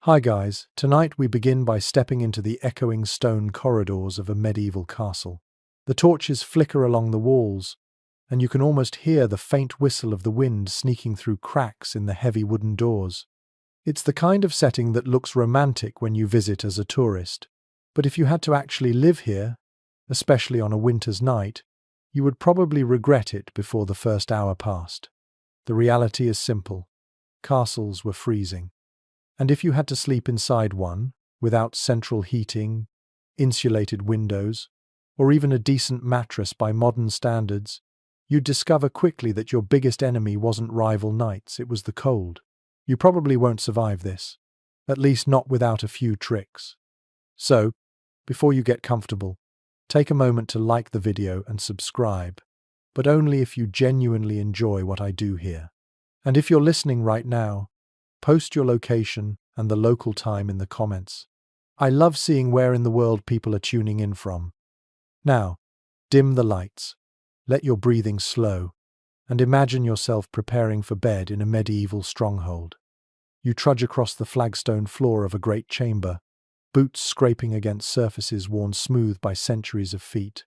Hi guys, tonight we begin by stepping into the echoing stone corridors of a medieval castle. The torches flicker along the walls, and you can almost hear the faint whistle of the wind sneaking through cracks in the heavy wooden doors. It's the kind of setting that looks romantic when you visit as a tourist, but if you had to actually live here, especially on a winter's night, you would probably regret it before the first hour passed. The reality is simple. Castles were freezing. And if you had to sleep inside one, without central heating, insulated windows, or even a decent mattress by modern standards, you'd discover quickly that your biggest enemy wasn't rival knights, it was the cold. You probably won't survive this, at least not without a few tricks. So, before you get comfortable, take a moment to like the video and subscribe, but only if you genuinely enjoy what I do here. And if you're listening right now, post your location and the local time in the comments. I love seeing where in the world people are tuning in from. Now, dim the lights, let your breathing slow, and imagine yourself preparing for bed in a medieval stronghold. You trudge across the flagstone floor of a great chamber, boots scraping against surfaces worn smooth by centuries of feet.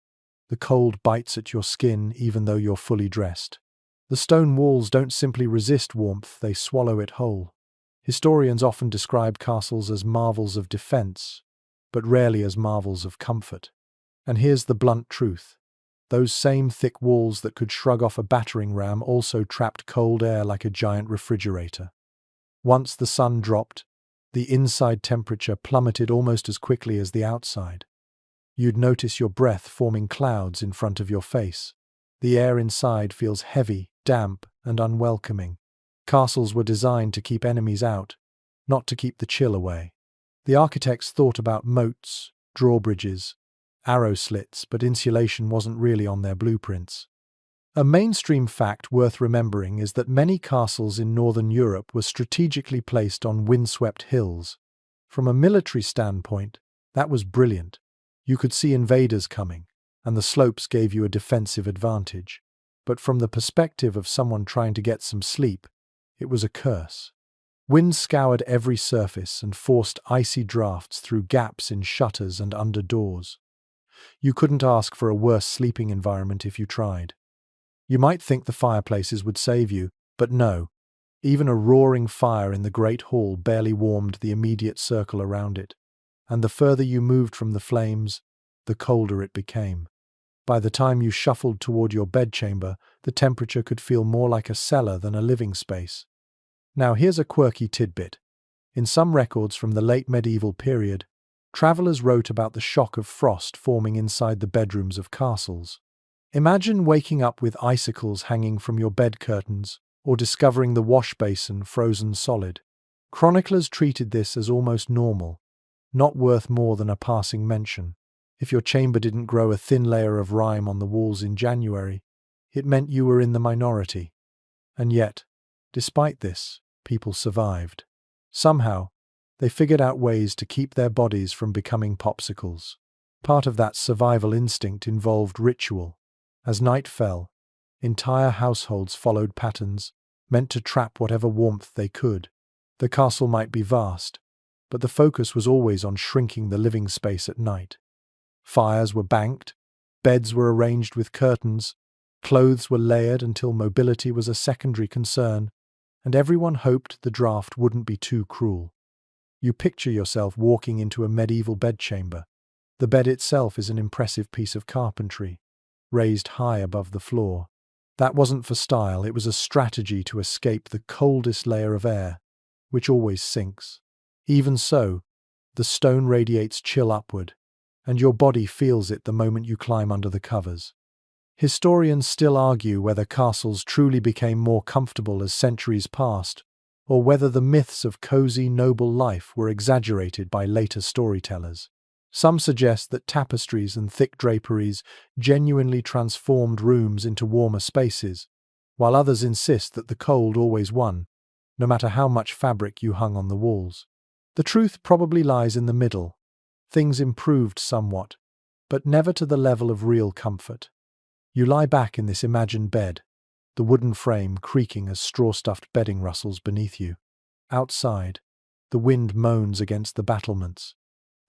The cold bites at your skin even though you're fully dressed. The stone walls don't simply resist warmth, they swallow it whole. Historians often describe castles as marvels of defense, but rarely as marvels of comfort. And here's the blunt truth. Those same thick walls that could shrug off a battering ram also trapped cold air like a giant refrigerator. Once the sun dropped, the inside temperature plummeted almost as quickly as the outside. You'd notice your breath forming clouds in front of your face. The air inside feels heavy, damp, and unwelcoming. Castles were designed to keep enemies out, not to keep the chill away. The architects thought about moats, drawbridges, arrow slits, but insulation wasn't really on their blueprints. A mainstream fact worth remembering is that many castles in northern Europe were strategically placed on windswept hills. From a military standpoint, that was brilliant. You could see invaders coming, and the slopes gave you a defensive advantage. But from the perspective of someone trying to get some sleep, it was a curse. Wind scoured every surface and forced icy drafts through gaps in shutters and under doors. You couldn't ask for a worse sleeping environment if you tried. You might think the fireplaces would save you, but no. Even a roaring fire in the great hall barely warmed the immediate circle around it, and the further you moved from the flames, the colder it became. By the time you shuffled toward your bedchamber, the temperature could feel more like a cellar than a living space. Now here's a quirky tidbit. In some records from the late medieval period, travelers wrote about the shock of frost forming inside the bedrooms of castles. Imagine waking up with icicles hanging from your bed curtains, or discovering the wash basin frozen solid. Chroniclers treated this as almost normal, not worth more than a passing mention. If your chamber didn't grow a thin layer of rime on the walls in January, it meant you were in the minority. And yet, despite this, people survived. Somehow, they figured out ways to keep their bodies from becoming popsicles. Part of that survival instinct involved ritual. As night fell, entire households followed patterns meant to trap whatever warmth they could. The castle might be vast, but the focus was always on shrinking the living space at night. Fires were banked, beds were arranged with curtains, clothes were layered until mobility was a secondary concern, and everyone hoped the draft wouldn't be too cruel. You picture yourself walking into a medieval bedchamber. The bed itself is an impressive piece of carpentry, raised high above the floor. That wasn't for style, it was a strategy to escape the coldest layer of air, which always sinks. Even so, the stone radiates chill upward, and your body feels it the moment you climb under the covers. Historians still argue whether castles truly became more comfortable as centuries passed, or whether the myths of cozy, noble life were exaggerated by later storytellers. Some suggest that tapestries and thick draperies genuinely transformed rooms into warmer spaces, while others insist that the cold always won, no matter how much fabric you hung on the walls. The truth probably lies in the middle. Things improved somewhat, but never to the level of real comfort. You lie back in this imagined bed, the wooden frame creaking as straw-stuffed bedding rustles beneath you. Outside, The wind moans against the battlements.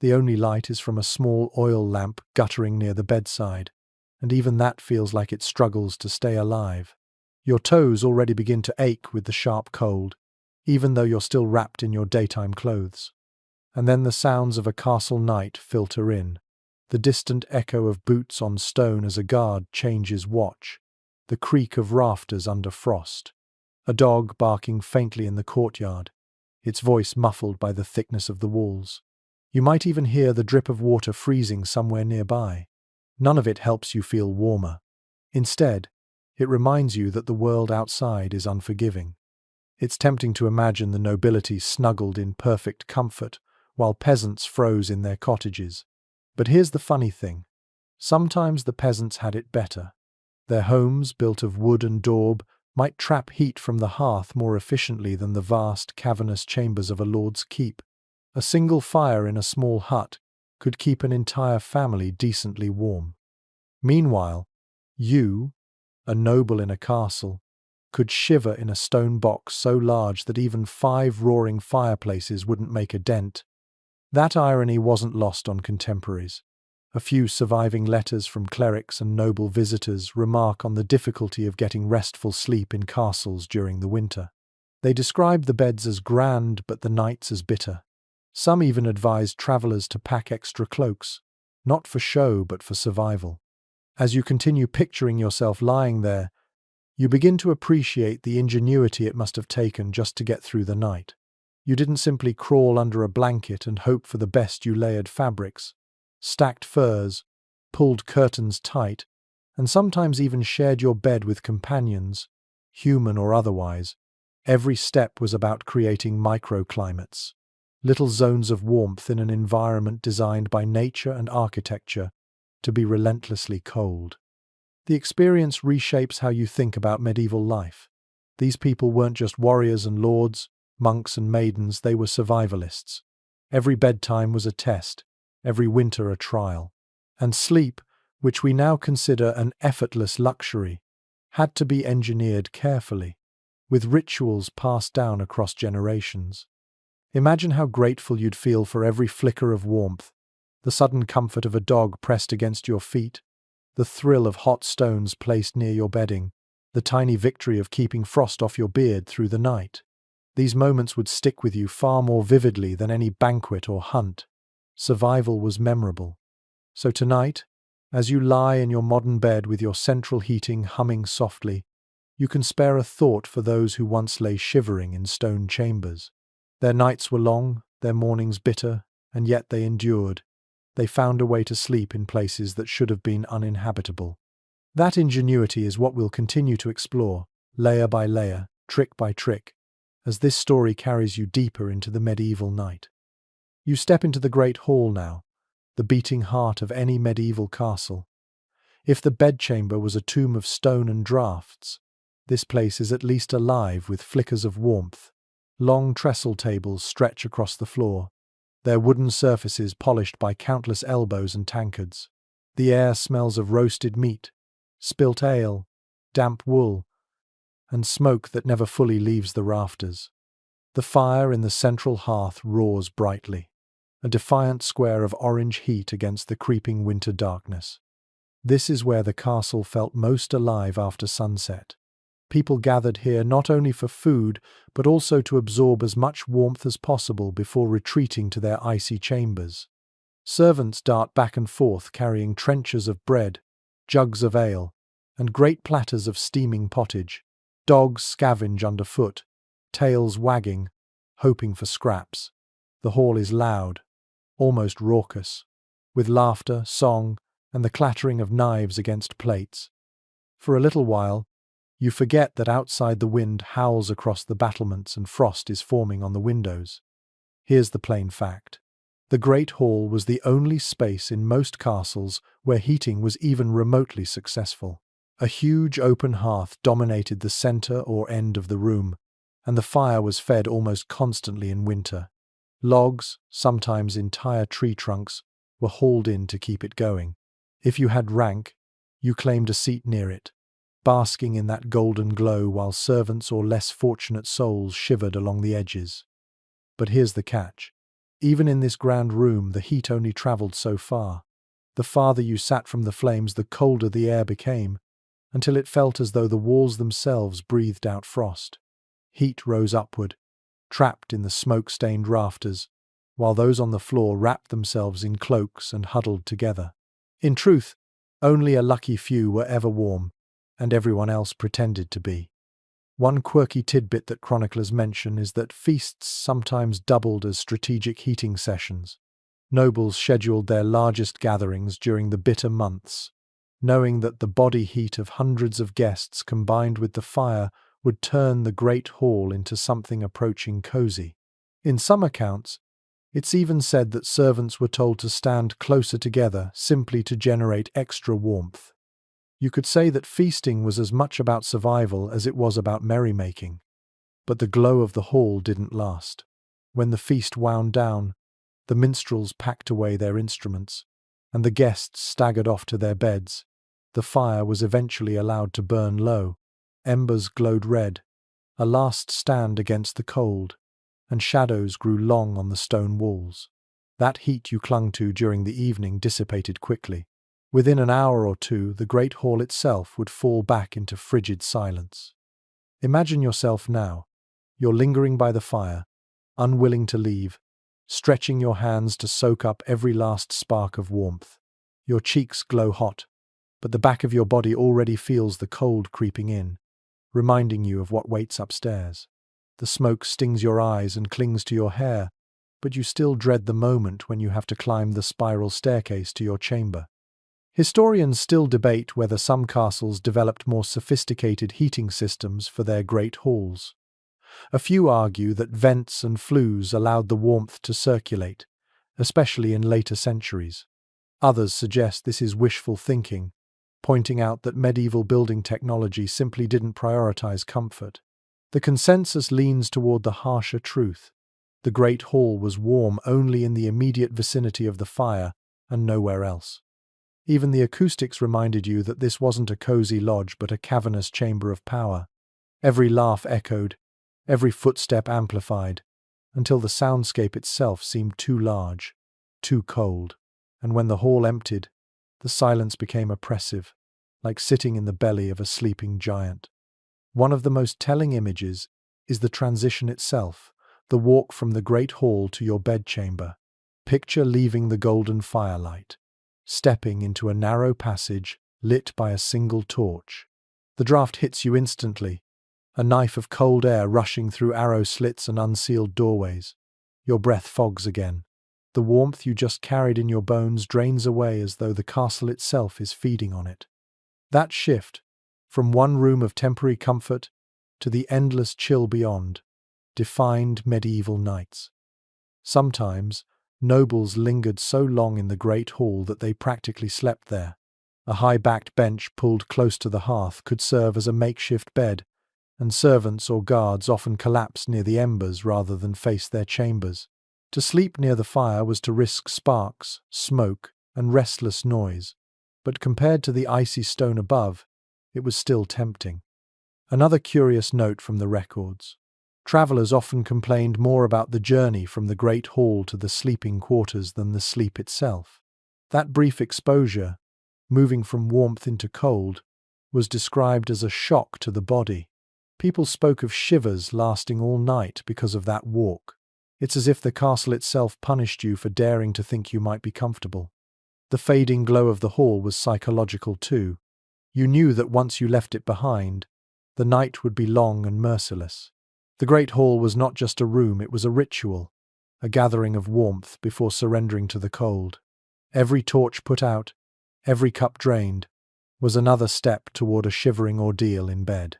The only light is from a small oil lamp guttering near the bedside, and even that feels like it struggles to stay alive. Your toes already begin to ache with the sharp cold, even though you're still wrapped in your daytime clothes. And then the sounds of a castle night filter in. The distant echo of boots on stone as a guard changes watch, the creak of rafters under frost, a dog barking faintly in the courtyard, its voice muffled by the thickness of the walls. You might even hear the drip of water freezing somewhere nearby. None of it helps you feel warmer. Instead, it reminds you that the world outside is unforgiving. It's tempting to imagine the nobility snuggled in perfect comfort, while peasants froze in their cottages. But here's the funny thing. Sometimes the peasants had it better. Their homes, built of wood and daub, might trap heat from the hearth more efficiently than the vast, cavernous chambers of a lord's keep. A single fire in a small hut could keep an entire family decently warm. Meanwhile, you, a noble in a castle, could shiver in a stone box so large that even 5 roaring fireplaces wouldn't make a dent. That irony wasn't lost on contemporaries. A few surviving letters from clerics and noble visitors remark on the difficulty of getting restful sleep in castles during the winter. They describe the beds as grand but the nights as bitter. Some even advised travellers to pack extra cloaks, not for show but for survival. As you continue picturing yourself lying there, you begin to appreciate the ingenuity it must have taken just to get through the night. You didn't simply crawl under a blanket and hope for the best. You layered fabrics, stacked furs, pulled curtains tight, and sometimes even shared your bed with companions, human or otherwise. Every step was about creating microclimates, little zones of warmth in an environment designed by nature and architecture to be relentlessly cold. The experience reshapes how you think about medieval life. These people weren't just warriors and lords, monks and maidens, they were survivalists. Every bedtime was a test, every winter a trial. And sleep, which we now consider an effortless luxury, had to be engineered carefully, with rituals passed down across generations. Imagine how grateful you'd feel for every flicker of warmth, the sudden comfort of a dog pressed against your feet, the thrill of hot stones placed near your bedding, the tiny victory of keeping frost off your beard through the night. These moments would stick with you far more vividly than any banquet or hunt. Survival was memorable. So tonight, as you lie in your modern bed with your central heating humming softly, you can spare a thought for those who once lay shivering in stone chambers. Their nights were long, their mornings bitter, and yet they endured. They found a way to sleep in places that should have been uninhabitable. That ingenuity is what we'll continue to explore, layer by layer, trick by trick, as this story carries you deeper into the medieval night. You step into the great hall now, the beating heart of any medieval castle. If the bedchamber was a tomb of stone and draughts, this place is at least alive with flickers of warmth. Long trestle tables stretch across the floor, their wooden surfaces polished by countless elbows and tankards. The air smells of roasted meat, spilt ale, damp wool, and smoke that never fully leaves the rafters. The fire in the central hearth roars brightly, a defiant square of orange heat against the creeping winter darkness. This is where the castle felt most alive after sunset. People gathered here not only for food, but also to absorb as much warmth as possible before retreating to their icy chambers. Servants dart back and forth carrying trenchers of bread, jugs of ale, and great platters of steaming pottage. Dogs scavenge underfoot, tails wagging, hoping for scraps. The hall is loud, almost raucous, with laughter, song, and the clattering of knives against plates. For a little while, you forget that outside the wind howls across the battlements and frost is forming on the windows. Here's the plain fact. The Great Hall was the only space in most castles where heating was even remotely successful. A huge open hearth dominated the center or end of the room, and the fire was fed almost constantly in winter. Logs, sometimes entire tree trunks, were hauled in to keep it going. If you had rank, you claimed a seat near it, basking in that golden glow while servants or less fortunate souls shivered along the edges. But here's the catch. Even in this grand room, the heat only travelled so far. The farther you sat from the flames, the colder the air became, until it felt as though the walls themselves breathed out frost. Heat rose upward, trapped in the smoke-stained rafters, while those on the floor wrapped themselves in cloaks and huddled together. In truth, only a lucky few were ever warm, and everyone else pretended to be. One quirky tidbit that chroniclers mention is that feasts sometimes doubled as strategic heating sessions. Nobles scheduled their largest gatherings during the bitter months, knowing that the body heat of hundreds of guests combined with the fire would turn the great hall into something approaching cozy. In some accounts, it's even said that servants were told to stand closer together simply to generate extra warmth. You could say that feasting was as much about survival as it was about merrymaking. But the glow of the hall didn't last. When the feast wound down, the minstrels packed away their instruments, and the guests staggered off to their beds. The fire was eventually allowed to burn low. Embers glowed red, a last stand against the cold, and shadows grew long on the stone walls. That heat you clung to during the evening dissipated quickly. Within an hour or two, the great hall itself would fall back into frigid silence. Imagine yourself now. You're lingering by the fire, unwilling to leave, stretching your hands to soak up every last spark of warmth. Your cheeks glow hot, but the back of your body already feels the cold creeping in, reminding you of what waits upstairs. The smoke stings your eyes and clings to your hair, but you still dread the moment when you have to climb the spiral staircase to your chamber. Historians still debate whether some castles developed more sophisticated heating systems for their great halls. A few argue that vents and flues allowed the warmth to circulate, especially in later centuries. Others suggest this is wishful thinking, pointing out that medieval building technology simply didn't prioritize comfort. The consensus leans toward the harsher truth. The Great Hall was warm only in the immediate vicinity of the fire and nowhere else. Even the acoustics reminded you that this wasn't a cozy lodge but a cavernous chamber of power. Every laugh echoed, every footstep amplified, until the soundscape itself seemed too large, too cold. And when the hall emptied, the silence became oppressive, like sitting in the belly of a sleeping giant. One of the most telling images is the transition itself, the walk from the great hall to your bedchamber. Picture leaving the golden firelight, stepping into a narrow passage lit by a single torch. The draft hits you instantly, a knife of cold air rushing through arrow slits and unsealed doorways. Your breath fogs again. The warmth you just carried in your bones drains away as though the castle itself is feeding on it. That shift, from one room of temporary comfort to the endless chill beyond, defined medieval nights. Sometimes, nobles lingered so long in the great hall that they practically slept there. A high-backed bench pulled close to the hearth could serve as a makeshift bed, and servants or guards often collapsed near the embers rather than face their chambers. To sleep near the fire was to risk sparks, smoke, and restless noise, but compared to the icy stone above, it was still tempting. Another curious note from the records. Travellers often complained more about the journey from the great hall to the sleeping quarters than the sleep itself. That brief exposure, moving from warmth into cold, was described as a shock to the body. People spoke of shivers lasting all night because of that walk. It's as if the castle itself punished you for daring to think you might be comfortable. The fading glow of the hall was psychological too. You knew that once you left it behind, the night would be long and merciless. The great hall was not just a room, it was a ritual, a gathering of warmth before surrendering to the cold. Every torch put out, every cup drained, was another step toward a shivering ordeal in bed.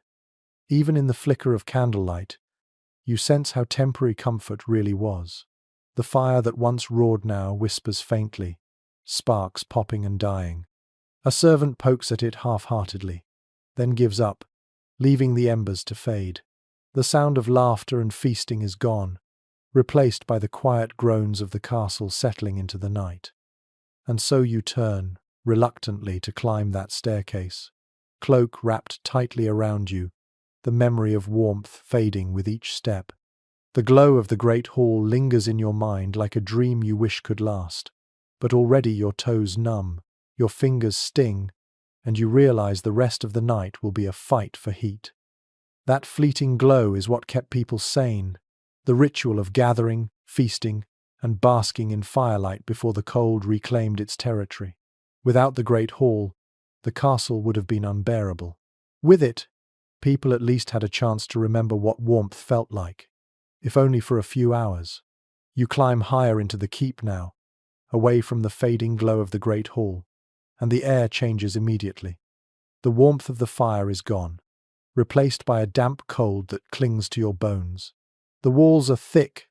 Even in the flicker of candlelight, you sense how temporary comfort really was. The fire that once roared now whispers faintly, sparks popping and dying. A servant pokes at it half-heartedly, then gives up, leaving the embers to fade. The sound of laughter and feasting is gone, replaced by the quiet groans of the castle settling into the night. And so you turn, reluctantly, to climb that staircase, cloak wrapped tightly around you, the memory of warmth fading with each step. The glow of the great hall lingers in your mind like a dream you wish could last. But already your toes numb, your fingers sting, and you realize the rest of the night will be a fight for heat. That fleeting glow is what kept people sane, the ritual of gathering, feasting, and basking in firelight before the cold reclaimed its territory. Without the great hall, the castle would have been unbearable. With it, people at least had a chance to remember what warmth felt like, if only for a few hours. You climb higher into the keep now, away from the fading glow of the great hall, and the air changes immediately. The warmth of the fire is gone, replaced by a damp cold that clings to your bones. The walls are thick,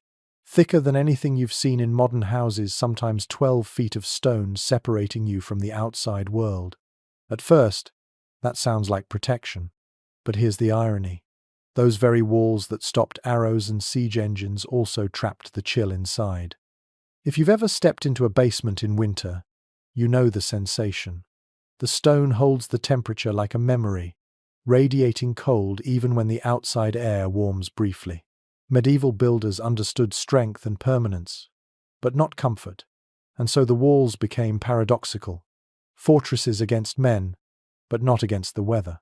thicker than anything you've seen in modern houses, sometimes 12 feet of stone separating you from the outside world. At first, that sounds like protection. But here's the irony. Those very walls that stopped arrows and siege engines also trapped the chill inside. If you've ever stepped into a basement in winter, you know the sensation. The stone holds the temperature like a memory, radiating cold even when the outside air warms briefly. Medieval builders understood strength and permanence, but not comfort, and so the walls became paradoxical. Fortresses against men, but not against the weather.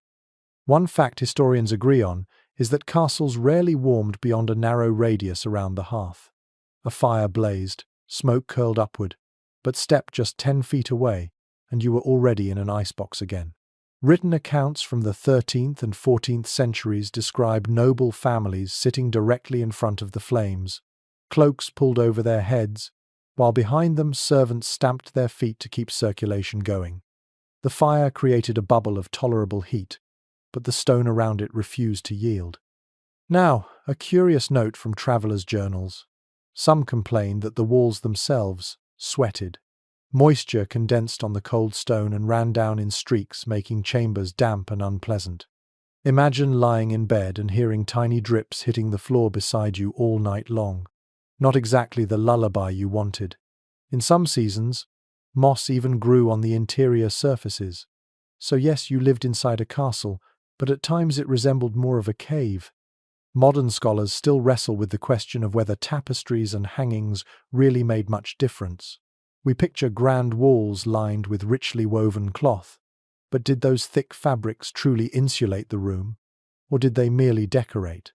One fact historians agree on is that castles rarely warmed beyond a narrow radius around the hearth. A fire blazed, smoke curled upward, but step just 10 feet away, and you were already in an icebox again. Written accounts from the 13th and 14th centuries describe noble families sitting directly in front of the flames, cloaks pulled over their heads, while behind them servants stamped their feet to keep circulation going. The fire created a bubble of tolerable heat, but the stone around it refused to yield. Now, a curious note from travelers' journals. Some complained that the walls themselves sweated. Moisture condensed on the cold stone and ran down in streaks, making chambers damp and unpleasant. Imagine lying in bed and hearing tiny drips hitting the floor beside you all night long. Not exactly the lullaby you wanted. In some seasons, moss even grew on the interior surfaces. So yes, you lived inside a castle, but at times it resembled more of a cave. Modern scholars still wrestle with the question of whether tapestries and hangings really made much difference. We picture grand walls lined with richly woven cloth, but did those thick fabrics truly insulate the room, or did they merely decorate?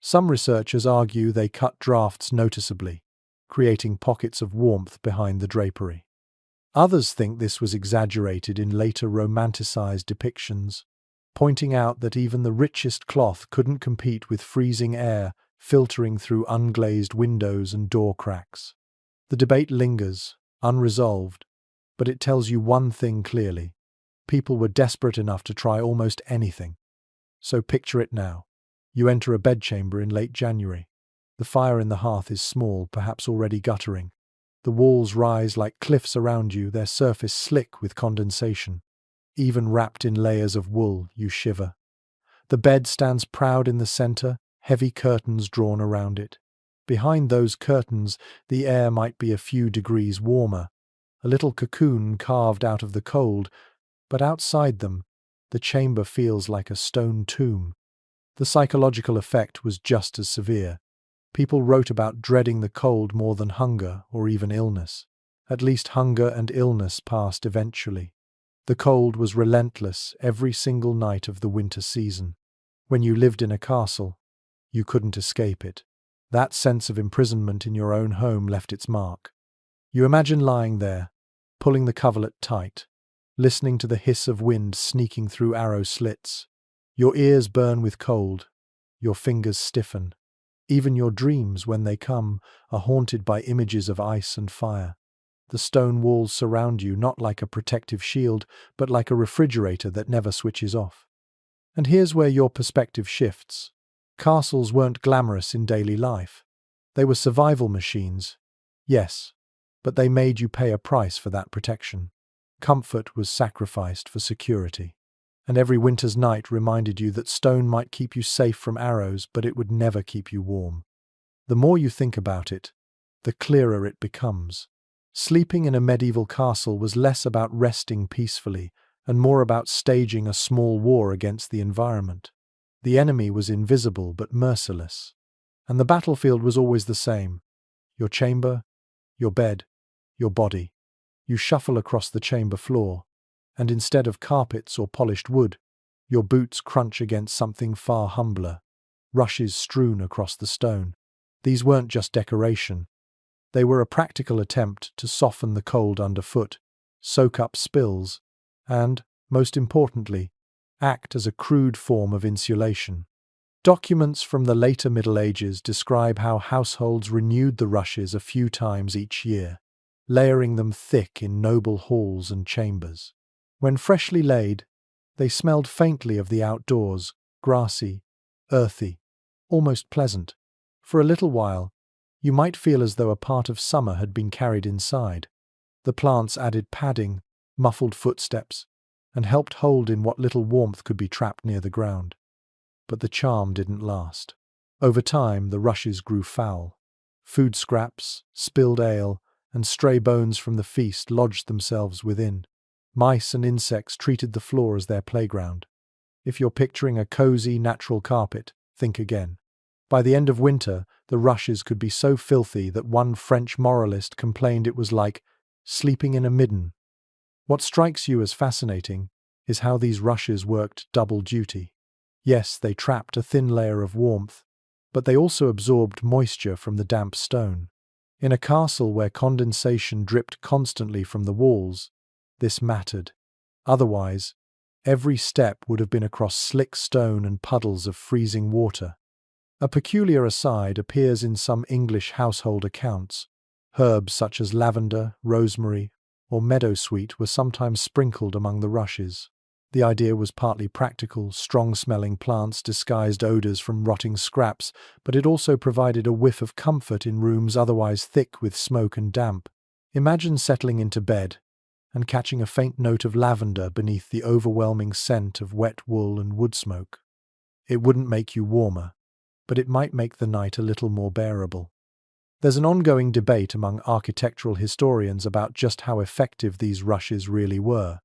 Some researchers argue they cut drafts noticeably, creating pockets of warmth behind the drapery. Others think this was exaggerated in later romanticized depictions, pointing out that even the richest cloth couldn't compete with freezing air filtering through unglazed windows and door cracks. The debate lingers, unresolved, but it tells you one thing clearly. People were desperate enough to try almost anything. So picture it now. You enter a bedchamber in late January. The fire in the hearth is small, perhaps already guttering. The walls rise like cliffs around you, their surface slick with condensation. Even wrapped in layers of wool, you shiver. The bed stands proud in the center, heavy curtains drawn around it. Behind those curtains, the air might be a few degrees warmer, a little cocoon carved out of the cold, but outside them, the chamber feels like a stone tomb. The psychological effect was just as severe. People wrote about dreading the cold more than hunger or even illness. At least hunger and illness passed eventually. The cold was relentless every single night of the winter season. When you lived in a castle, you couldn't escape it. That sense of imprisonment in your own home left its mark. You imagine lying there, pulling the coverlet tight, listening to the hiss of wind sneaking through arrow slits. Your ears burn with cold, your fingers stiffen. Even your dreams, when they come, are haunted by images of ice and fire. The stone walls surround you not like a protective shield, but like a refrigerator that never switches off. And here's where your perspective shifts. Castles weren't glamorous in daily life. They were survival machines, yes, but they made you pay a price for that protection. Comfort was sacrificed for security. And every winter's night reminded you that stone might keep you safe from arrows, but it would never keep you warm. The more you think about it, the clearer it becomes. Sleeping in a medieval castle was less about resting peacefully and more about staging a small war against the environment. The enemy was invisible but merciless. And the battlefield was always the same. Your chamber, your bed, your body. You shuffle across the chamber floor, and instead of carpets or polished wood, your boots crunch against something far humbler, rushes strewn across the stone. These weren't just decoration. They were a practical attempt to soften the cold underfoot, soak up spills, and, most importantly, act as a crude form of insulation. Documents from the later Middle Ages describe how households renewed the rushes a few times each year, layering them thick in noble halls and chambers. When freshly laid, they smelled faintly of the outdoors, grassy, earthy, almost pleasant. For a little while, you might feel as though a part of summer had been carried inside. The plants added padding, muffled footsteps, and helped hold in what little warmth could be trapped near the ground. But the charm didn't last. Over time, the rushes grew foul. Food scraps, spilled ale, and stray bones from the feast lodged themselves within. Mice and insects treated the floor as their playground. If you're picturing a cozy, natural carpet, think again. By the end of winter, the rushes could be so filthy that one French moralist complained it was like sleeping in a midden. What strikes you as fascinating is how these rushes worked double duty. Yes, they trapped a thin layer of warmth, but they also absorbed moisture from the damp stone. In a castle where condensation dripped constantly from the walls, this mattered. Otherwise, every step would have been across slick stone and puddles of freezing water. A peculiar aside appears in some English household accounts. Herbs such as lavender, rosemary, or meadowsweet were sometimes sprinkled among the rushes. The idea was partly practical. Strong-smelling plants disguised odors from rotting scraps, but it also provided a whiff of comfort in rooms otherwise thick with smoke and damp. Imagine settling into bed and catching a faint note of lavender beneath the overwhelming scent of wet wool and wood smoke. It wouldn't make you warmer, but it might make the night a little more bearable. There's an ongoing debate among architectural historians about just how effective these rushes really were.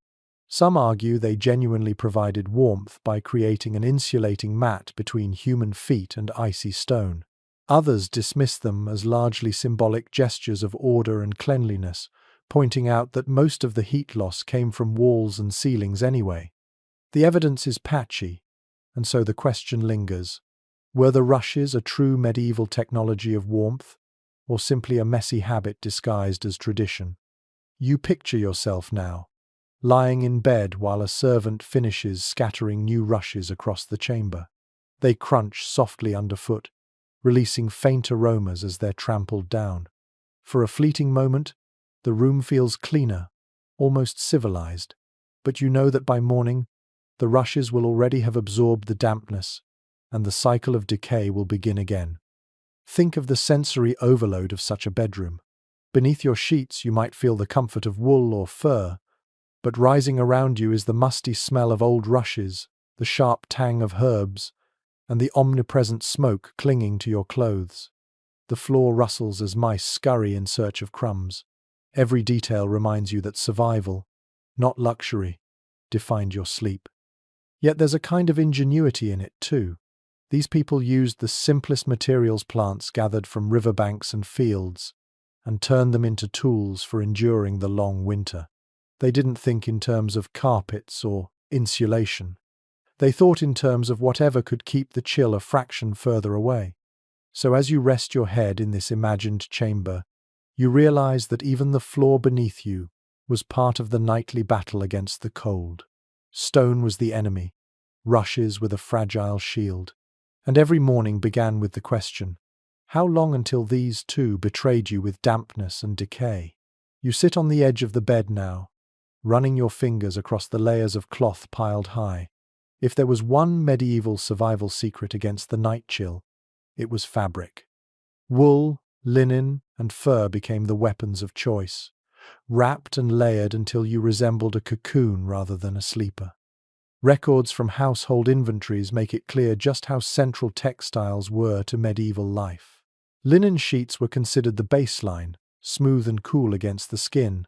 Some argue they genuinely provided warmth by creating an insulating mat between human feet and icy stone. Others dismiss them as largely symbolic gestures of order and cleanliness, pointing out that most of the heat loss came from walls and ceilings anyway. The evidence is patchy, and so the question lingers. Were the rushes a true medieval technology of warmth, or simply a messy habit disguised as tradition? You picture yourself now, lying in bed while a servant finishes scattering new rushes across the chamber. They crunch softly underfoot, releasing faint aromas as they're trampled down. For a fleeting moment, the room feels cleaner, almost civilized, but you know that by morning, the rushes will already have absorbed the dampness, and the cycle of decay will begin again. Think of the sensory overload of such a bedroom. Beneath your sheets you might feel the comfort of wool or fur, but rising around you is the musty smell of old rushes, the sharp tang of herbs, and the omnipresent smoke clinging to your clothes. The floor rustles as mice scurry in search of crumbs. Every detail reminds you that survival, not luxury, defined your sleep. Yet there's a kind of ingenuity in it too. These people used the simplest materials, plants gathered from riverbanks and fields, and turned them into tools for enduring the long winter. They didn't think in terms of carpets or insulation. They thought in terms of whatever could keep the chill a fraction further away. So as you rest your head in this imagined chamber, you realize that even the floor beneath you was part of the nightly battle against the cold. Stone was the enemy, rushes were the fragile shield. And every morning began with the question, how long until these too betrayed you with dampness and decay? You sit on the edge of the bed now, running your fingers across the layers of cloth piled high. If there was one medieval survival secret against the night chill, it was fabric. Wool, linen, and fur became the weapons of choice, wrapped and layered until you resembled a cocoon rather than a sleeper. Records from household inventories make it clear just how central textiles were to medieval life. Linen sheets were considered the baseline, smooth and cool against the skin,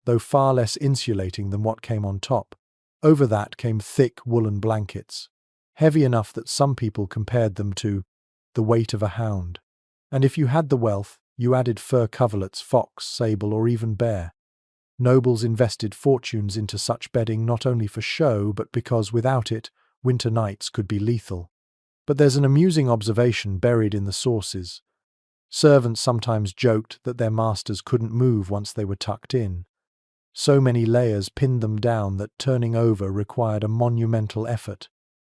though far less insulating than what came on top. Over that came thick woolen blankets, heavy enough that some people compared them to the weight of a hound. And if you had the wealth, you added fur coverlets, fox, sable, or even bear. Nobles invested fortunes into such bedding not only for show, but because without it, winter nights could be lethal. But there's an amusing observation buried in the sources. Servants sometimes joked that their masters couldn't move once they were tucked in. So many layers pinned them down that turning over required a monumental effort.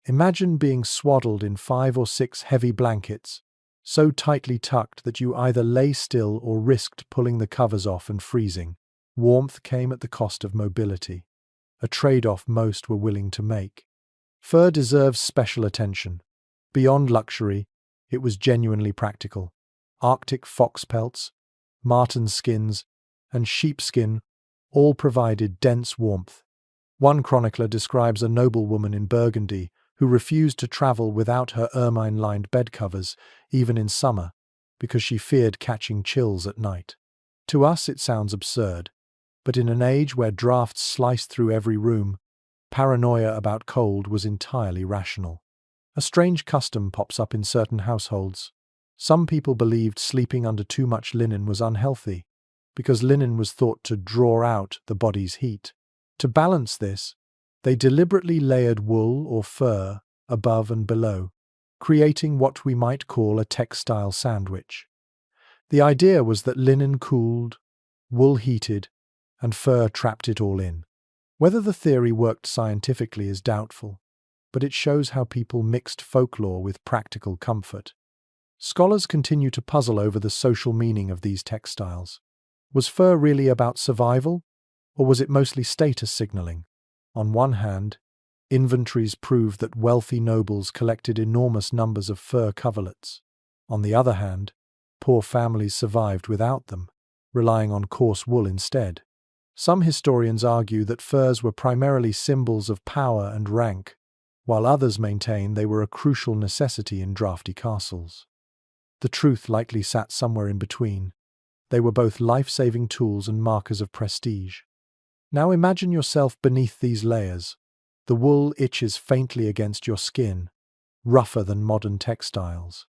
Imagine being swaddled in 5 or 6 heavy blankets, so tightly tucked that you either lay still or risked pulling the covers off and freezing. Warmth came at the cost of mobility, a trade-off most were willing to make. Fur deserves special attention. Beyond luxury, it was genuinely practical. Arctic fox pelts, marten skins, and sheepskin all provided dense warmth. One chronicler describes a noblewoman in Burgundy who refused to travel without her ermine-lined bed covers, even in summer, because she feared catching chills at night. To us it sounds absurd, but in an age where drafts sliced through every room, paranoia about cold was entirely rational. A strange custom pops up in certain households. Some people believed sleeping under too much linen was unhealthy, because linen was thought to draw out the body's heat. To balance this, they deliberately layered wool or fur above and below, creating what we might call a textile sandwich. The idea was that linen cooled, wool heated, and fur trapped it all in. Whether the theory worked scientifically is doubtful, but it shows how people mixed folklore with practical comfort. Scholars continue to puzzle over the social meaning of these textiles. Was fur really about survival, or was it mostly status signaling? On one hand, inventories prove that wealthy nobles collected enormous numbers of fur coverlets. On the other hand, poor families survived without them, relying on coarse wool instead. Some historians argue that furs were primarily symbols of power and rank, while others maintain they were a crucial necessity in drafty castles. The truth likely sat somewhere in between. They were both life-saving tools and markers of prestige. Now imagine yourself beneath these layers. The wool itches faintly against your skin, rougher than modern textiles.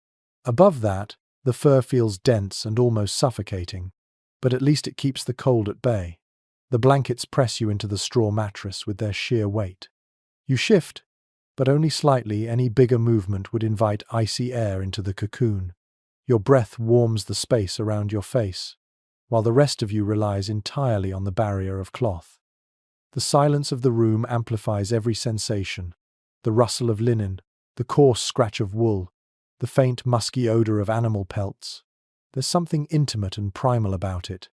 Above that, the fur feels dense and almost suffocating, but at least it keeps the cold at bay. The blankets press you into the straw mattress with their sheer weight. You shift, but only slightly. Any bigger movement would invite icy air into the cocoon. Your breath warms the space around your face, while the rest of you relies entirely on the barrier of cloth. The silence of the room amplifies every sensation: the rustle of linen, the coarse scratch of wool, the faint musky odor of animal pelts. There's something intimate and primal about it.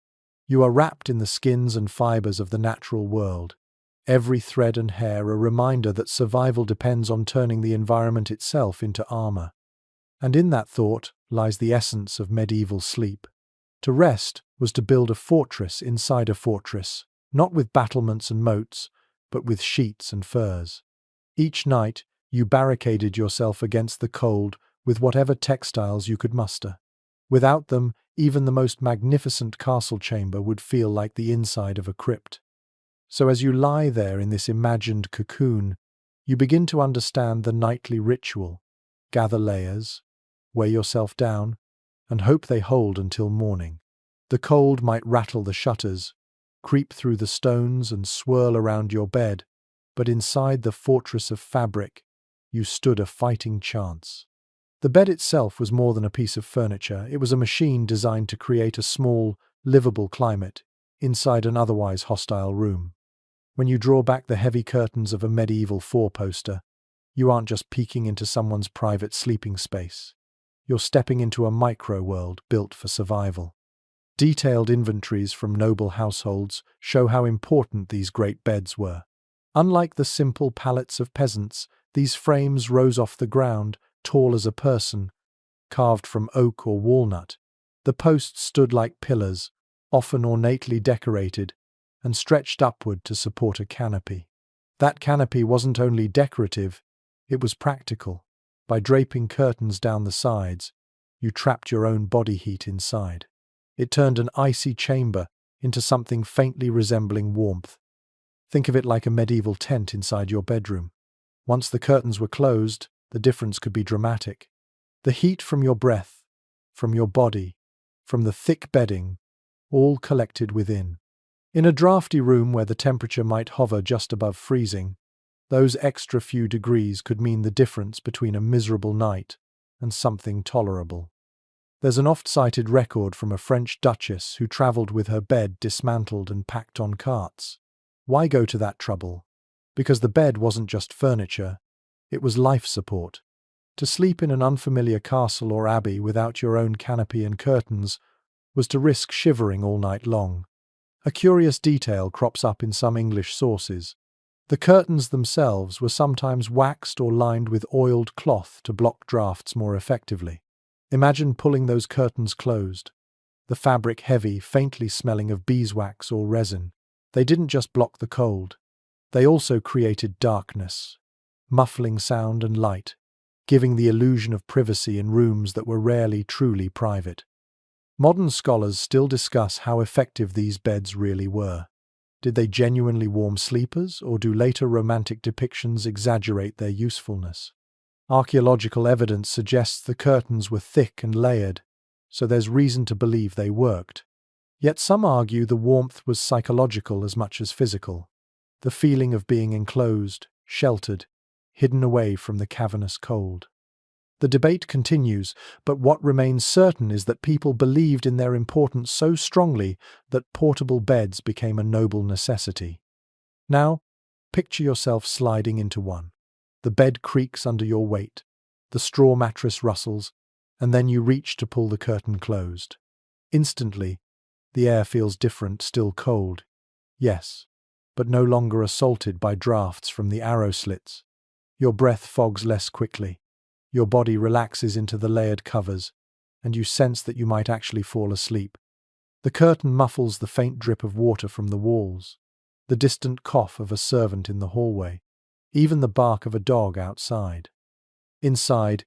You are wrapped in the skins and fibers of the natural world, every thread and hair a reminder that survival depends on turning the environment itself into armor. And in that thought lies the essence of medieval sleep. To rest was to build a fortress inside a fortress, not with battlements and moats, but with sheets and furs. Each night, you barricaded yourself against the cold with whatever textiles you could muster. Without them, even the most magnificent castle chamber would feel like the inside of a crypt. So as you lie there in this imagined cocoon, you begin to understand the nightly ritual. Gather layers, weigh yourself down, and hope they hold until morning. The cold might rattle the shutters, creep through the stones and swirl around your bed, but inside the fortress of fabric, you stood a fighting chance. The bed itself was more than a piece of furniture. It was a machine designed to create a small, livable climate inside an otherwise hostile room. When you draw back the heavy curtains of a medieval four-poster, you aren't just peeking into someone's private sleeping space. You're stepping into a micro-world built for survival. Detailed inventories from noble households show how important these great beds were. Unlike the simple pallets of peasants, these frames rose off the ground, tall as a person, carved from oak or walnut. The posts stood like pillars, often ornately decorated, and stretched upward to support a canopy. That canopy wasn't only decorative, it was practical. By draping curtains down the sides, you trapped your own body heat inside. It turned an icy chamber into something faintly resembling warmth. Think of it like a medieval tent inside your bedroom. Once the curtains were closed, the difference could be dramatic. The heat from your breath, from your body, from the thick bedding, all collected within. In a drafty room where the temperature might hover just above freezing, those extra few degrees could mean the difference between a miserable night and something tolerable. There's an oft-cited record from a French duchess who travelled with her bed dismantled and packed on carts. Why go to that trouble? Because the bed wasn't just furniture, it was life support. To sleep in an unfamiliar castle or abbey without your own canopy and curtains was to risk shivering all night long. A curious detail crops up in some English sources. The curtains themselves were sometimes waxed or lined with oiled cloth to block drafts more effectively. Imagine pulling those curtains closed, the fabric heavy, faintly smelling of beeswax or resin. They didn't just block the cold, they also created darkness, muffling sound and light, giving the illusion of privacy in rooms that were rarely truly private. Modern scholars still discuss how effective these beds really were. Did they genuinely warm sleepers, or do later romantic depictions exaggerate their usefulness? Archaeological evidence suggests the curtains were thick and layered, so there's reason to believe they worked. Yet some argue the warmth was psychological as much as physical. The feeling of being enclosed, sheltered, hidden away from the cavernous cold. The debate continues, but what remains certain is that people believed in their importance so strongly that portable beds became a noble necessity. Now, picture yourself sliding into one. The bed creaks under your weight, the straw mattress rustles, and then you reach to pull the curtain closed. Instantly, the air feels different, still cold. Yes, but no longer assaulted by drafts from the arrow slits. Your breath fogs less quickly. Your body relaxes into the layered covers, and you sense that you might actually fall asleep. The curtain muffles the faint drip of water from the walls, the distant cough of a servant in the hallway, even the bark of a dog outside. Inside,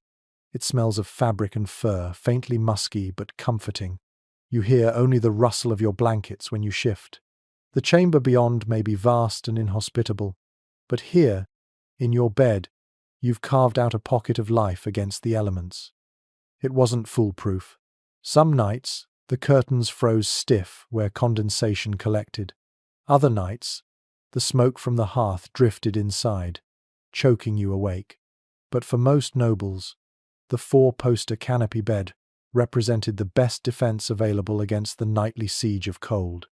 it smells of fabric and fur, faintly musky but comforting. You hear only the rustle of your blankets when you shift. The chamber beyond may be vast and inhospitable, but here, in your bed, you've carved out a pocket of life against the elements. It wasn't foolproof. Some nights, the curtains froze stiff where condensation collected. Other nights, the smoke from the hearth drifted inside, choking you awake. But for most nobles, the four-poster canopy bed represented the best defense available against the nightly siege of cold.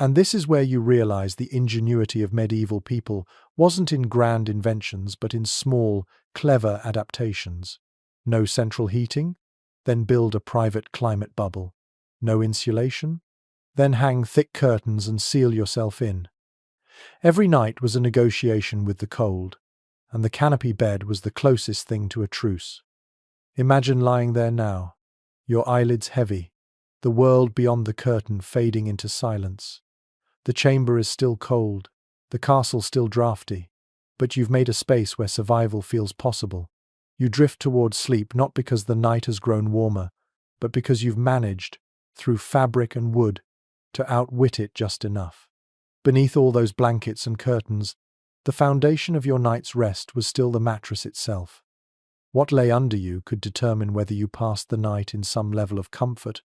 And this is where you realize the ingenuity of medieval people wasn't in grand inventions but in small, clever adaptations. No central heating? Then build a private climate bubble. No insulation? Then hang thick curtains and seal yourself in. Every night was a negotiation with the cold, and the canopy bed was the closest thing to a truce. Imagine lying there now, your eyelids heavy, the world beyond the curtain fading into silence. The chamber is still cold, the castle still drafty, but you've made a space where survival feels possible. You drift towards sleep not because the night has grown warmer, but because you've managed, through fabric and wood, to outwit it just enough. Beneath all those blankets and curtains, the foundation of your night's rest was still the mattress itself. What lay under you could determine whether you passed the night in some level of comfort,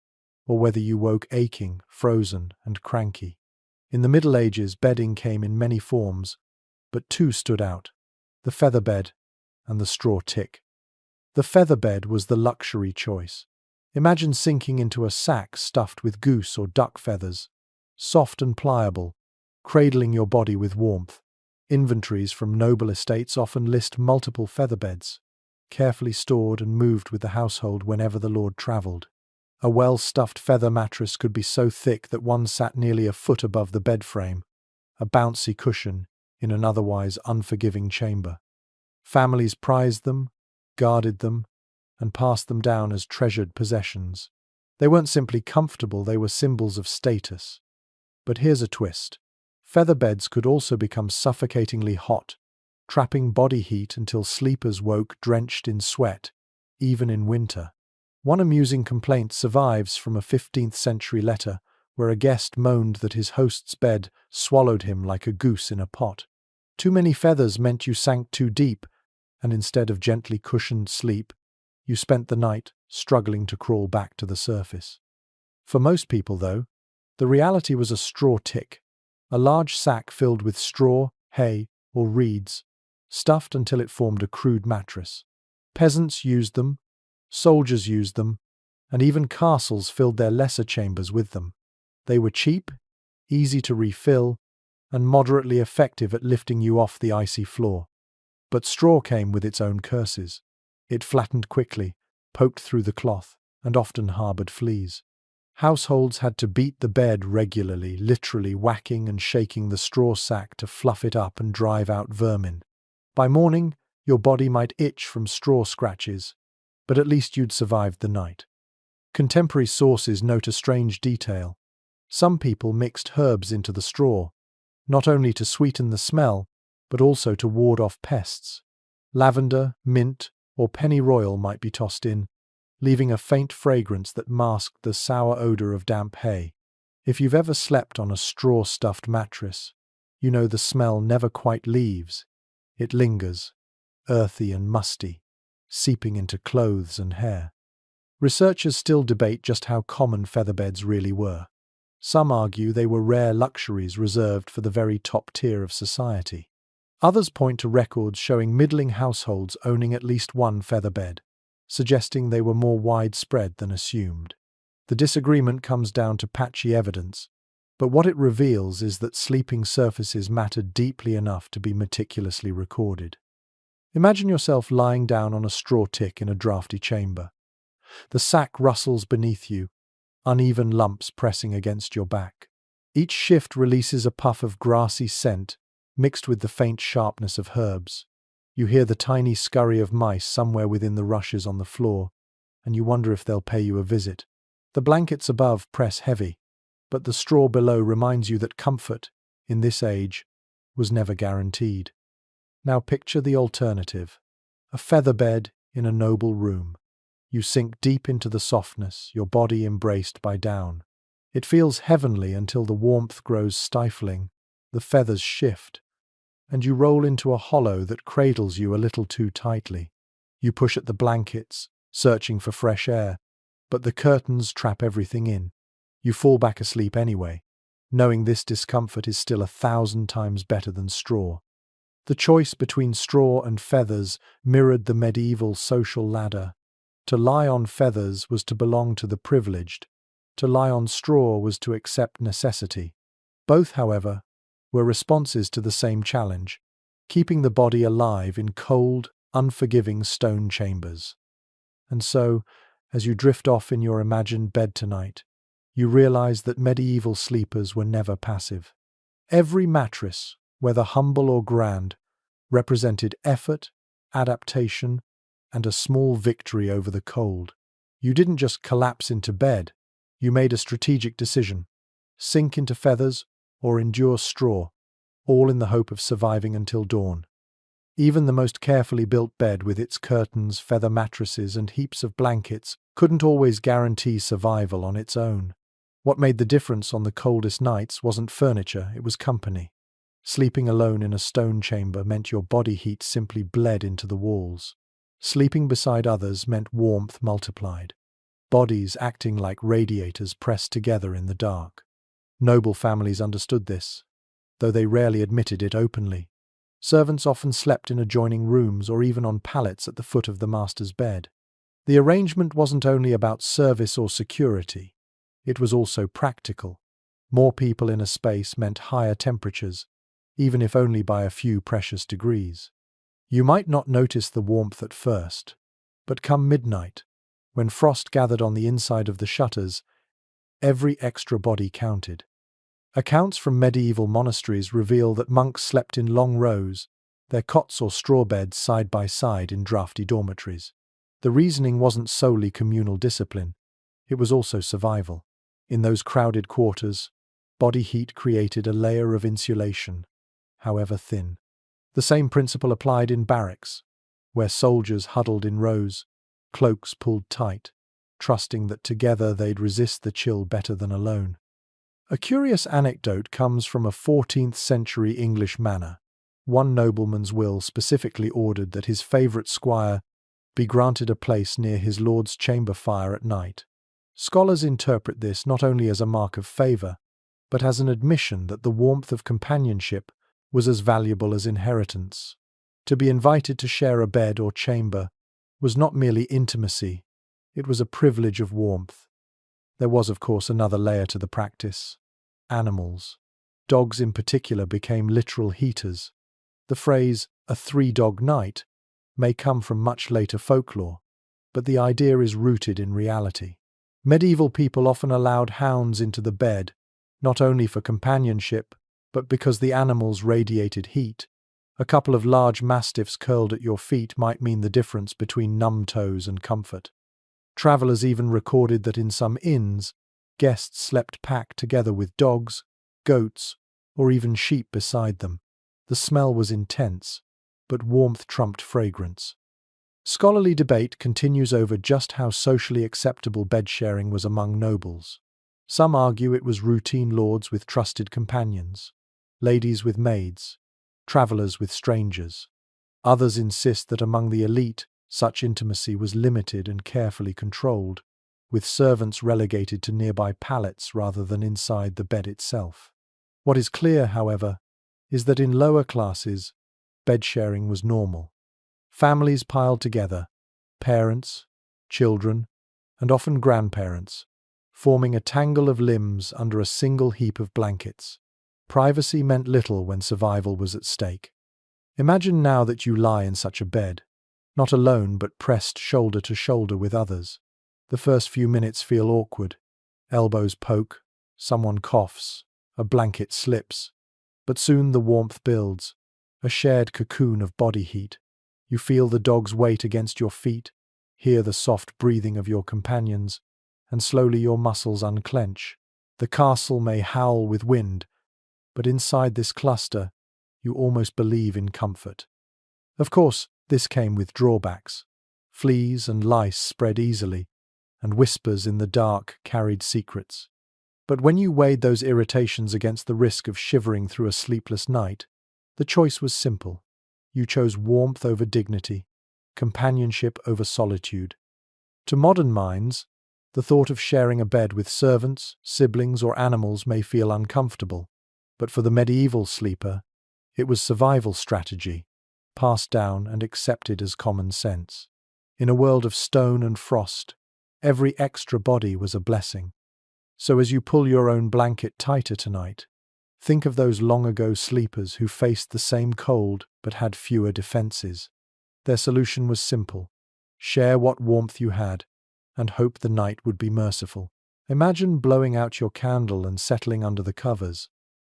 or whether you woke aching, frozen, and cranky. In the Middle Ages, bedding came in many forms, but two stood out: the feather bed and the straw tick. The feather bed was the luxury choice. Imagine sinking into a sack stuffed with goose or duck feathers, soft and pliable, cradling your body with warmth. Inventories from noble estates often list multiple feather beds, carefully stored and moved with the household whenever the lord travelled. A well-stuffed feather mattress could be so thick that one sat nearly a foot above the bed frame, a bouncy cushion in an otherwise unforgiving chamber. Families prized them, guarded them, and passed them down as treasured possessions. They weren't simply comfortable, they were symbols of status. But here's a twist. Feather beds could also become suffocatingly hot, trapping body heat until sleepers woke drenched in sweat, even in winter. One amusing complaint survives from a 15th century letter where a guest moaned that his host's bed swallowed him like a goose in a pot. Too many feathers meant you sank too deep, and instead of gently cushioned sleep, You spent the night struggling to crawl back to the surface. For most people, though, the reality was a straw tick, a large sack filled with straw, hay, or reeds, stuffed until it formed a crude mattress. Peasants used them, soldiers used them, and even castles filled their lesser chambers with them. They were cheap, easy to refill, and moderately effective at lifting you off the icy floor. But straw came with its own curses. It flattened quickly, poked through the cloth, and often harbored fleas. Households had to beat the bed regularly, literally whacking and shaking the straw sack to fluff it up and drive out vermin. By morning, your body might itch from straw scratches, but at least you'd survived the night. Contemporary sources note a strange detail. Some people mixed herbs into the straw, not only to sweeten the smell, but also to ward off pests. Lavender, mint, or pennyroyal might be tossed in, leaving a faint fragrance that masked the sour odor of damp hay. If you've ever slept on a straw-stuffed mattress, you know the smell never quite leaves. It lingers, earthy and musty, seeping into clothes and hair. Researchers still debate just how common featherbeds really were. Some argue they were rare luxuries reserved for the very top tier of society. Others point to records showing middling households owning at least one featherbed, suggesting they were more widespread than assumed. The disagreement comes down to patchy evidence, but what it reveals is that sleeping surfaces mattered deeply enough to be meticulously recorded. Imagine yourself lying down on a straw tick in a drafty chamber. The sack rustles beneath you, uneven lumps pressing against your back. Each shift releases a puff of grassy scent, mixed with the faint sharpness of herbs. You hear the tiny scurry of mice somewhere within the rushes on the floor, and you wonder if they'll pay you a visit. The blankets above press heavy, but the straw below reminds you that comfort, in this age, was never guaranteed. Now picture the alternative: a feather bed in a noble room. You sink deep into the softness, your body embraced by down. It feels heavenly until the warmth grows stifling, the feathers shift, and you roll into a hollow that cradles you a little too tightly. You push at the blankets, searching for fresh air, but the curtains trap everything in. You fall back asleep anyway, knowing this discomfort is still 1,000 times better than straw. The choice between straw and feathers mirrored the medieval social ladder. To lie on feathers was to belong to the privileged. To lie on straw was to accept necessity. Both, however, were responses to the same challenge: keeping the body alive in cold, unforgiving stone chambers. And so, as you drift off in your imagined bed tonight, you realize that medieval sleepers were never passive. Every mattress, whether humble or grand, represented effort, adaptation, and a small victory over the cold. You didn't just collapse into bed, you made a strategic decision: sink into feathers or endure straw, all in the hope of surviving until dawn. Even the most carefully built bed with its curtains, feather mattresses, and heaps of blankets couldn't always guarantee survival on its own. What made the difference on the coldest nights wasn't furniture, it was company. Sleeping alone in a stone chamber meant your body heat simply bled into the walls. Sleeping beside others meant warmth multiplied. Bodies acting like radiators pressed together in the dark. Noble families understood this, though they rarely admitted it openly. Servants often slept in adjoining rooms or even on pallets at the foot of the master's bed. The arrangement wasn't only about service or security, it was also practical. More people in a space meant higher temperatures, even if only by a few precious degrees. You might not notice the warmth at first, but come midnight, when frost gathered on the inside of the shutters, every extra body counted. Accounts from medieval monasteries reveal that monks slept in long rows, their cots or straw beds side by side in drafty dormitories. The reasoning wasn't solely communal discipline, it was also survival. In those crowded quarters, body heat created a layer of insulation, however thin. The same principle applied in barracks, where soldiers huddled in rows, cloaks pulled tight, trusting that together they'd resist the chill better than alone. A curious anecdote comes from a 14th century English manor. One nobleman's will specifically ordered that his favourite squire be granted a place near his lord's chamber fire at night. Scholars interpret this not only as a mark of favour, but as an admission that the warmth of companionship was as valuable as inheritance. To be invited to share a bed or chamber was not merely intimacy, it was a privilege of warmth. There was, of course, another layer to the practice. Animals. Dogs in particular became literal heaters. The phrase, a three-dog night, may come from much later folklore, but the idea is rooted in reality. Medieval people often allowed hounds into the bed, not only for companionship, but because the animals radiated heat. A couple of large mastiffs curled at your feet might mean the difference between numb toes and comfort. Travellers even recorded that in some inns, guests slept packed together with dogs, goats, or even sheep beside them. The smell was intense, but warmth trumped fragrance. Scholarly debate continues over just how socially acceptable bed-sharing was among nobles. Some argue it was routine lords with trusted companions, ladies with maids, travellers with strangers. Others insist that among the elite, such intimacy was limited and carefully controlled, with servants relegated to nearby pallets rather than inside the bed itself. What is clear, however, is that in lower classes, bed-sharing was normal. Families piled together, parents, children, and often grandparents, forming a tangle of limbs under a single heap of blankets. Privacy meant little when survival was at stake. Imagine now that you lie in such a bed, not alone but pressed shoulder to shoulder with others. The first few minutes feel awkward. Elbows poke, someone coughs, a blanket slips. But soon the warmth builds, a shared cocoon of body heat. You feel the dog's weight against your feet, hear the soft breathing of your companions, and slowly your muscles unclench. The castle may howl with wind, but inside this cluster, you almost believe in comfort. Of course, this came with drawbacks. Fleas and lice spread easily, and whispers in the dark carried secrets. But when you weighed those irritations against the risk of shivering through a sleepless night, the choice was simple. You chose warmth over dignity, companionship over solitude. To modern minds, the thought of sharing a bed with servants, siblings, or animals may feel uncomfortable, but for the medieval sleeper, it was survival strategy, passed down and accepted as common sense. In a world of stone and frost, every extra body was a blessing. So as you pull your own blanket tighter tonight, think of those long-ago sleepers who faced the same cold but had fewer defenses. Their solution was simple: share what warmth you had, and hope the night would be merciful. Imagine blowing out your candle and settling under the covers.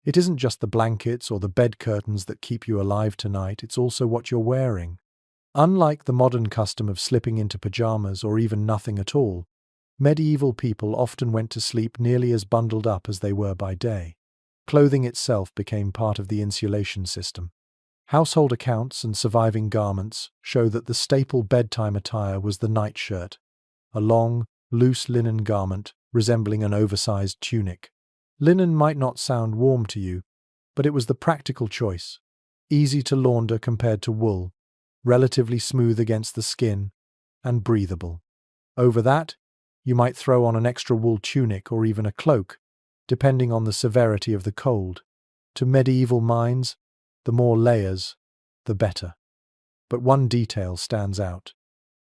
It isn't just the blankets or the bed curtains that keep you alive tonight, it's also what you're wearing. Unlike the modern custom of slipping into pajamas or even nothing at all, medieval people often went to sleep nearly as bundled up as they were by day. Clothing itself became part of the insulation system. Household accounts and surviving garments show that the staple bedtime attire was the nightshirt, a long, loose linen garment resembling an oversized tunic. Linen might not sound warm to you, but it was the practical choice. Easy to launder compared to wool, relatively smooth against the skin, and breathable. Over that, you might throw on an extra wool tunic or even a cloak, depending on the severity of the cold. To medieval minds, the more layers, the better. But one detail stands out: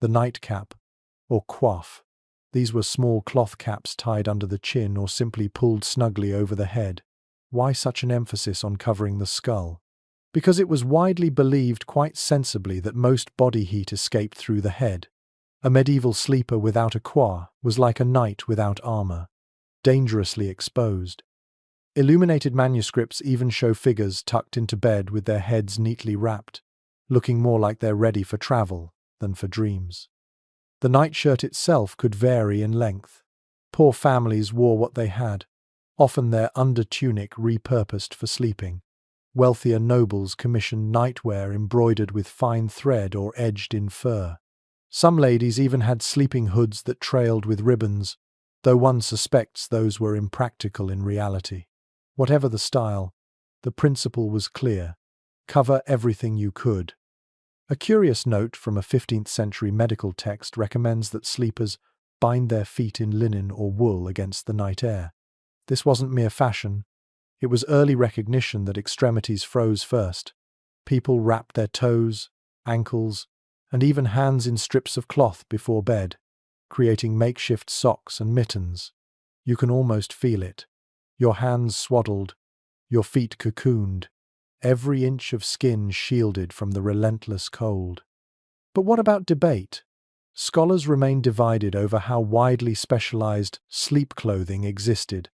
the nightcap, or coif. These were small cloth caps tied under the chin or simply pulled snugly over the head. Why such an emphasis on covering the skull? Because it was widely believed, quite sensibly, that most body heat escaped through the head. A medieval sleeper without a coif was like a knight without armor, dangerously exposed. Illuminated manuscripts even show figures tucked into bed with their heads neatly wrapped, looking more like they're ready for travel than for dreams. The nightshirt itself could vary in length. Poor families wore what they had, often their under-tunic repurposed for sleeping. Wealthier nobles commissioned nightwear embroidered with fine thread or edged in fur. Some ladies even had sleeping hoods that trailed with ribbons, though one suspects those were impractical in reality. Whatever the style, the principle was clear: cover everything you could. A curious note from a 15th century medical text recommends that sleepers bind their feet in linen or wool against the night air. This wasn't mere fashion. It was early recognition that extremities froze first. People wrapped their toes, ankles, and even hands in strips of cloth before bed, creating makeshift socks and mittens. You can almost feel it. Your hands swaddled, your feet cocooned, every inch of skin shielded from the relentless cold. But what about debate? Scholars remain divided over how widely specialized sleep clothing existed,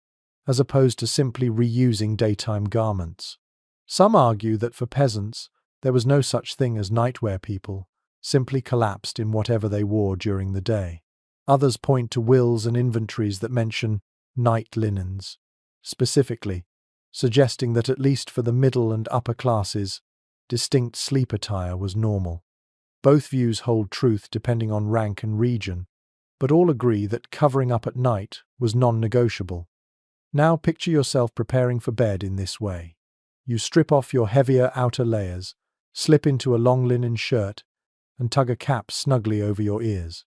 as opposed to simply reusing daytime garments. Some argue that for peasants, there was no such thing as nightwear. People simply collapsed in whatever they wore during the day. Others point to wills and inventories that mention night linens, specifically, suggesting that at least for the middle and upper classes, distinct sleep attire was normal. Both views hold truth depending on rank and region, but all agree that covering up at night was non-negotiable. Now picture yourself preparing for bed in this way. You strip off your heavier outer layers, slip into a long linen shirt, and tug a cap snugly over your ears.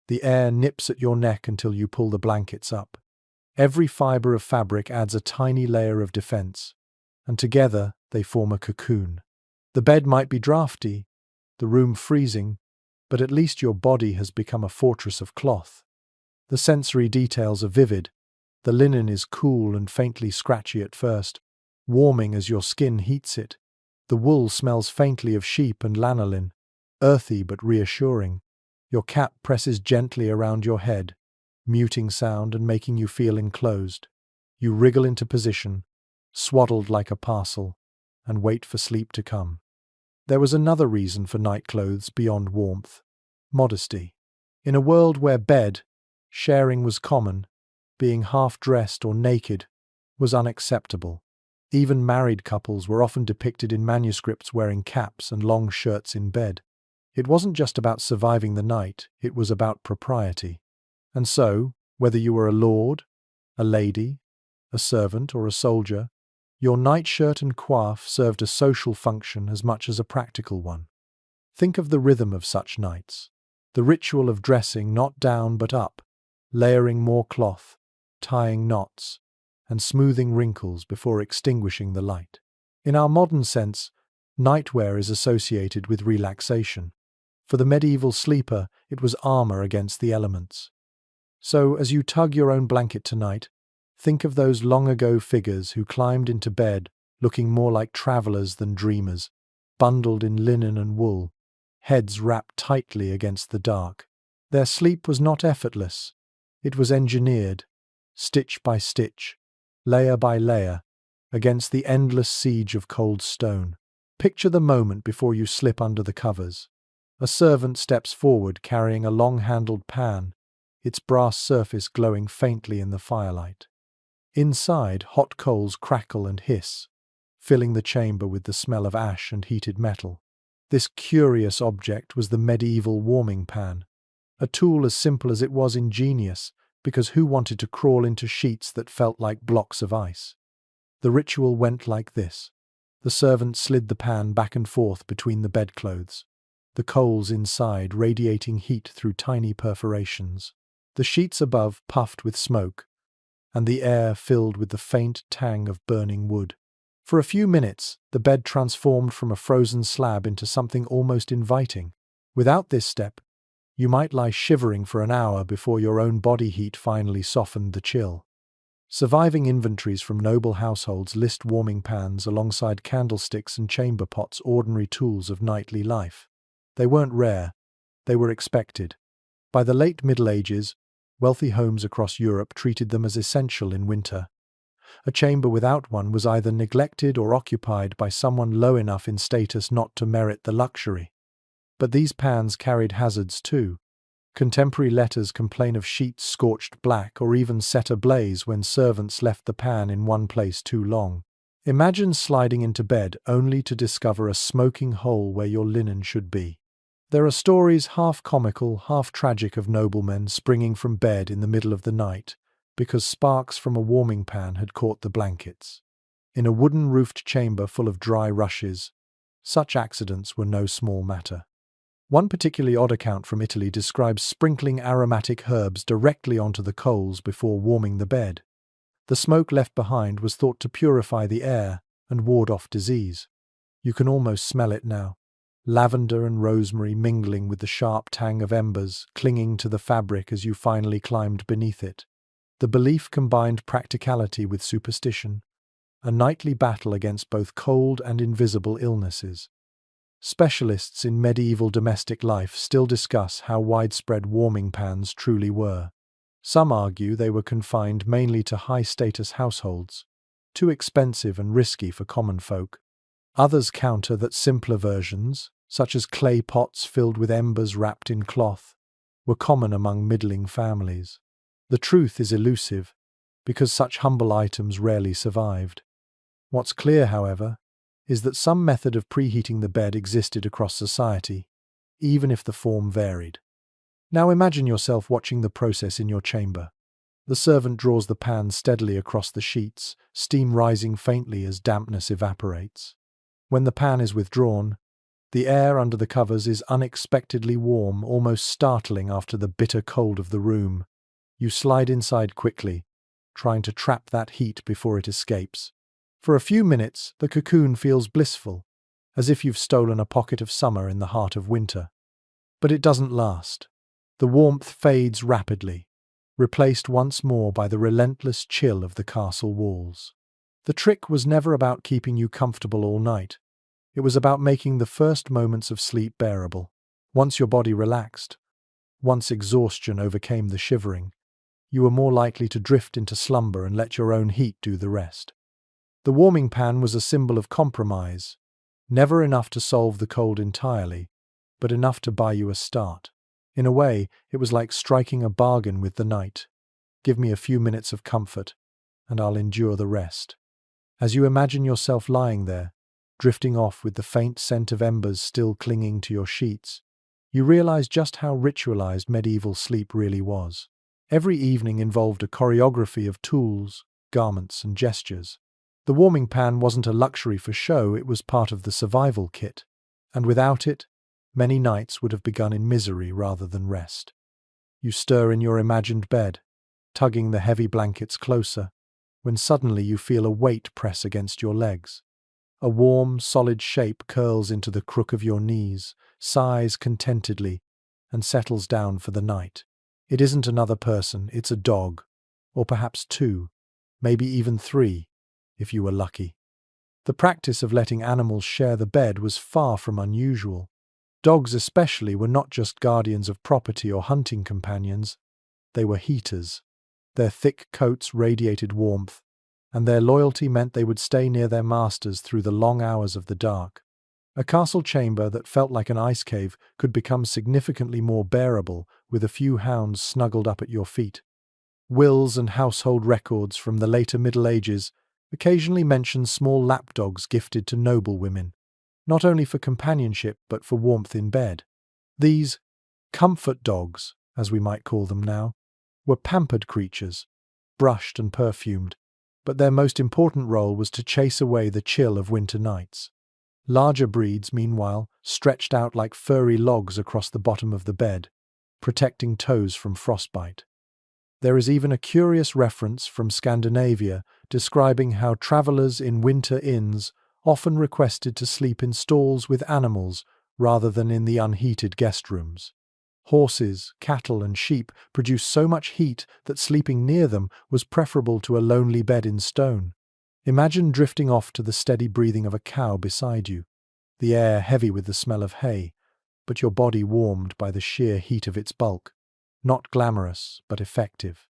The air nips at your neck until you pull the blankets up. Every fiber of fabric adds a tiny layer of defense, and together they form a cocoon. The bed might be drafty, the room freezing, but at least your body has become a fortress of cloth. The sensory details are vivid. The linen is cool and faintly scratchy at first, warming as your skin heats it. The wool smells faintly of sheep and lanolin, earthy but reassuring. Your cap presses gently around your head, muting sound and making you feel enclosed. You wriggle into position, swaddled like a parcel, and wait for sleep to come. There was another reason for nightclothes beyond warmth: modesty. In a world where sharing was common, being half-dressed or naked was unacceptable. Even married couples were often depicted in manuscripts wearing caps and long shirts in bed. It wasn't just about surviving the night, it was about propriety. And so, whether you were a lord, a lady, a servant, or a soldier, your nightshirt and coif served a social function as much as a practical one. Think of the rhythm of such nights. The ritual of dressing not down but up, layering more cloth, tying knots, and smoothing wrinkles before extinguishing the light. In our modern sense, nightwear is associated with relaxation. For the medieval sleeper, it was armor against the elements. So, as you tug your own blanket tonight, think of those long-ago figures who climbed into bed looking more like travelers than dreamers, bundled in linen and wool, heads wrapped tightly against the dark. Their sleep was not effortless. It was engineered, stitch by stitch, layer by layer, against the endless siege of cold stone. Picture the moment before you slip under the covers. A servant steps forward carrying a long-handled pan, its brass surface glowing faintly in the firelight. Inside, hot coals crackle and hiss, filling the chamber with the smell of ash and heated metal. This curious object was the medieval warming pan, a tool as simple as it was ingenious, because who wanted to crawl into sheets that felt like blocks of ice? The ritual went like this. The servant slid the pan back and forth between the bedclothes, the coals inside radiating heat through tiny perforations. The sheets above puffed with smoke, and the air filled with the faint tang of burning wood. For a few minutes, the bed transformed from a frozen slab into something almost inviting. Without this step, you might lie shivering for an hour before your own body heat finally softened the chill. Surviving inventories from noble households list warming pans alongside candlesticks and chamber pots, ordinary tools of nightly life. They weren't rare, they were expected. By the late Middle Ages, wealthy homes across Europe treated them as essential in winter. A chamber without one was either neglected or occupied by someone low enough in status not to merit the luxury. But these pans carried hazards too. Contemporary letters complain of sheets scorched black or even set ablaze when servants left the pan in one place too long. Imagine sliding into bed only to discover a smoking hole where your linen should be. There are stories half comical, half tragic of noblemen springing from bed in the middle of the night because sparks from a warming pan had caught the blankets. In a wooden-roofed chamber full of dry rushes, such accidents were no small matter. One particularly odd account from Italy describes sprinkling aromatic herbs directly onto the coals before warming the bed. The smoke left behind was thought to purify the air and ward off disease. You can almost smell it now. Lavender and rosemary mingling with the sharp tang of embers, clinging to the fabric as you finally climbed beneath it. The belief combined practicality with superstition, a nightly battle against both cold and invisible illnesses. Specialists in medieval domestic life still discuss how widespread warming pans truly were. Some argue they were confined mainly to high-status households, too expensive and risky for common folk. Others counter that simpler versions, such as clay pots filled with embers wrapped in cloth, were common among middling families. The truth is elusive, because such humble items rarely survived. What's clear, however, is that some method of preheating the bed existed across society, even if the form varied. Now imagine yourself watching the process in your chamber. The servant draws the pan steadily across the sheets, steam rising faintly as dampness evaporates. When the pan is withdrawn, the air under the covers is unexpectedly warm, almost startling after the bitter cold of the room. You slide inside quickly, trying to trap that heat before it escapes. For a few minutes, the cocoon feels blissful, as if you've stolen a pocket of summer in the heart of winter. But it doesn't last. The warmth fades rapidly, replaced once more by the relentless chill of the castle walls. The trick was never about keeping you comfortable all night. It was about making the first moments of sleep bearable. Once your body relaxed, once exhaustion overcame the shivering, you were more likely to drift into slumber and let your own heat do the rest. The warming pan was a symbol of compromise, never enough to solve the cold entirely, but enough to buy you a start. In a way, it was like striking a bargain with the night. Give me a few minutes of comfort, and I'll endure the rest. As you imagine yourself lying there, drifting off with the faint scent of embers still clinging to your sheets, you realize just how ritualized medieval sleep really was. Every evening involved a choreography of tools, garments, and gestures. The warming pan wasn't a luxury for show, it was part of the survival kit, and without it, many nights would have begun in misery rather than rest. You stir in your imagined bed, tugging the heavy blankets closer, when suddenly you feel a weight press against your legs. A warm, solid shape curls into the crook of your knees, sighs contentedly, and settles down for the night. It isn't another person, it's a dog, or perhaps two, maybe even three, if you were lucky. The practice of letting animals share the bed was far from unusual. Dogs especially were not just guardians of property or hunting companions, they were heaters. Their thick coats radiated warmth, and their loyalty meant they would stay near their masters through the long hours of the dark. A castle chamber that felt like an ice cave could become significantly more bearable with a few hounds snuggled up at your feet. Wills and household records from the later Middle Ages occasionally mention small lapdogs gifted to noble women, not only for companionship but for warmth in bed. These comfort dogs, as we might call them now, were pampered creatures, brushed and perfumed, but their most important role was to chase away the chill of winter nights. Larger breeds, meanwhile, stretched out like furry logs across the bottom of the bed, protecting toes from frostbite. There is even a curious reference from Scandinavia describing how travellers in winter inns often requested to sleep in stalls with animals rather than in the unheated guest rooms. Horses, cattle, and sheep produced so much heat that sleeping near them was preferable to a lonely bed in stone. Imagine drifting off to the steady breathing of a cow beside you, the air heavy with the smell of hay, but your body warmed by the sheer heat of its bulk. Not glamorous, but effective.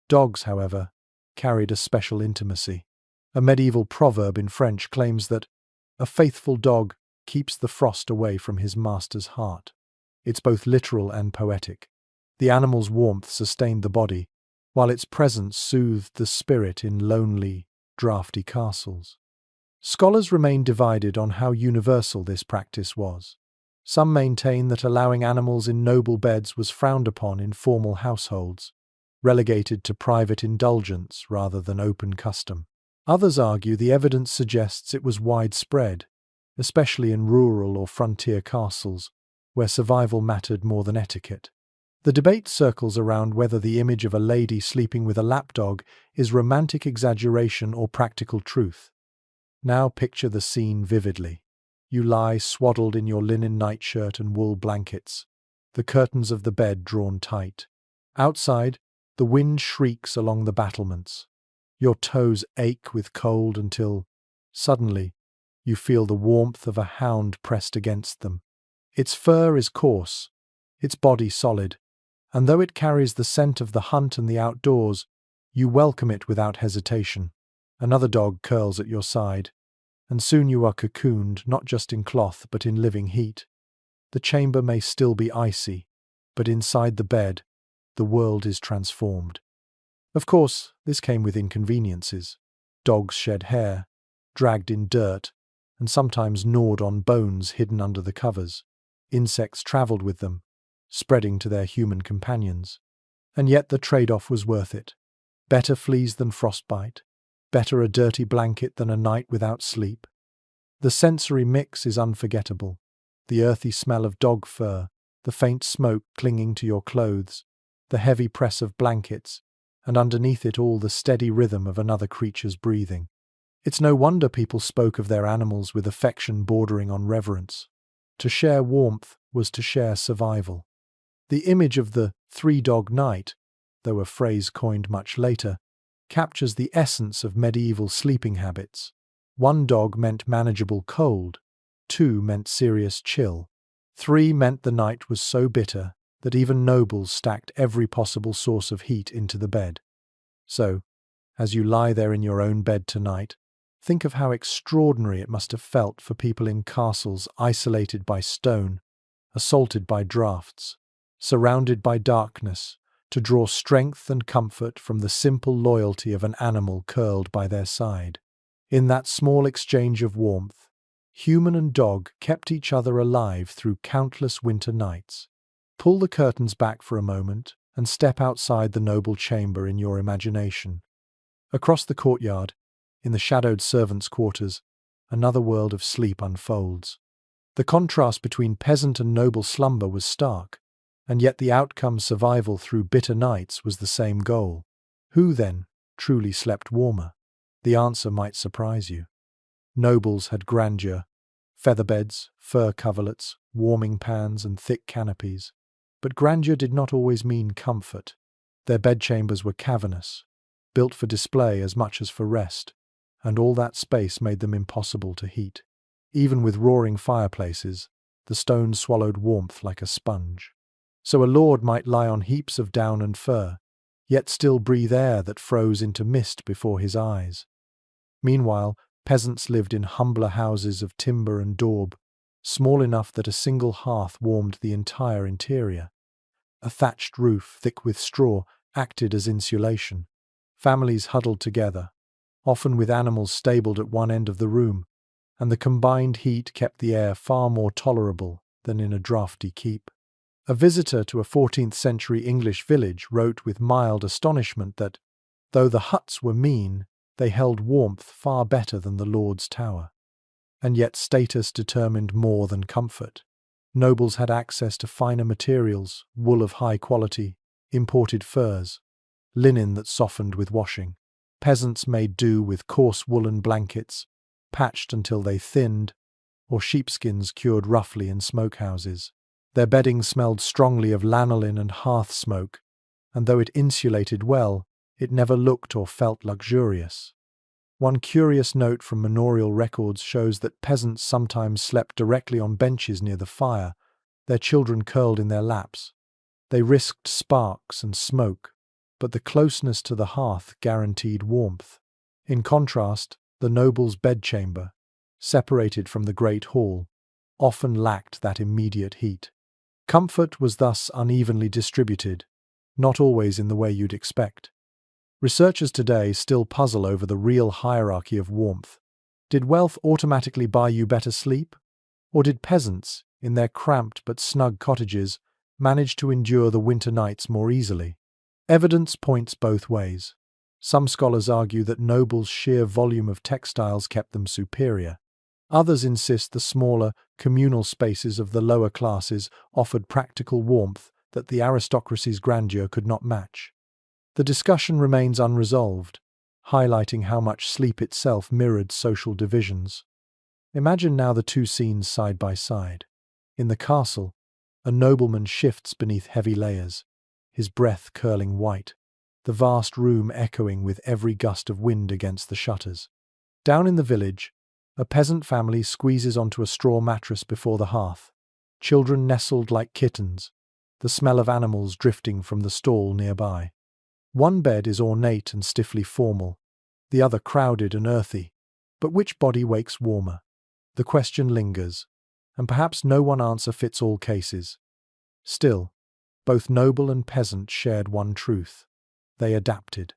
Dogs, however, carried a special intimacy. A medieval proverb in French claims that a faithful dog keeps the frost away from his master's heart. It's both literal and poetic. The animal's warmth sustained the body, while its presence soothed the spirit in lonely, draughty castles. Scholars remain divided on how universal this practice was. Some maintain that allowing animals in noble beds was frowned upon in formal households, relegated to private indulgence rather than open custom. Others argue the evidence suggests it was widespread, especially in rural or frontier castles, where survival mattered more than etiquette. The debate circles around whether the image of a lady sleeping with a lapdog is romantic exaggeration or practical truth. Now picture the scene vividly. You lie swaddled in your linen nightshirt and wool blankets, the curtains of the bed drawn tight. Outside, the wind shrieks along the battlements. Your toes ache with cold until, suddenly, you feel the warmth of a hound pressed against them. Its fur is coarse, its body solid, and though it carries the scent of the hunt and the outdoors, you welcome it without hesitation. Another dog curls at your side, and soon you are cocooned not just in cloth but in living heat. The chamber may still be icy, but inside the bed, the world is transformed. Of course, this came with inconveniences. Dogs shed hair, dragged in dirt, and sometimes gnawed on bones hidden under the covers. Insects travelled with them, spreading to their human companions. And yet the trade-off was worth it. Better fleas than frostbite, better a dirty blanket than a night without sleep. The sensory mix is unforgettable. The earthy smell of dog fur, the faint smoke clinging to your clothes, the heavy press of blankets, and underneath it all the steady rhythm of another creature's breathing. It's no wonder people spoke of their animals with affection bordering on reverence. To share warmth was to share survival. The image of the three-dog night, though a phrase coined much later, captures the essence of medieval sleeping habits. One dog meant manageable cold, two meant serious chill, three meant the night was so bitter that even nobles stacked every possible source of heat into the bed. So, as you lie there in your own bed tonight, think of how extraordinary it must have felt for people in castles isolated by stone, assaulted by draughts, surrounded by darkness, to draw strength and comfort from the simple loyalty of an animal curled by their side. In that small exchange of warmth, human and dog kept each other alive through countless winter nights. Pull the curtains back for a moment and step outside the noble chamber in your imagination. Across the courtyard, in the shadowed servants' quarters, another world of sleep unfolds. The contrast between peasant and noble slumber was stark, and yet the outcome, survival through bitter nights, was the same goal. Who, then, truly slept warmer? The answer might surprise you. Nobles had grandeur, featherbeds, fur coverlets, warming pans, and thick canopies. But grandeur did not always mean comfort. Their bedchambers were cavernous, built for display as much as for rest, and all that space made them impossible to heat. Even with roaring fireplaces, the stones swallowed warmth like a sponge. So a lord might lie on heaps of down and fur, yet still breathe air that froze into mist before his eyes. Meanwhile, peasants lived in humbler houses of timber and daub, small enough that a single hearth warmed the entire interior. A thatched roof, thick with straw, acted as insulation. Families huddled together, often with animals stabled at one end of the room, and the combined heat kept the air far more tolerable than in a draughty keep. A visitor to a 14th-century English village wrote with mild astonishment that, though the huts were mean, they held warmth far better than the Lord's Tower. And yet status determined more than comfort. Nobles had access to finer materials, wool of high quality, imported furs, linen that softened with washing. Peasants made do with coarse woolen blankets, patched until they thinned, or sheepskins cured roughly in smokehouses. Their bedding smelled strongly of lanolin and hearth smoke, and though it insulated well, it never looked or felt luxurious. One curious note from manorial records shows that peasants sometimes slept directly on benches near the fire, their children curled in their laps. They risked sparks and smoke, but the closeness to the hearth guaranteed warmth. In contrast, the noble's bedchamber, separated from the great hall, often lacked that immediate heat. Comfort was thus unevenly distributed, not always in the way you'd expect. Researchers today still puzzle over the real hierarchy of warmth. Did wealth automatically buy you better sleep? Or did peasants, in their cramped but snug cottages, manage to endure the winter nights more easily? Evidence points both ways. Some scholars argue that nobles' sheer volume of textiles kept them superior. Others insist the smaller, communal spaces of the lower classes offered practical warmth that the aristocracy's grandeur could not match. The discussion remains unresolved, highlighting how much sleep itself mirrored social divisions. Imagine now the two scenes side by side. In the castle, a nobleman shifts beneath heavy layers, his breath curling white, the vast room echoing with every gust of wind against the shutters. Down in the village, a peasant family squeezes onto a straw mattress before the hearth, children nestled like kittens, the smell of animals drifting from the stall nearby. One bed is ornate and stiffly formal, the other crowded and earthy. But which body wakes warmer? The question lingers, and perhaps no one answer fits all cases. Still, both noble and peasant shared one truth. They adapted.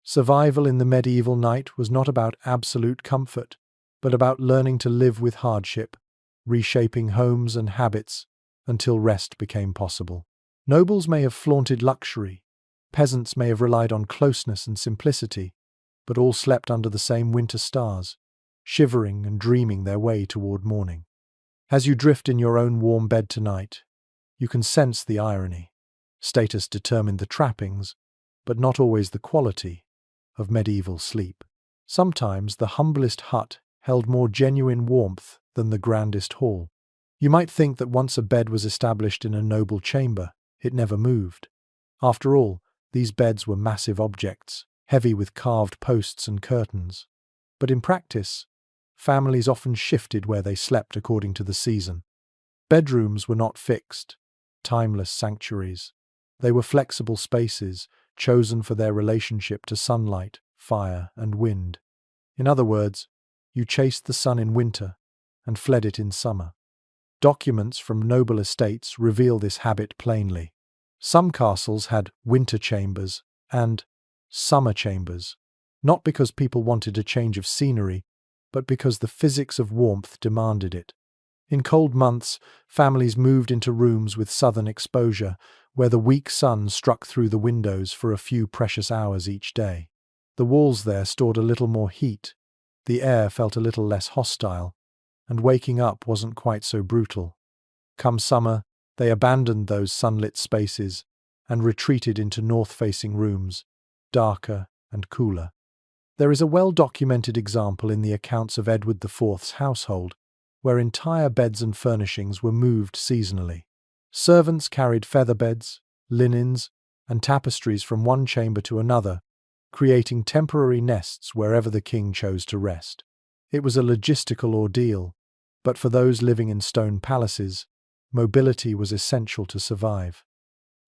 Survival in the medieval night was not about absolute comfort, but about learning to live with hardship, reshaping homes and habits until rest became possible. Nobles may have flaunted luxury, peasants may have relied on closeness and simplicity, but all slept under the same winter stars, shivering and dreaming their way toward morning. As you drift in your own warm bed tonight, you can sense the irony. Status determined the trappings, but not always the quality, of medieval sleep. Sometimes the humblest hut held more genuine warmth than the grandest hall. You might think that once a bed was established in a noble chamber, it never moved. After all, these beds were massive objects, heavy with carved posts and curtains. But in practice, families often shifted where they slept according to the season. Bedrooms were not fixed, timeless sanctuaries. They were flexible spaces, chosen for their relationship to sunlight, fire, and wind. In other words, you chased the sun in winter and fled it in summer. Documents from noble estates reveal this habit plainly. Some castles had winter chambers and summer chambers, not because people wanted a change of scenery, but because the physics of warmth demanded it. In cold months, families moved into rooms with southern exposure, where the weak sun struck through the windows for a few precious hours each day. The walls there stored a little more heat, the air felt a little less hostile, and waking up wasn't quite so brutal. Come summer, they abandoned those sunlit spaces and retreated into north-facing rooms, darker and cooler. There is a well-documented example in the accounts of Edward IV's household, where entire beds and furnishings were moved seasonally. Servants carried feather beds, linens, and tapestries from one chamber to another, creating temporary nests wherever the king chose to rest. It was a logistical ordeal, but for those living in stone palaces, mobility was essential to survive.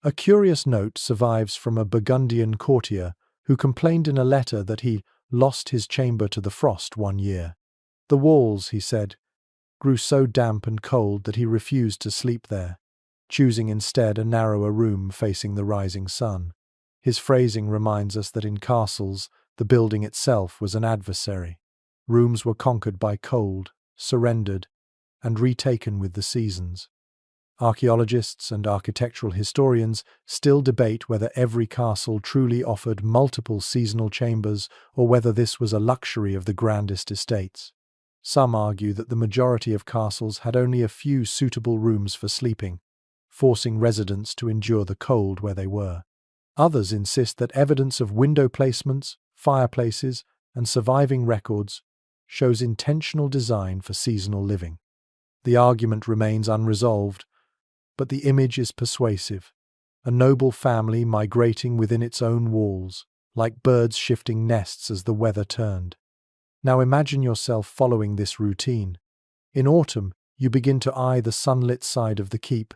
A curious note survives from a Burgundian courtier who complained in a letter that he lost his chamber to the frost one year. The walls, he said, grew so damp and cold that he refused to sleep there, choosing instead a narrower room facing the rising sun. His phrasing reminds us that in castles, the building itself was an adversary. Rooms were conquered by cold, surrendered, and retaken with the seasons. Archaeologists and architectural historians still debate whether every castle truly offered multiple seasonal chambers or whether this was a luxury of the grandest estates. Some argue that the majority of castles had only a few suitable rooms for sleeping, forcing residents to endure the cold where they were. Others insist that evidence of window placements, fireplaces, and surviving records shows intentional design for seasonal living. The argument remains unresolved, but the image is persuasive. A noble family migrating within its own walls, like birds shifting nests as the weather turned. Now imagine yourself following this routine. In autumn, you begin to eye the sunlit side of the keep,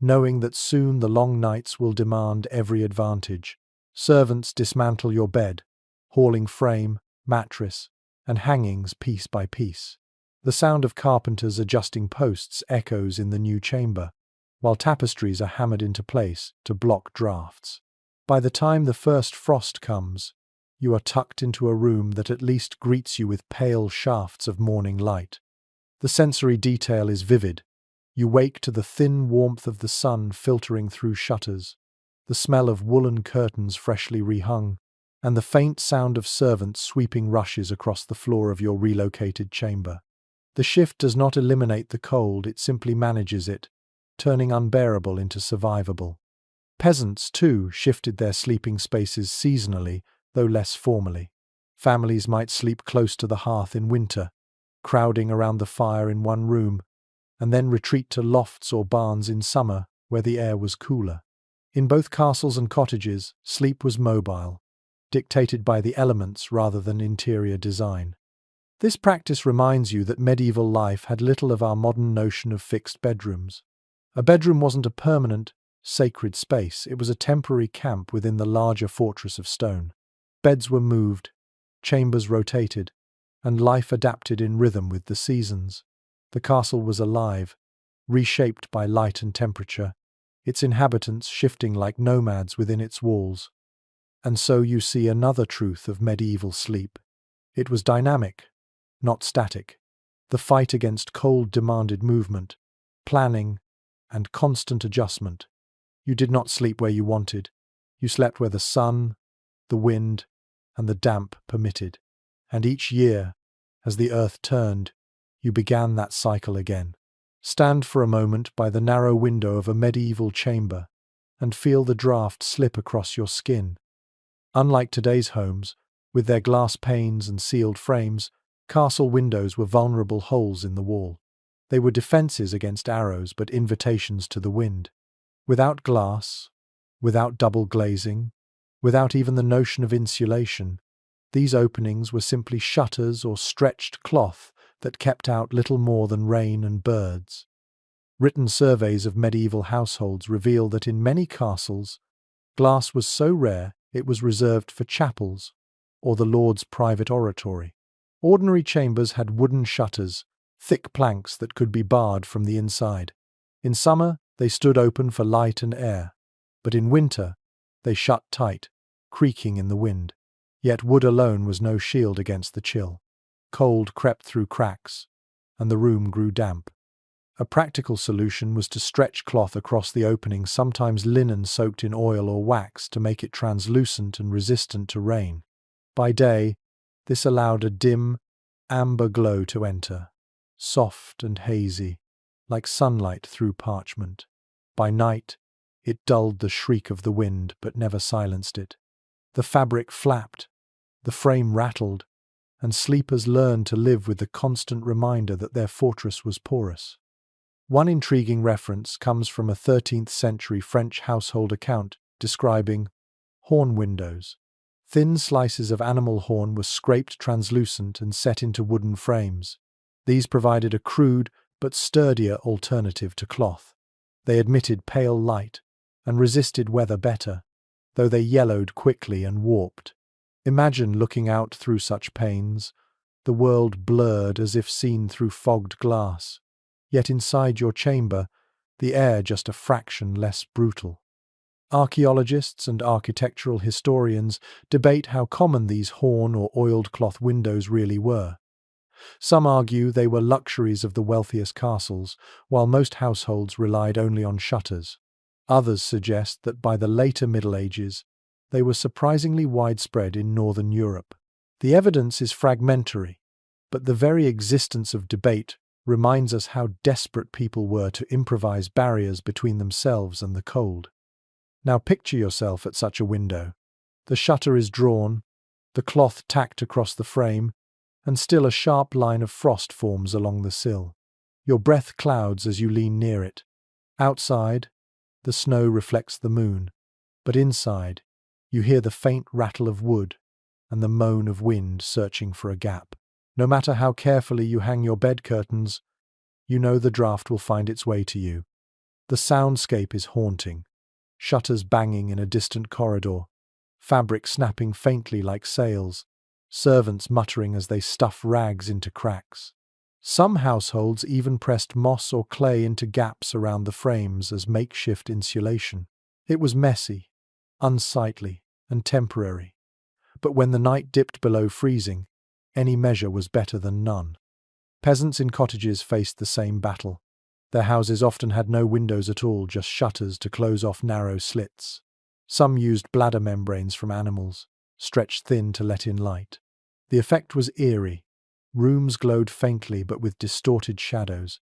knowing that soon the long nights will demand every advantage. Servants dismantle your bed, hauling frame, mattress, and hangings piece by piece. The sound of carpenters adjusting posts echoes in the new chamber, while tapestries are hammered into place to block drafts. By the time the first frost comes, you are tucked into a room that at least greets you with pale shafts of morning light. The sensory detail is vivid. You wake to the thin warmth of the sun filtering through shutters, the smell of woolen curtains freshly rehung, and the faint sound of servants sweeping rushes across the floor of your relocated chamber. The shift does not eliminate the cold, it simply manages it, turning unbearable into survivable. Peasants, too, shifted their sleeping spaces seasonally, though less formally. Families might sleep close to the hearth in winter, crowding around the fire in one room, and then retreat to lofts or barns in summer, where the air was cooler. In both castles and cottages, sleep was mobile, dictated by the elements rather than interior design. This practice reminds you that medieval life had little of our modern notion of fixed bedrooms. A bedroom wasn't a permanent, sacred space, it was a temporary camp within the larger fortress of stone. Beds were moved, chambers rotated, and life adapted in rhythm with the seasons. The castle was alive, reshaped by light and temperature, its inhabitants shifting like nomads within its walls. And so you see another truth of medieval sleep. It was dynamic, not static. The fight against cold demanded movement, planning, and constant adjustment. You did not sleep where you wanted. You slept where the sun, the wind, and the damp permitted. And each year, as the earth turned, you began that cycle again. Stand for a moment by the narrow window of a medieval chamber and feel the draught slip across your skin. Unlike today's homes, with their glass panes and sealed frames, castle windows were vulnerable holes in the wall. They were defenses against arrows but invitations to the wind. Without glass, without double glazing, without even the notion of insulation, these openings were simply shutters or stretched cloth that kept out little more than rain and birds. Written surveys of medieval households reveal that in many castles, glass was so rare it was reserved for chapels or the Lord's private oratory. Ordinary chambers had wooden shutters, thick planks that could be barred from the inside. In summer, they stood open for light and air, but in winter, they shut tight, creaking in the wind. Yet wood alone was no shield against the chill. Cold crept through cracks, and the room grew damp. A practical solution was to stretch cloth across the opening, sometimes linen soaked in oil or wax, to make it translucent and resistant to rain. By day, this allowed a dim, amber glow to enter, soft and hazy, like sunlight through parchment. By night, it dulled the shriek of the wind but never silenced it. The fabric flapped, the frame rattled, and sleepers learned to live with the constant reminder that their fortress was porous. One intriguing reference comes from a 13th century French household account describing horn windows. Thin slices of animal horn were scraped translucent and set into wooden frames. These provided a crude but sturdier alternative to cloth. They admitted pale light and resisted weather better, though they yellowed quickly and warped. Imagine looking out through such panes, the world blurred as if seen through fogged glass. Yet inside your chamber, the air just a fraction less brutal. Archaeologists and architectural historians debate how common these horn or oiled cloth windows really were. Some argue they were luxuries of the wealthiest castles, while most households relied only on shutters. Others suggest that by the later Middle Ages, they were surprisingly widespread in Northern Europe. The evidence is fragmentary, but the very existence of debate reminds us how desperate people were to improvise barriers between themselves and the cold. Now picture yourself at such a window. The shutter is drawn, the cloth tacked across the frame, and still a sharp line of frost forms along the sill. Your breath clouds as you lean near it. Outside, the snow reflects the moon, but inside, you hear the faint rattle of wood and the moan of wind searching for a gap. No matter how carefully you hang your bed curtains, you know the draught will find its way to you. The soundscape is haunting. Shutters banging in a distant corridor, fabric snapping faintly like sails, servants muttering as they stuff rags into cracks. Some households even pressed moss or clay into gaps around the frames as makeshift insulation. It was messy, unsightly, and temporary. But when the night dipped below freezing, any measure was better than none. Peasants in cottages faced the same battle. Their houses often had no windows at all, just shutters to close off narrow slits. Some used bladder membranes from animals, stretched thin to let in light. The effect was eerie. Rooms glowed faintly but with distorted shadows,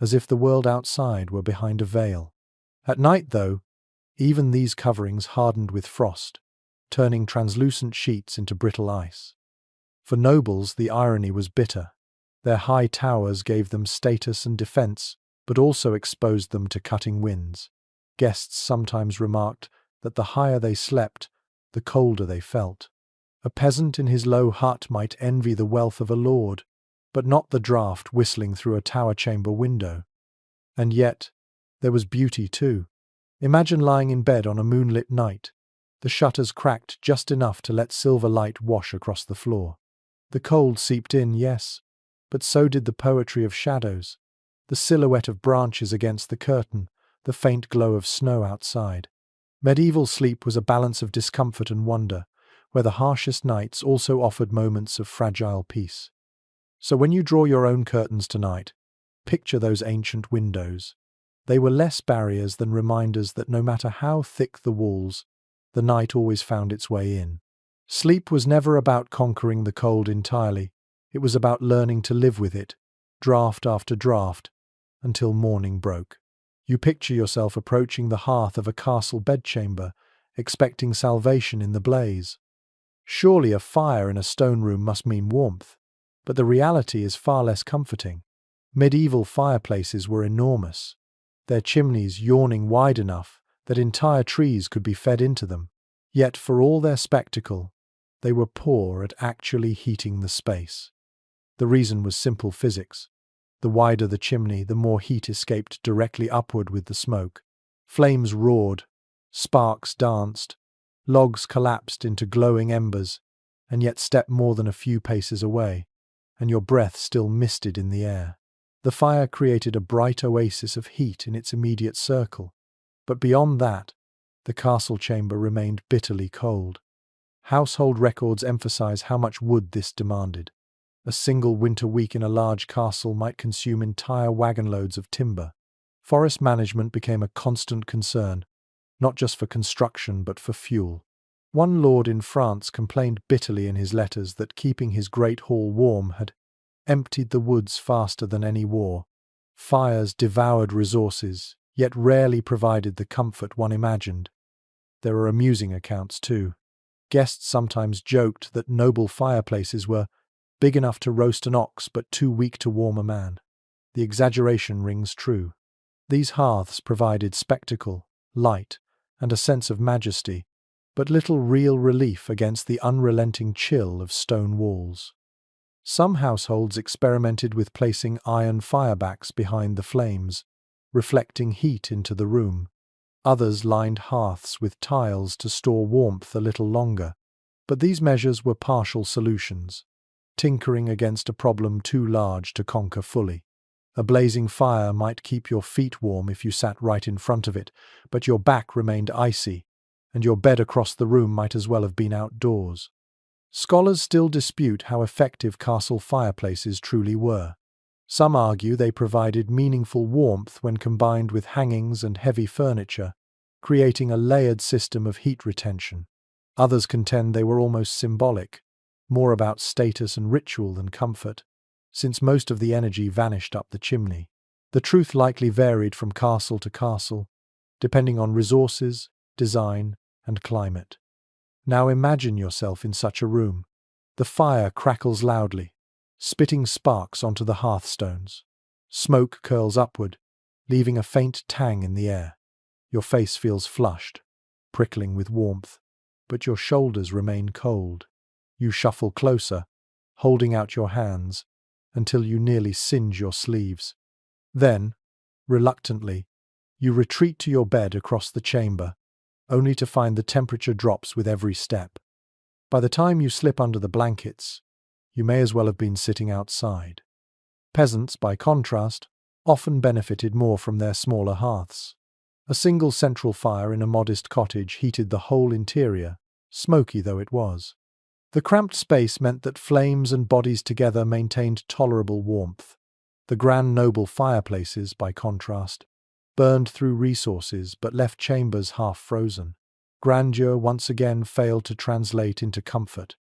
as if the world outside were behind a veil. At night, though, even these coverings hardened with frost, turning translucent sheets into brittle ice. For nobles, the irony was bitter. Their high towers gave them status and defense, but also exposed them to cutting winds. Guests sometimes remarked that the higher they slept, the colder they felt. A peasant in his low hut might envy the wealth of a lord, but not the draught whistling through a tower chamber window. And yet, there was beauty too. Imagine lying in bed on a moonlit night, the shutters cracked just enough to let silver light wash across the floor. The cold seeped in, yes, but so did the poetry of shadows, the silhouette of branches against the curtain, the faint glow of snow outside. Medieval sleep was a balance of discomfort and wonder, where the harshest nights also offered moments of fragile peace. So when you draw your own curtains tonight, picture those ancient windows. They were less barriers than reminders that no matter how thick the walls, the night always found its way in. Sleep was never about conquering the cold entirely. It was about learning to live with it, draught after draught, until morning broke. You picture yourself approaching the hearth of a castle bedchamber, expecting salvation in the blaze. Surely a fire in a stone room must mean warmth, but the reality is far less comforting. Medieval fireplaces were enormous, their chimneys yawning wide enough that entire trees could be fed into them. Yet for all their spectacle, they were poor at actually heating the space. The reason was simple physics. The wider the chimney, the more heat escaped directly upward with the smoke. Flames roared, sparks danced, logs collapsed into glowing embers, and yet stepped more than a few paces away, and your breath still misted in the air. The fire created a bright oasis of heat in its immediate circle, but beyond that, the castle chamber remained bitterly cold. Household records emphasize how much wood this demanded. A single winter week in a large castle might consume entire wagon loads of timber. Forest management became a constant concern, not just for construction but for fuel. One lord in France complained bitterly in his letters that keeping his great hall warm had emptied the woods faster than any war. Fires devoured resources, yet rarely provided the comfort one imagined. There are amusing accounts too. Guests sometimes joked that noble fireplaces were big enough to roast an ox but too weak to warm a man. The exaggeration rings true. These hearths provided spectacle, light, and a sense of majesty, but little real relief against the unrelenting chill of stone walls. Some households experimented with placing iron firebacks behind the flames, reflecting heat into the room. Others lined hearths with tiles to store warmth a little longer, but these measures were partial solutions, tinkering against a problem too large to conquer fully. A blazing fire might keep your feet warm if you sat right in front of it, but your back remained icy, and your bed across the room might as well have been outdoors. Scholars still dispute how effective castle fireplaces truly were. Some argue they provided meaningful warmth when combined with hangings and heavy furniture, creating a layered system of heat retention. Others contend they were almost symbolic, more about status and ritual than comfort, since most of the energy vanished up the chimney. The truth likely varied from castle to castle, depending on resources, design, and climate. Now imagine yourself in such a room. The fire crackles loudly, spitting sparks onto the hearthstones. Smoke curls upward, leaving a faint tang in the air. Your face feels flushed, prickling with warmth, but your shoulders remain cold. You shuffle closer, holding out your hands, until you nearly singe your sleeves. Then, reluctantly, you retreat to your bed across the chamber, only to find the temperature drops with every step. By the time you slip under the blankets, you may as well have been sitting outside. Peasants, by contrast, often benefited more from their smaller hearths. A single central fire in a modest cottage heated the whole interior, smoky though it was. The cramped space meant that flames and bodies together maintained tolerable warmth. The grand noble fireplaces, by contrast, burned through resources but left chambers half frozen. Grandeur once again failed to translate into comfort.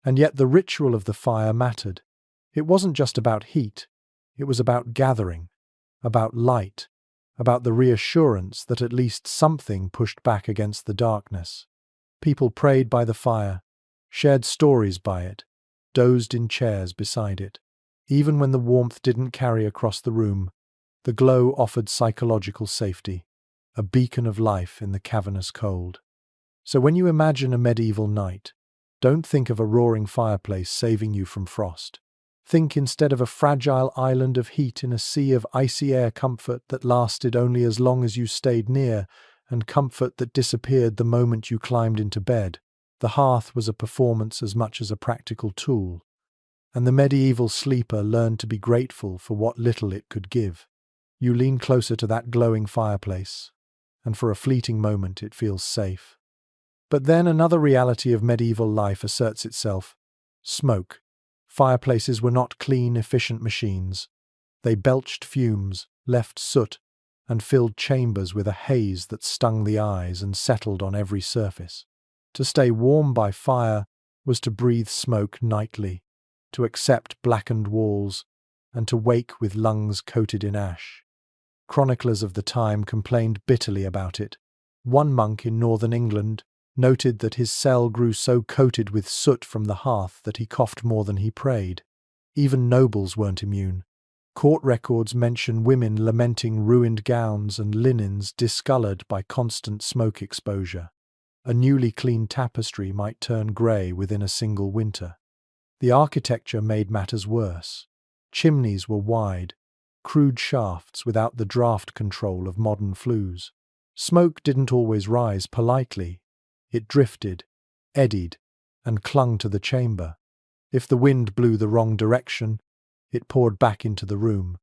And yet the ritual of the fire mattered. It wasn't just about heat, it was about gathering, about light, about the reassurance that at least something pushed back against the darkness. People prayed by the fire, shared stories by it, dozed in chairs beside it. Even when the warmth didn't carry across the room, the glow offered psychological safety, a beacon of life in the cavernous cold. So when you imagine a medieval night, don't think of a roaring fireplace saving you from frost. Think instead of a fragile island of heat in a sea of icy air, comfort that lasted only as long as you stayed near, and comfort that disappeared the moment you climbed into bed. The hearth was a performance as much as a practical tool, and the medieval sleeper learned to be grateful for what little it could give. You lean closer to that glowing fireplace, and for a fleeting moment it feels safe. But then another reality of medieval life asserts itself: smoke. Fireplaces were not clean, efficient machines. They belched fumes, left soot, and filled chambers with a haze that stung the eyes and settled on every surface. To stay warm by fire was to breathe smoke nightly, to accept blackened walls, and to wake with lungs coated in ash. Chroniclers of the time complained bitterly about it. One monk in northern England noted that his cell grew so coated with soot from the hearth that he coughed more than he prayed. Even nobles weren't immune. Court records mention women lamenting ruined gowns and linens discolored by constant smoke exposure. A newly cleaned tapestry might turn grey within a single winter. The architecture made matters worse. Chimneys were wide, crude shafts without the draft control of modern flues. Smoke didn't always rise politely. It drifted, eddied, and clung to the chamber. If the wind blew the wrong direction, it poured back into the room,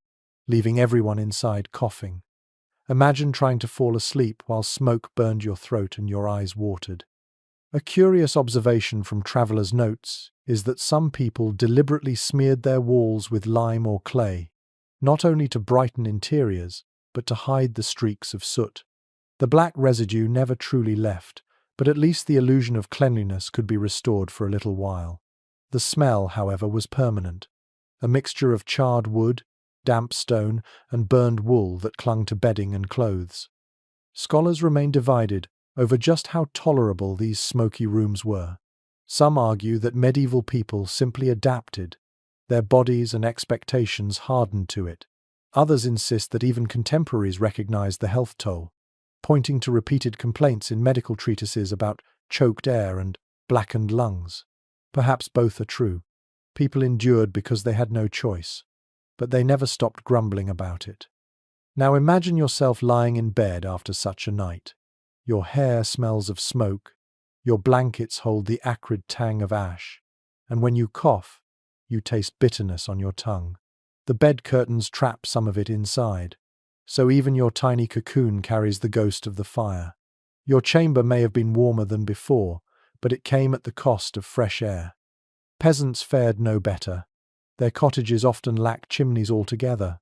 leaving everyone inside coughing. Imagine trying to fall asleep while smoke burned your throat and your eyes watered. A curious observation from travelers' notes is that some people deliberately smeared their walls with lime or clay, not only to brighten interiors, but to hide the streaks of soot. The black residue never truly left, but at least the illusion of cleanliness could be restored for a little while. The smell, however, was permanent, a mixture of charred wood, damp stone, and burned wool that clung to bedding and clothes. Scholars remain divided over just how tolerable these smoky rooms were. Some argue that medieval people simply adapted. Their bodies and expectations hardened to it. Others insist that even contemporaries recognized the health toll, pointing to repeated complaints in medical treatises about choked air and blackened lungs. Perhaps both are true. People endured because they had no choice, but they never stopped grumbling about it. Now imagine yourself lying in bed after such a night. Your hair smells of smoke, your blankets hold the acrid tang of ash, and when you cough, you taste bitterness on your tongue. The bed curtains trap some of it inside, so even your tiny cocoon carries the ghost of the fire. Your chamber may have been warmer than before, but it came at the cost of fresh air. Peasants fared no better. Their cottages often lacked chimneys altogether.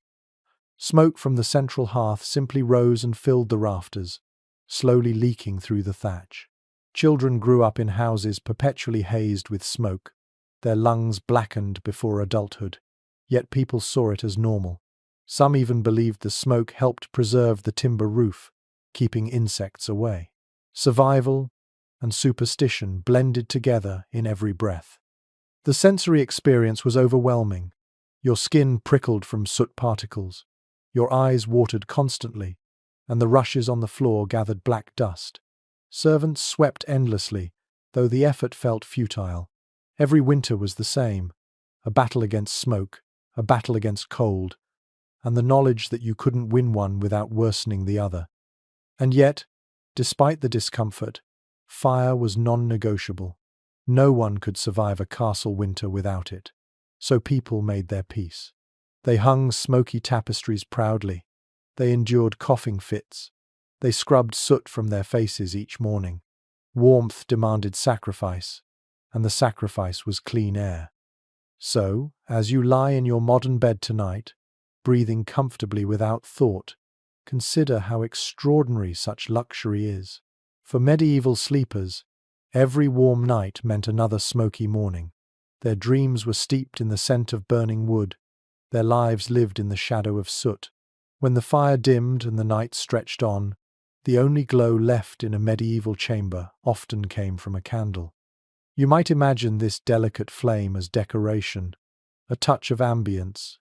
Smoke from the central hearth simply rose and filled the rafters, slowly leaking through the thatch. Children grew up in houses perpetually hazed with smoke, their lungs blackened before adulthood. Yet people saw it as normal. Some even believed the smoke helped preserve the timber roof, keeping insects away. Survival and superstition blended together in every breath. The sensory experience was overwhelming. Your skin prickled from soot particles. Your eyes watered constantly, and the rushes on the floor gathered black dust. Servants swept endlessly, though the effort felt futile. Every winter was the same: a battle against smoke, a battle against cold, and the knowledge that you couldn't win one without worsening the other. And yet, despite the discomfort, fire was non-negotiable. No one could survive a castle winter without it. So people made their peace. They hung smoky tapestries proudly. They endured coughing fits. They scrubbed soot from their faces each morning. Warmth demanded sacrifice, and the sacrifice was clean air. So, as you lie in your modern bed tonight, breathing comfortably without thought, consider how extraordinary such luxury is. For medieval sleepers, every warm night meant another smoky morning. Their dreams were steeped in the scent of burning wood. Their lives lived in the shadow of soot. When the fire dimmed and the night stretched on, the only glow left in a medieval chamber often came from a candle. You might imagine this delicate flame as decoration, a touch of ambience,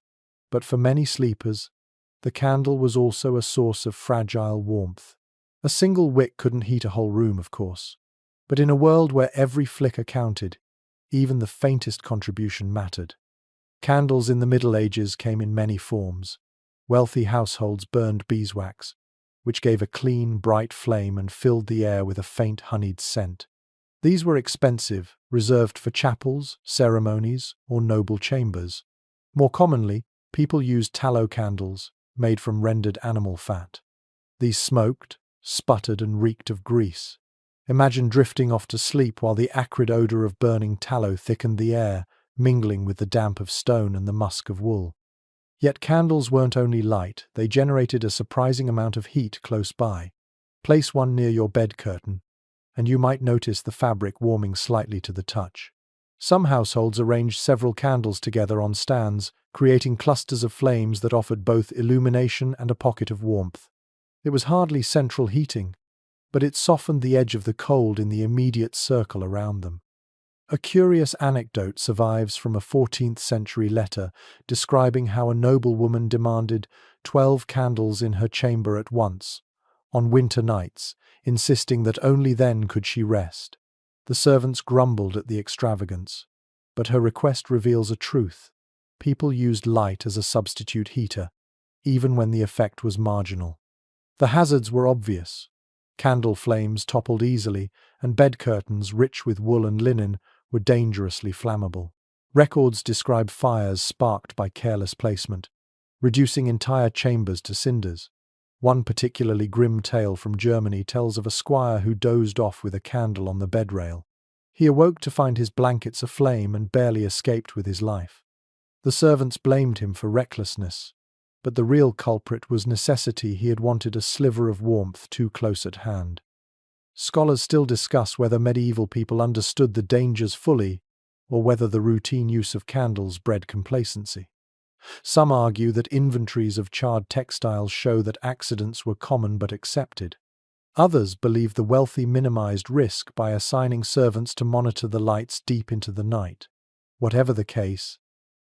but for many sleepers, the candle was also a source of fragile warmth. A single wick couldn't heat a whole room, of course, but in a world where every flicker counted, even the faintest contribution mattered. Candles in the Middle Ages came in many forms. Wealthy households burned beeswax, which gave a clean, bright flame and filled the air with a faint honeyed scent. These were expensive, reserved for chapels, ceremonies, or noble chambers. More commonly, people used tallow candles, made from rendered animal fat. These smoked, sputtered, and reeked of grease. Imagine drifting off to sleep while the acrid odor of burning tallow thickened the air, mingling with the damp of stone and the musk of wool. Yet candles weren't only light, they generated a surprising amount of heat close by. Place one near your bed curtain, and you might notice the fabric warming slightly to the touch. Some households arranged several candles together on stands, creating clusters of flames that offered both illumination and a pocket of warmth. It was hardly central heating, but it softened the edge of the cold in the immediate circle around them. A curious anecdote survives from a 14th century letter describing how a noblewoman demanded 12 candles in her chamber at once, on winter nights, insisting that only then could she rest. The servants grumbled at the extravagance, but her request reveals a truth. People used light as a substitute heater, even when the effect was marginal. The hazards were obvious. Candle flames toppled easily, and bed curtains rich with wool and linen were dangerously flammable. Records describe fires sparked by careless placement, reducing entire chambers to cinders. One particularly grim tale from Germany tells of a squire who dozed off with a candle on the bedrail. He awoke to find his blankets aflame and barely escaped with his life. The servants blamed him for recklessness, but the real culprit was necessity. He had wanted a sliver of warmth too close at hand. Scholars still discuss whether medieval people understood the dangers fully, or whether the routine use of candles bred complacency. Some argue that inventories of charred textiles show that accidents were common but accepted. Others believe the wealthy minimized risk by assigning servants to monitor the lights deep into the night. Whatever the case,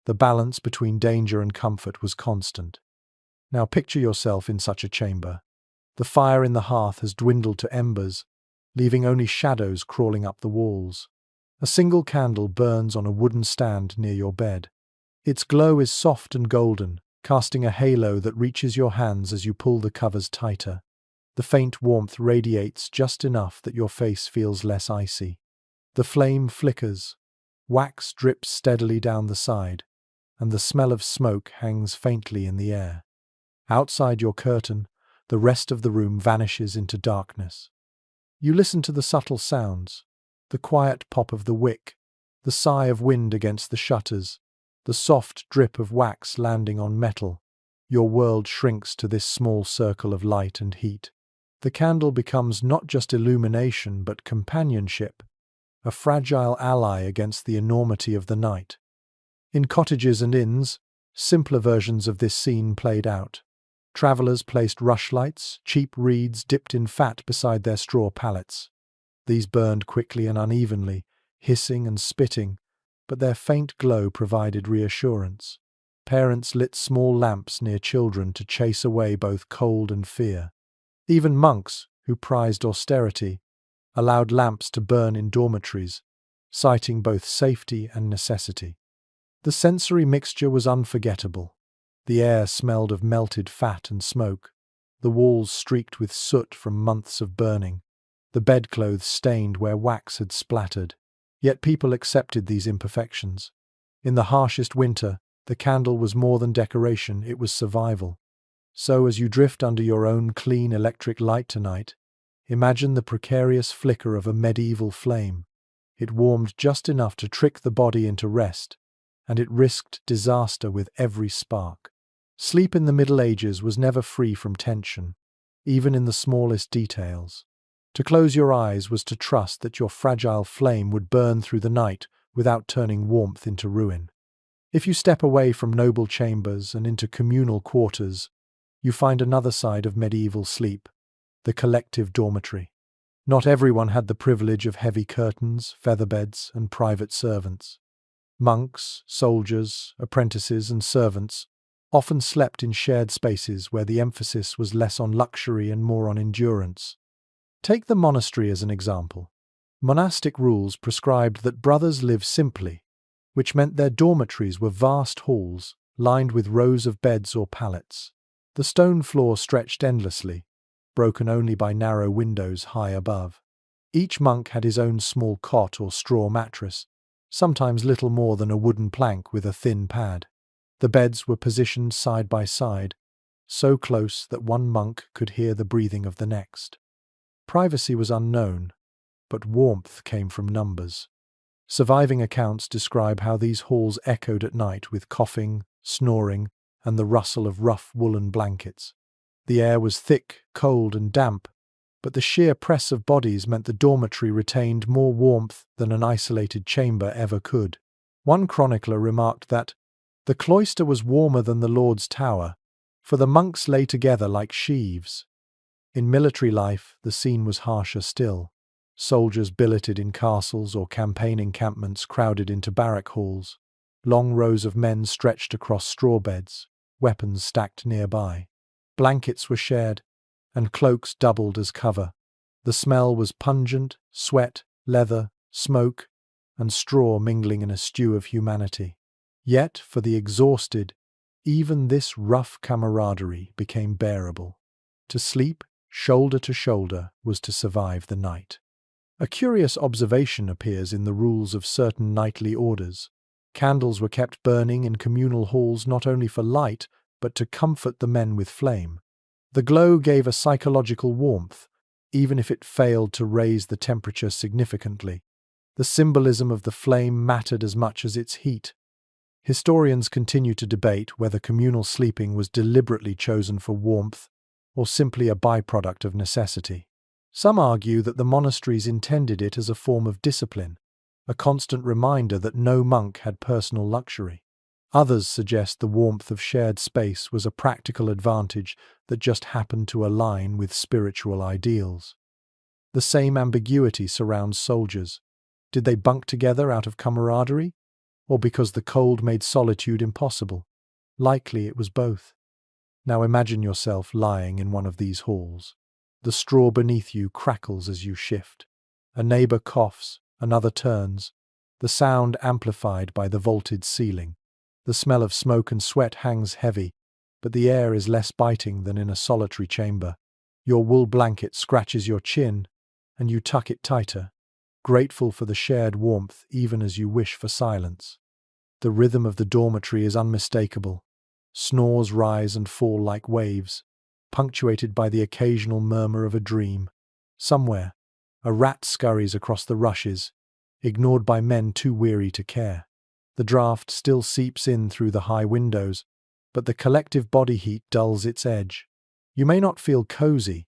the balance between danger and comfort was constant. Now picture yourself in such a chamber. The fire in the hearth has dwindled to embers, leaving only shadows crawling up the walls. A single candle burns on a wooden stand near your bed. Its glow is soft and golden, casting a halo that reaches your hands as you pull the covers tighter. The faint warmth radiates just enough that your face feels less icy. The flame flickers, wax drips steadily down the side, and the smell of smoke hangs faintly in the air. Outside your curtain, the rest of the room vanishes into darkness. You listen to the subtle sounds, the quiet pop of the wick, the sigh of wind against the shutters, the soft drip of wax landing on metal. Your world shrinks to this small circle of light and heat. The candle becomes not just illumination but companionship, a fragile ally against the enormity of the night. In cottages and inns, simpler versions of this scene played out. Travellers placed rushlights, cheap reeds dipped in fat beside their straw pallets. These burned quickly and unevenly, hissing and spitting, but their faint glow provided reassurance. Parents lit small lamps near children to chase away both cold and fear. Even monks, who prized austerity, allowed lamps to burn in dormitories, citing both safety and necessity. The sensory mixture was unforgettable. The air smelled of melted fat and smoke, the walls streaked with soot from months of burning, the bedclothes stained where wax had splattered. Yet people accepted these imperfections. In the harshest winter, the candle was more than decoration, it was survival. So as you drift under your own clean electric light tonight, imagine the precarious flicker of a medieval flame. It warmed just enough to trick the body into rest, and it risked disaster with every spark. Sleep in the Middle Ages was never free from tension, even in the smallest details. To close your eyes was to trust that your fragile flame would burn through the night without turning warmth into ruin. If you step away from noble chambers and into communal quarters, you find another side of medieval sleep, the collective dormitory. Not everyone had the privilege of heavy curtains, featherbeds, and private servants. Monks, soldiers, apprentices, and servants often slept in shared spaces where the emphasis was less on luxury and more on endurance. Take the monastery as an example. Monastic rules prescribed that brothers live simply, which meant their dormitories were vast halls lined with rows of beds or pallets. The stone floor stretched endlessly, broken only by narrow windows high above. Each monk had his own small cot or straw mattress, sometimes little more than a wooden plank with a thin pad. The beds were positioned side by side, so close that one monk could hear the breathing of the next. Privacy was unknown, but warmth came from numbers. Surviving accounts describe how these halls echoed at night with coughing, snoring, and the rustle of rough woolen blankets. The air was thick, cold, and damp, but the sheer press of bodies meant the dormitory retained more warmth than an isolated chamber ever could. One chronicler remarked that the cloister was warmer than the Lord's tower, for the monks lay together like sheaves. In military life, the scene was harsher still. Soldiers billeted in castles or campaign encampments crowded into barrack halls. Long rows of men stretched across straw beds, weapons stacked nearby. Blankets were shared, and cloaks doubled as cover. The smell was pungent, sweat, leather, smoke, and straw mingling in a stew of humanity. Yet, for the exhausted, even this rough camaraderie became bearable. To sleep, shoulder to shoulder, was to survive the night. A curious observation appears in the rules of certain knightly orders. Candles were kept burning in communal halls not only for light, but to comfort the men with flame. The glow gave a psychological warmth, even if it failed to raise the temperature significantly. The symbolism of the flame mattered as much as its heat. Historians continue to debate whether communal sleeping was deliberately chosen for warmth or simply a byproduct of necessity. Some argue that the monasteries intended it as a form of discipline, a constant reminder that no monk had personal luxury. Others suggest the warmth of shared space was a practical advantage that just happened to align with spiritual ideals. The same ambiguity surrounds soldiers. Did they bunk together out of camaraderie, or because the cold made solitude impossible? Likely it was both. Now imagine yourself lying in one of these halls. The straw beneath you crackles as you shift. A neighbor coughs, another turns, the sound amplified by the vaulted ceiling. The smell of smoke and sweat hangs heavy, but the air is less biting than in a solitary chamber. Your wool blanket scratches your chin, and you tuck it tighter, grateful for the shared warmth even as you wish for silence. The rhythm of the dormitory is unmistakable. Snores rise and fall like waves, punctuated by the occasional murmur of a dream. Somewhere, a rat scurries across the rushes, ignored by men too weary to care. The draught still seeps in through the high windows, but the collective body heat dulls its edge. You may not feel cozy,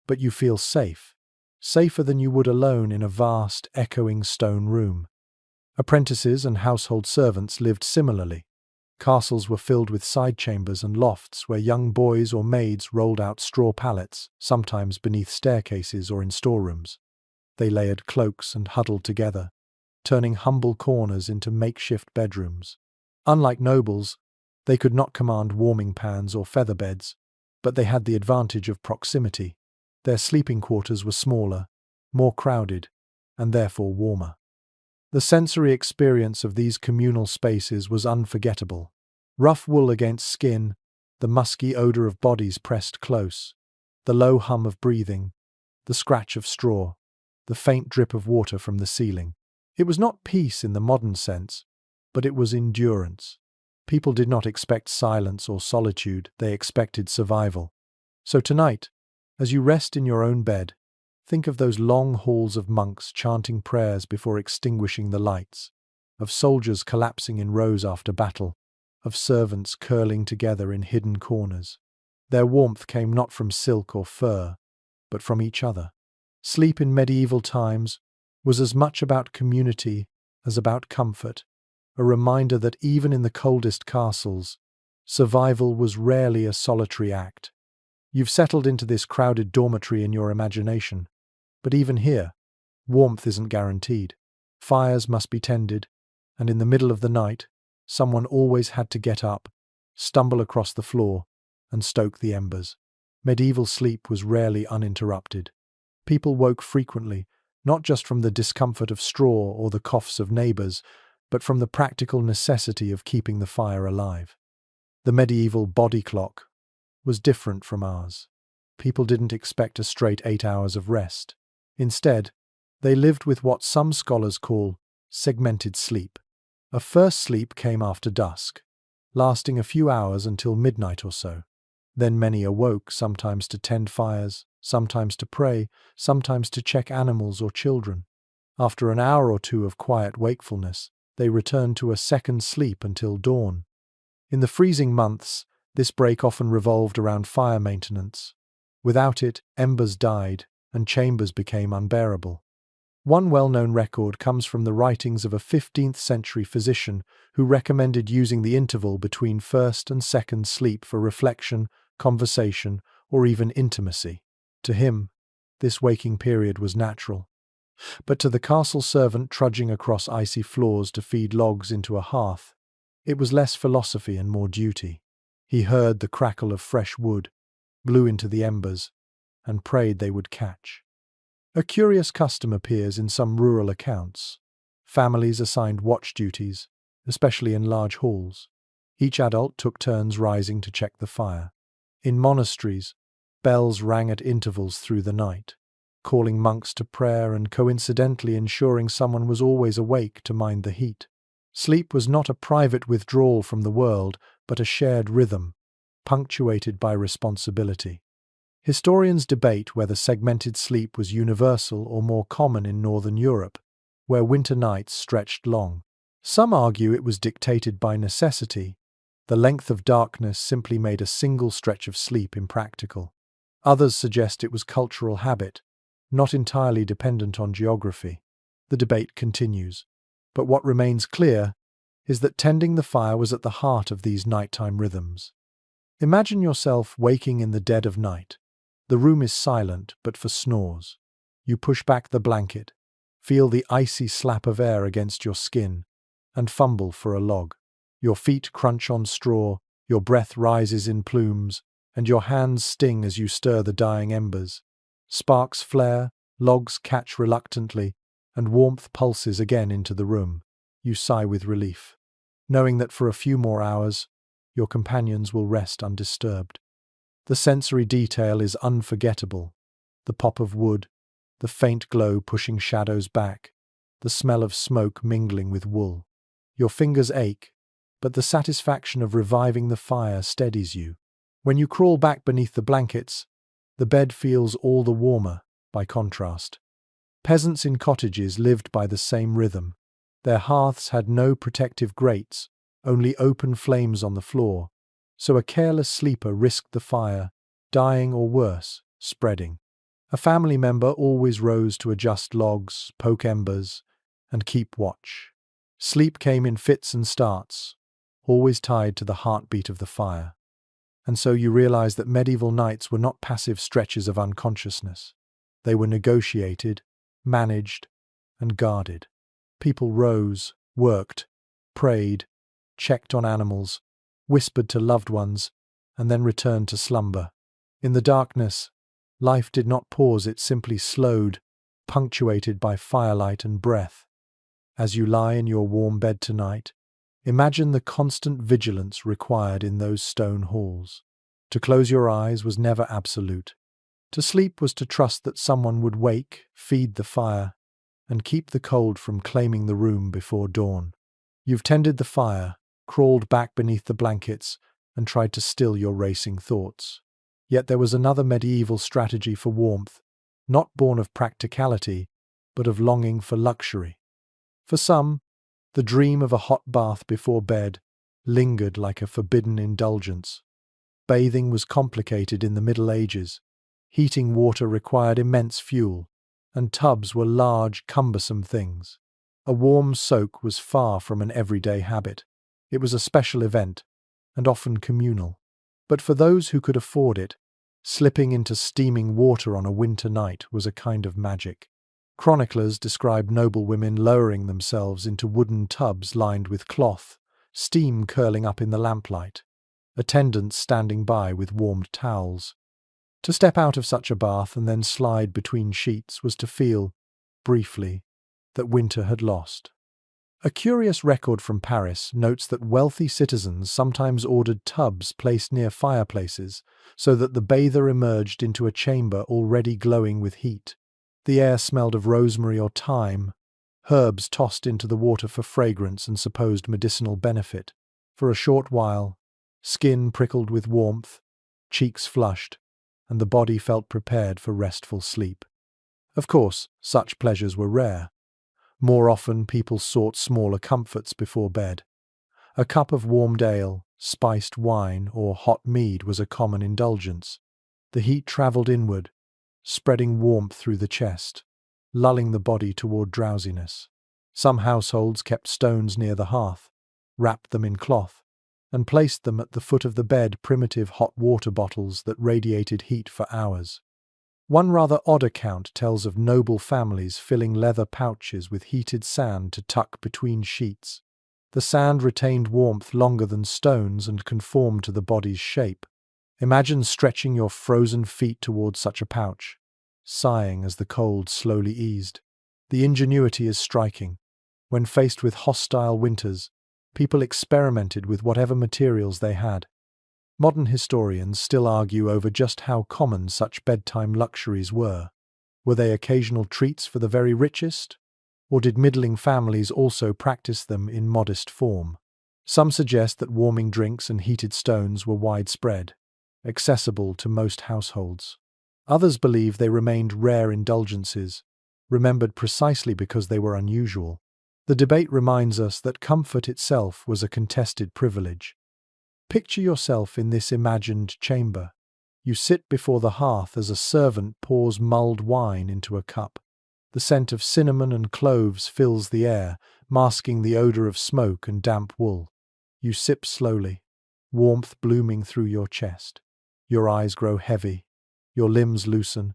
but you feel safe, safer than you would alone in a vast, echoing stone room. Apprentices and household servants lived similarly. Castles were filled with side chambers and lofts where young boys or maids rolled out straw pallets, sometimes beneath staircases or in storerooms. They layered cloaks and huddled together, turning humble corners into makeshift bedrooms. Unlike nobles, they could not command warming pans or feather beds, but they had the advantage of proximity. Their sleeping quarters were smaller, more crowded, and therefore warmer. The sensory experience of these communal spaces was unforgettable. Rough wool against skin, the musky odor of bodies pressed close, the low hum of breathing, the scratch of straw, the faint drip of water from the ceiling. It was not peace in the modern sense, but it was endurance. People did not expect silence or solitude, they expected survival. So tonight, as you rest in your own bed, think of those long halls of monks chanting prayers before extinguishing the lights, of soldiers collapsing in rows after battle, of servants curling together in hidden corners. Their warmth came not from silk or fur, but from each other. Sleep in medieval times was as much about community as about comfort, a reminder that even in the coldest castles, survival was rarely a solitary act. You've settled into this crowded dormitory in your imagination, but even here, warmth isn't guaranteed. Fires must be tended, and in the middle of the night, someone always had to get up, stumble across the floor, and stoke the embers. Medieval sleep was rarely uninterrupted. People woke frequently, not just from the discomfort of straw or the coughs of neighbours, but from the practical necessity of keeping the fire alive. The medieval body clock was different from ours. People didn't expect a straight 8 hours of rest. Instead, they lived with what some scholars call segmented sleep. A first sleep came after dusk, lasting a few hours until midnight or so. Then many awoke, sometimes to tend fires, sometimes to pray, sometimes to check animals or children. After an hour or two of quiet wakefulness, they returned to a second sleep until dawn. In the freezing months, this break often revolved around fire maintenance. Without it, embers died, and chambers became unbearable. One well-known record comes from the writings of a 15th-century physician who recommended using the interval between first and second sleep for reflection, conversation, or even intimacy. To him, this waking period was natural. But to the castle servant trudging across icy floors to feed logs into a hearth, it was less philosophy and more duty. He heard the crackle of fresh wood, blew into the embers, and prayed they would catch. A curious custom appears in some rural accounts. Families assigned watch duties, especially in large halls. Each adult took turns rising to check the fire. In monasteries, bells rang at intervals through the night, calling monks to prayer and coincidentally ensuring someone was always awake to mind the heat. Sleep was not a private withdrawal from the world, but a shared rhythm, punctuated by responsibility. Historians debate whether segmented sleep was universal or more common in Northern Europe, where winter nights stretched long. Some argue it was dictated by necessity. The length of darkness simply made a single stretch of sleep impractical. Others suggest it was cultural habit, not entirely dependent on geography. The debate continues, but what remains clear is that tending the fire was at the heart of these nighttime rhythms. Imagine yourself waking in the dead of night. The room is silent, but for snores. You push back the blanket, feel the icy slap of air against your skin, and fumble for a log. Your feet crunch on straw, your breath rises in plumes, and your hands sting as you stir the dying embers. Sparks flare, logs catch reluctantly, and warmth pulses again into the room. You sigh with relief, knowing that for a few more hours, your companions will rest undisturbed. The sensory detail is unforgettable. The pop of wood, the faint glow pushing shadows back, the smell of smoke mingling with wool. Your fingers ache, but the satisfaction of reviving the fire steadies you. When you crawl back beneath the blankets, the bed feels all the warmer, by contrast. Peasants in cottages lived by the same rhythm. Their hearths had no protective grates, only open flames on the floor, so a careless sleeper risked the fire, dying or worse, spreading. A family member always rose to adjust logs, poke embers, and keep watch. Sleep came in fits and starts, always tied to the heartbeat of the fire. And so you realize that medieval nights were not passive stretches of unconsciousness. They were negotiated, managed, and guarded. People rose, worked, prayed, checked on animals, whispered to loved ones, and then returned to slumber. In the darkness, life did not pause, it simply slowed, punctuated by firelight and breath. As you lie in your warm bed tonight, imagine the constant vigilance required in those stone halls. To close your eyes was never absolute. To sleep was to trust that someone would wake, feed the fire, and keep the cold from claiming the room before dawn. You've tended the fire, crawled back beneath the blankets, and tried to still your racing thoughts. Yet there was another medieval strategy for warmth, not born of practicality, but of longing for luxury. For some, the dream of a hot bath before bed lingered like a forbidden indulgence. Bathing was complicated in the Middle Ages. Heating water required immense fuel, and tubs were large, cumbersome things. A warm soak was far from an everyday habit. It was a special event, and often communal. But for those who could afford it, slipping into steaming water on a winter night was a kind of magic. Chroniclers describe noblewomen lowering themselves into wooden tubs lined with cloth, steam curling up in the lamplight, attendants standing by with warmed towels. To step out of such a bath and then slide between sheets was to feel, briefly, that winter had lost. A curious record from Paris notes that wealthy citizens sometimes ordered tubs placed near fireplaces so that the bather emerged into a chamber already glowing with heat. The air smelled of rosemary or thyme, herbs tossed into the water for fragrance and supposed medicinal benefit. For a short while, skin prickled with warmth, cheeks flushed, and the body felt prepared for restful sleep. Of course, such pleasures were rare. More often, people sought smaller comforts before bed. A cup of warmed ale, spiced wine, or hot mead was a common indulgence. The heat travelled inward, spreading warmth through the chest, lulling the body toward drowsiness. Some households kept stones near the hearth, wrapped them in cloth, and placed them at the foot of the bed, primitive hot water bottles that radiated heat for hours. One rather odd account tells of noble families filling leather pouches with heated sand to tuck between sheets. The sand retained warmth longer than stones and conformed to the body's shape. Imagine stretching your frozen feet towards such a pouch, sighing as the cold slowly eased. The ingenuity is striking. When faced with hostile winters, people experimented with whatever materials they had. Modern historians still argue over just how common such bedtime luxuries were. Were they occasional treats for the very richest? Or did middling families also practice them in modest form? Some suggest that warming drinks and heated stones were widespread, accessible to most households. Others believe they remained rare indulgences, remembered precisely because they were unusual. The debate reminds us that comfort itself was a contested privilege. Picture yourself in this imagined chamber. You sit before the hearth as a servant pours mulled wine into a cup. The scent of cinnamon and cloves fills the air, masking the odor of smoke and damp wool. You sip slowly, warmth blooming through your chest. Your eyes grow heavy, your limbs loosen,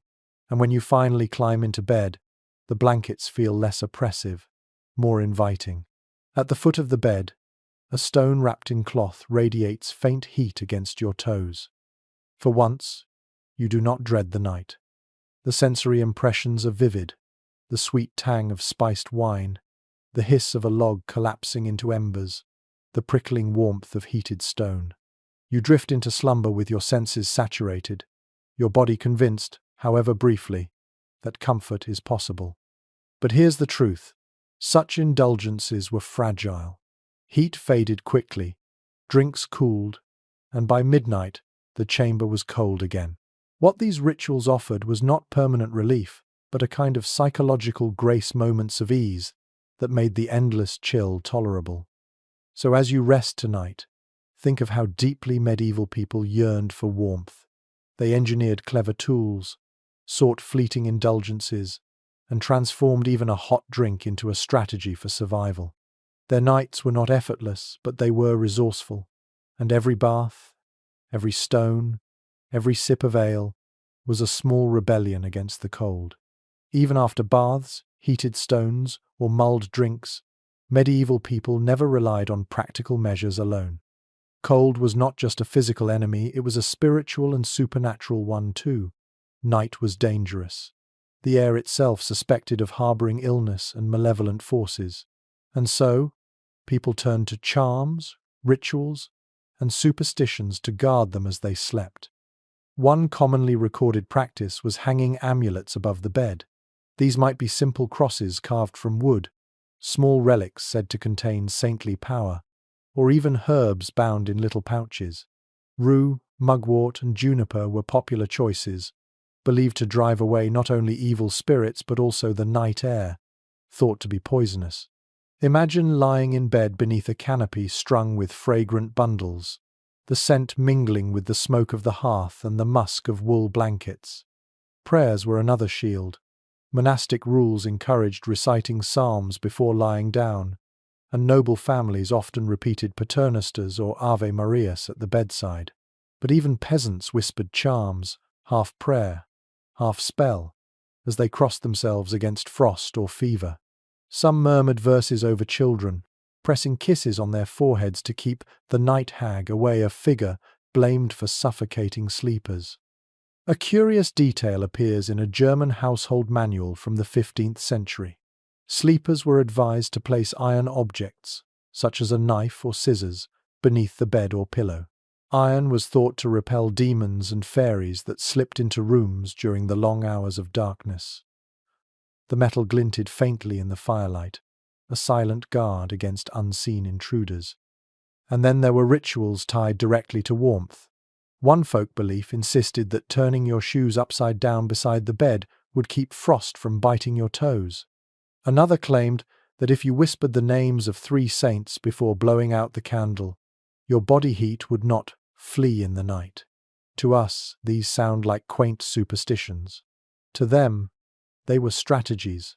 and when you finally climb into bed, the blankets feel less oppressive, more inviting. At the foot of the bed, a stone wrapped in cloth radiates faint heat against your toes. For once, you do not dread the night. The sensory impressions are vivid, the sweet tang of spiced wine, the hiss of a log collapsing into embers, the prickling warmth of heated stone. You drift into slumber with your senses saturated, your body convinced, however briefly, that comfort is possible. But here's the truth. Such indulgences were fragile. Heat faded quickly, drinks cooled, and by midnight the chamber was cold again. What these rituals offered was not permanent relief, but a kind of psychological grace, moments of ease that made the endless chill tolerable. So as you rest tonight, think of how deeply medieval people yearned for warmth. They engineered clever tools, sought fleeting indulgences, and transformed even a hot drink into a strategy for survival. Their nights were not effortless, but they were resourceful, and every bath, every stone, every sip of ale was a small rebellion against the cold. Even after baths, heated stones, or mulled drinks, medieval people never relied on practical measures alone. Cold was not just a physical enemy, it was a spiritual and supernatural one too. Night was dangerous. The air itself suspected of harboring illness and malevolent forces. And so, people turned to charms, rituals, and superstitions to guard them as they slept. One commonly recorded practice was hanging amulets above the bed. These might be simple crosses carved from wood, small relics said to contain saintly power, or even herbs bound in little pouches. Rue, mugwort, and juniper were popular choices, believed to drive away not only evil spirits but also the night air, thought to be poisonous. Imagine lying in bed beneath a canopy strung with fragrant bundles, the scent mingling with the smoke of the hearth and the musk of wool blankets. Prayers were another shield. Monastic rules encouraged reciting psalms before lying down, and noble families often repeated paternosters or Ave Marias at the bedside. But even peasants whispered charms, half prayer, half spell, as they crossed themselves against frost or fever. Some murmured verses over children, pressing kisses on their foreheads to keep the night hag away, a figure blamed for suffocating sleepers. A curious detail appears in a German household manual from the 15th century. Sleepers were advised to place iron objects, such as a knife or scissors, beneath the bed or pillow. Iron was thought to repel demons and fairies that slipped into rooms during the long hours of darkness. The metal glinted faintly in the firelight, a silent guard against unseen intruders. And then there were rituals tied directly to warmth. One folk belief insisted that turning your shoes upside down beside the bed would keep frost from biting your toes. Another claimed that if you whispered the names of 3 saints before blowing out the candle, your body heat would not flee in the night. To us, these sound like quaint superstitions. To them, they were strategies,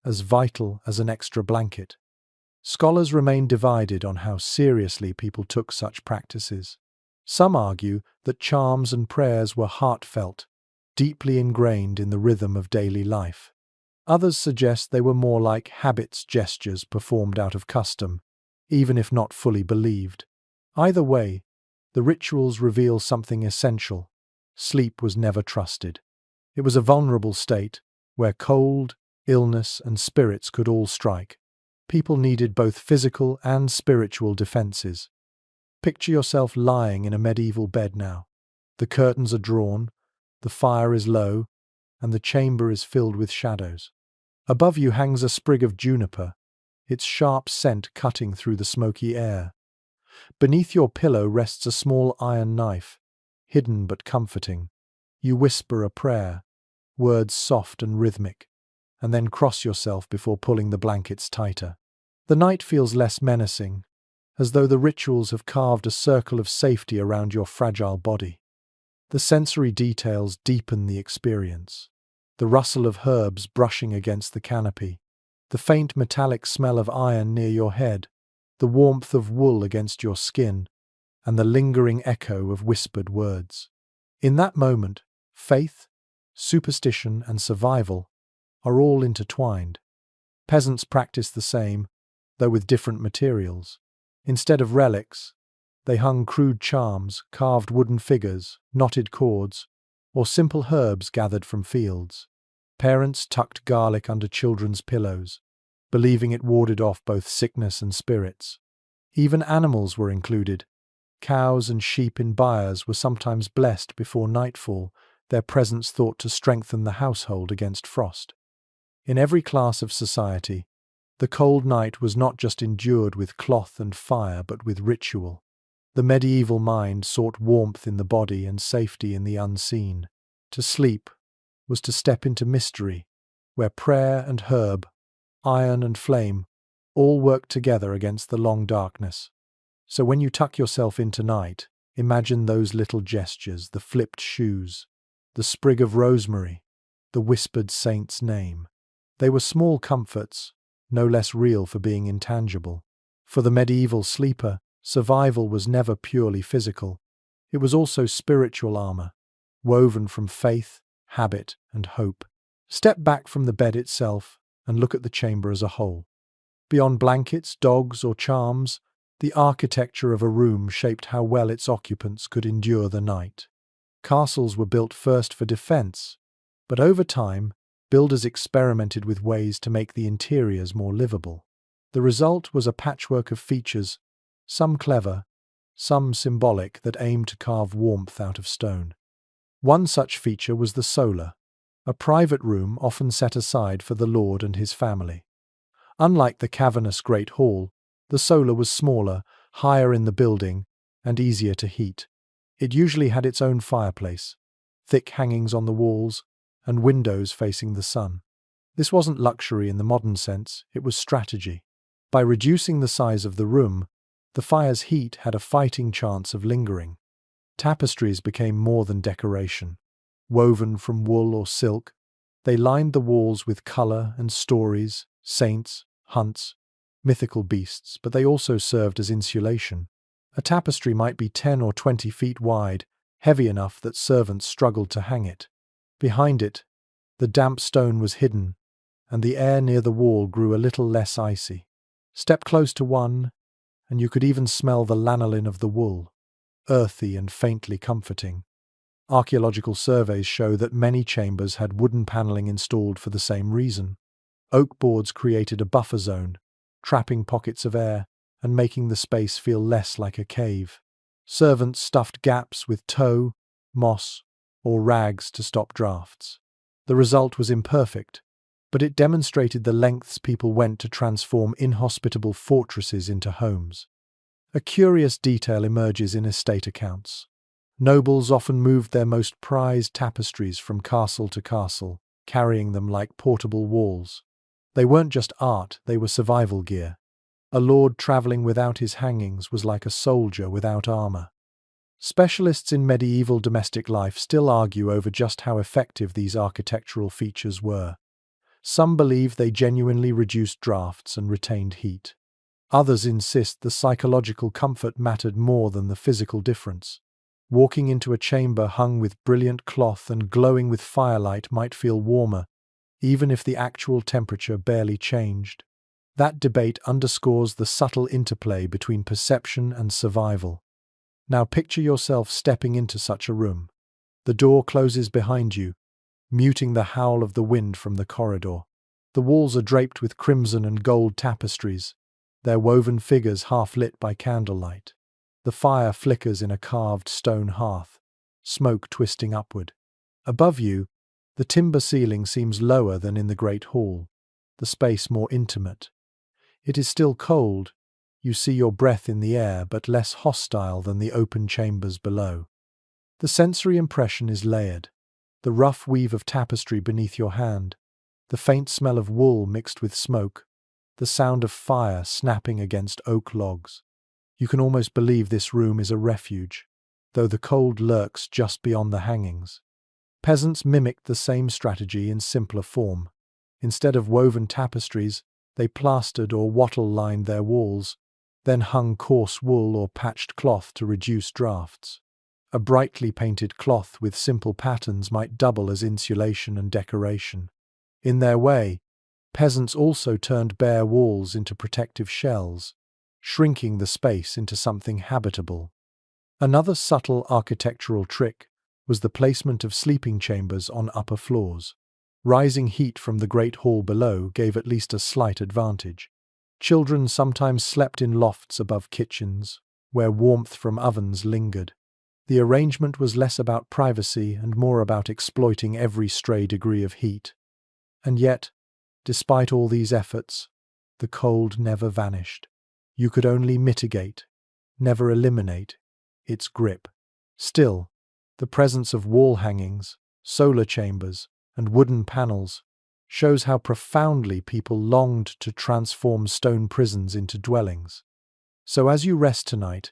as vital as an extra blanket. Scholars remain divided on how seriously people took such practices. Some argue that charms and prayers were heartfelt, deeply ingrained in the rhythm of daily life. Others suggest they were more like habits, gestures performed out of custom, even if not fully believed. Either way, the rituals reveal something essential. Sleep was never trusted. It was a vulnerable state, where cold, illness, and spirits could all strike. People needed both physical and spiritual defenses. Picture yourself lying in a medieval bed now. The curtains are drawn, the fire is low, and the chamber is filled with shadows. Above you hangs a sprig of juniper, its sharp scent cutting through the smoky air. Beneath your pillow rests a small iron knife, hidden but comforting. You whisper a prayer, words soft and rhythmic, and then cross yourself before pulling the blankets tighter. The night feels less menacing, as though the rituals have carved a circle of safety around your fragile body. The sensory details deepen the experience. The rustle of herbs brushing against the canopy, the faint metallic smell of iron near your head, the warmth of wool against your skin, and the lingering echo of whispered words. In that moment, faith, superstition, and survival are all intertwined. Peasants practiced the same, though with different materials. Instead of relics, they hung crude charms, carved wooden figures, knotted cords, or simple herbs gathered from fields. Parents tucked garlic under children's pillows, believing it warded off both sickness and spirits. Even animals were included. Cows and sheep in byres were sometimes blessed before nightfall, their presence thought to strengthen the household against frost. In every class of society, the cold night was not just endured with cloth and fire, but with ritual. The medieval mind sought warmth in the body and safety in the unseen. To sleep was to step into mystery, where prayer and herb, iron and flame, all worked together against the long darkness. So when you tuck yourself in tonight, imagine those little gestures, the flipped shoes, the sprig of rosemary, the whispered saint's name. They were small comforts, no less real for being intangible. For the medieval sleeper, survival was never purely physical. It was also spiritual armor, woven from faith, habit, and hope. Step back from the bed itself and look at the chamber as a whole. Beyond blankets, dogs, or charms, the architecture of a room shaped how well its occupants could endure the night. Castles were built first for defense, but over time, builders experimented with ways to make the interiors more livable. The result was a patchwork of features, some clever, some symbolic, that aimed to carve warmth out of stone. One such feature was the sola, a private room often set aside for the lord and his family. Unlike the cavernous great hall, the sola was smaller, higher in the building, and easier to heat. It usually had its own fireplace, thick hangings on the walls, and windows facing the sun. This wasn't luxury in the modern sense, it was strategy. By reducing the size of the room, the fire's heat had a fighting chance of lingering. Tapestries became more than decoration. Woven from wool or silk, They lined the walls with colour and stories, saints, hunts, mythical beasts, but they also served as insulation. A tapestry might be 10 or 20 feet wide, heavy enough that servants struggled to hang it. Behind it, the damp stone was hidden, and the air near the wall grew a little less icy. Step close to one, and you could even smell the lanolin of the wool, earthy and faintly comforting. Archaeological surveys show that many chambers had wooden panelling installed for the same reason. Oak boards created a buffer zone, trapping pockets of air and making the space feel less like a cave. Servants stuffed gaps with tow, moss, or rags to stop drafts. The result was imperfect, but it demonstrated the lengths people went to transform inhospitable fortresses into homes. A curious detail emerges in estate accounts. Nobles often moved their most prized tapestries from castle to castle, carrying them like portable walls. They weren't just art, they were survival gear. A lord travelling without his hangings was like a soldier without armour. Specialists in medieval domestic life still argue over just how effective these architectural features were. Some believe they genuinely reduced drafts and retained heat. Others insist the psychological comfort mattered more than the physical difference. Walking into a chamber hung with brilliant cloth and glowing with firelight might feel warmer, even if the actual temperature barely changed. That debate underscores the subtle interplay between perception and survival. Now picture yourself stepping into such a room. The door closes behind you, muting the howl of the wind from the corridor. The walls are draped with crimson and gold tapestries, their woven figures half lit by candlelight. The fire flickers in a carved stone hearth, smoke twisting upward. Above you, the timber ceiling seems lower than in the great hall, the space more intimate. It is still cold, you see your breath in the air, but less hostile than the open chambers below. The sensory impression is layered. The rough weave of tapestry beneath your hand, the faint smell of wool mixed with smoke, the sound of fire snapping against oak logs. You can almost believe this room is a refuge, though the cold lurks just beyond the hangings. Peasants mimicked the same strategy in simpler form. Instead of woven tapestries, they plastered or wattle-lined their walls, then hung coarse wool or patched cloth to reduce drafts. A brightly painted cloth with simple patterns might double as insulation and decoration. In their way, peasants also turned bare walls into protective shells, shrinking the space into something habitable. Another subtle architectural trick was the placement of sleeping chambers on upper floors. Rising heat from the great hall below gave at least a slight advantage. Children sometimes slept in lofts above kitchens, where warmth from ovens lingered. The arrangement was less about privacy and more about exploiting every stray degree of heat. And yet, despite all these efforts, the cold never vanished. You could only mitigate, never eliminate, its grip. Still, the presence of wall hangings, solar chambers, and wooden panels shows how profoundly people longed to transform stone prisons into dwellings. So as you rest tonight,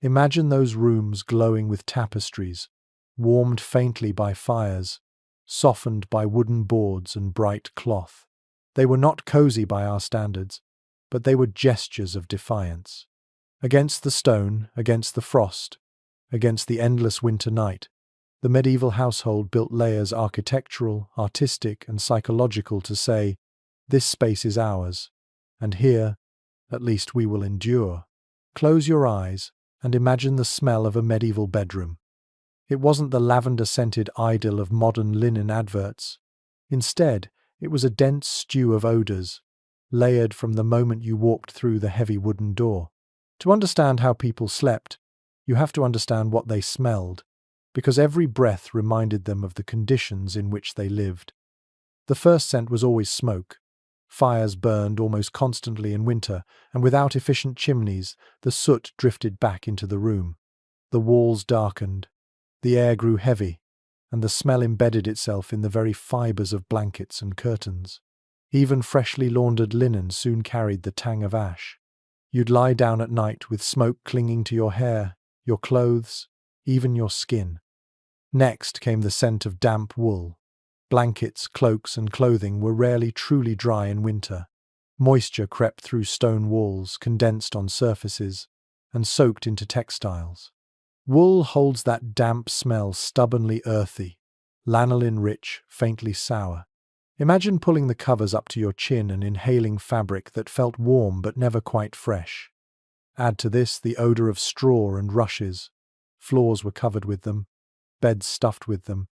imagine those rooms glowing with tapestries, warmed faintly by fires, softened by wooden boards and bright cloth. They were not cozy by our standards, but they were gestures of defiance. Against the stone, against the frost, against the endless winter night, the medieval household built layers architectural, artistic, and psychological to say, this space is ours, and here, at least we will endure. Close your eyes and imagine the smell of a medieval bedroom. It wasn't the lavender-scented idyll of modern linen adverts. Instead, it was a dense stew of odours, layered from the moment you walked through the heavy wooden door. To understand how people slept, you have to understand what they smelled, because every breath reminded them of the conditions in which they lived. The first scent was always smoke. Fires burned almost constantly in winter, and without efficient chimneys, the soot drifted back into the room. The walls darkened, the air grew heavy, and the smell embedded itself in the very fibres of blankets and curtains. Even freshly laundered linen soon carried the tang of ash. You'd lie down at night with smoke clinging to your hair, your clothes, even your skin. Next came the scent of damp wool. Blankets, cloaks, and clothing were rarely truly dry in winter. Moisture crept through stone walls, condensed on surfaces, and soaked into textiles. Wool holds that damp smell, stubbornly earthy, lanolin rich, faintly sour. Imagine pulling the covers up to your chin and inhaling fabric that felt warm but never quite fresh. Add to this the odor of straw and rushes. Floors were covered with them, beds stuffed with them,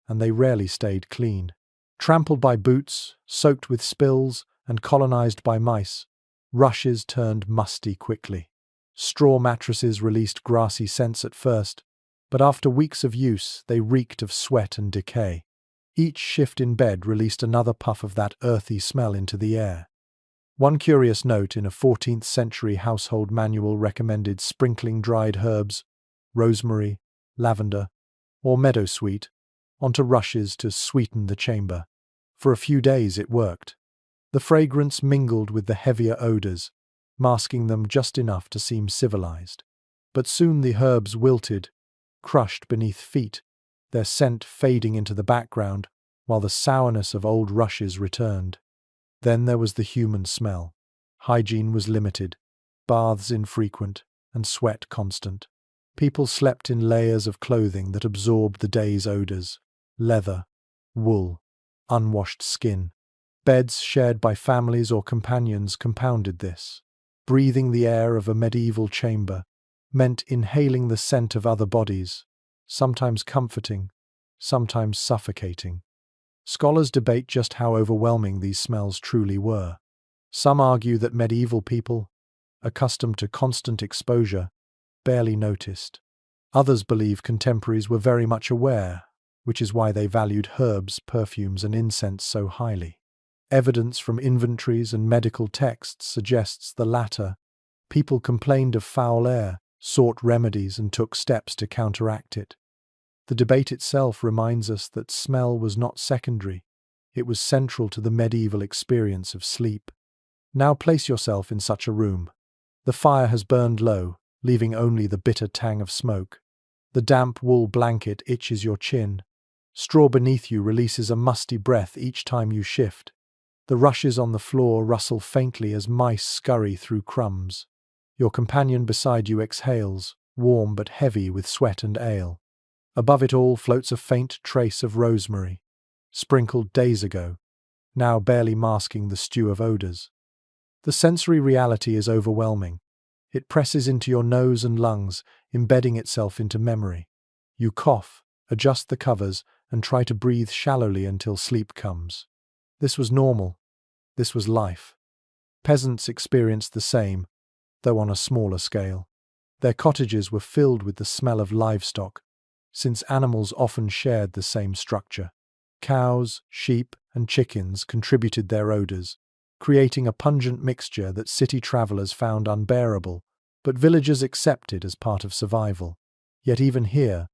and they rarely stayed clean. Trampled by boots, soaked with spills, and colonized by mice, rushes turned musty quickly. Straw mattresses released grassy scents at first, but after weeks of use they reeked of sweat and decay. Each shift in bed released another puff of that earthy smell into the air. One curious note in a 14th century household manual recommended sprinkling dried herbs, rosemary, lavender, or meadowsweet, onto rushes to sweeten the chamber. For a few days it worked. The fragrance mingled with the heavier odors, masking them just enough to seem civilized. But soon the herbs wilted, crushed beneath feet, their scent fading into the background, while the sourness of old rushes returned. Then there was the human smell. Hygiene was limited, baths infrequent, and sweat constant. People slept in layers of clothing that absorbed the day's odors: leather, wool, unwashed skin. Beds shared by families or companions compounded this. Breathing the air of a medieval chamber meant inhaling the scent of other bodies, sometimes comforting, sometimes suffocating. Scholars debate just how overwhelming these smells truly were. Some argue that medieval people, accustomed to constant exposure, barely noticed. Others believe contemporaries were very much aware, which is why they valued herbs, perfumes, and incense so highly. Evidence from inventories and medical texts suggests the latter. People complained of foul air, sought remedies, and took steps to counteract it. The debate itself reminds us that smell was not secondary. It was central to the medieval experience of sleep. Now place yourself in such a room. The fire has burned low, leaving only the bitter tang of smoke. The damp wool blanket itches your chin. Straw beneath you releases a musty breath each time you shift. The rushes on the floor rustle faintly as mice scurry through crumbs. Your companion beside you exhales, warm but heavy with sweat and ale. Above it all floats a faint trace of rosemary, sprinkled days ago, now barely masking the stew of odors. The sensory reality is overwhelming. It presses into your nose and lungs, embedding itself into memory. You cough, adjust the covers, and try to breathe shallowly until sleep comes. This was normal. This was life. Peasants experienced the same, though on a smaller scale. Their cottages were filled with the smell of livestock, since animals often shared the same structure. Cows, sheep, and chickens contributed their odors, creating a pungent mixture that city travelers found unbearable, but villagers accepted as part of survival. Yet even here,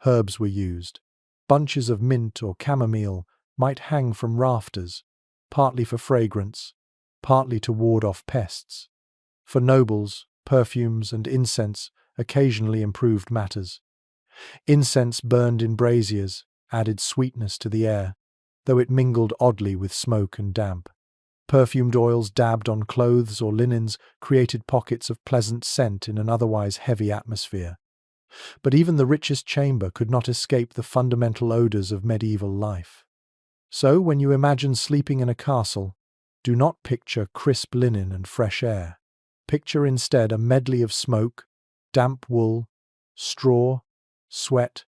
herbs were used. Bunches of mint or chamomile might hang from rafters, partly for fragrance, partly to ward off pests. For nobles, perfumes and incense occasionally improved matters. Incense burned in braziers added sweetness to the air, though it mingled oddly with smoke and damp. Perfumed oils dabbed on clothes or linens created pockets of pleasant scent in an otherwise heavy atmosphere. But even the richest chamber could not escape the fundamental odors of medieval life. So, when you imagine sleeping in a castle, do not picture crisp linen and fresh air. Picture instead a medley of smoke, damp wool, straw, sweat,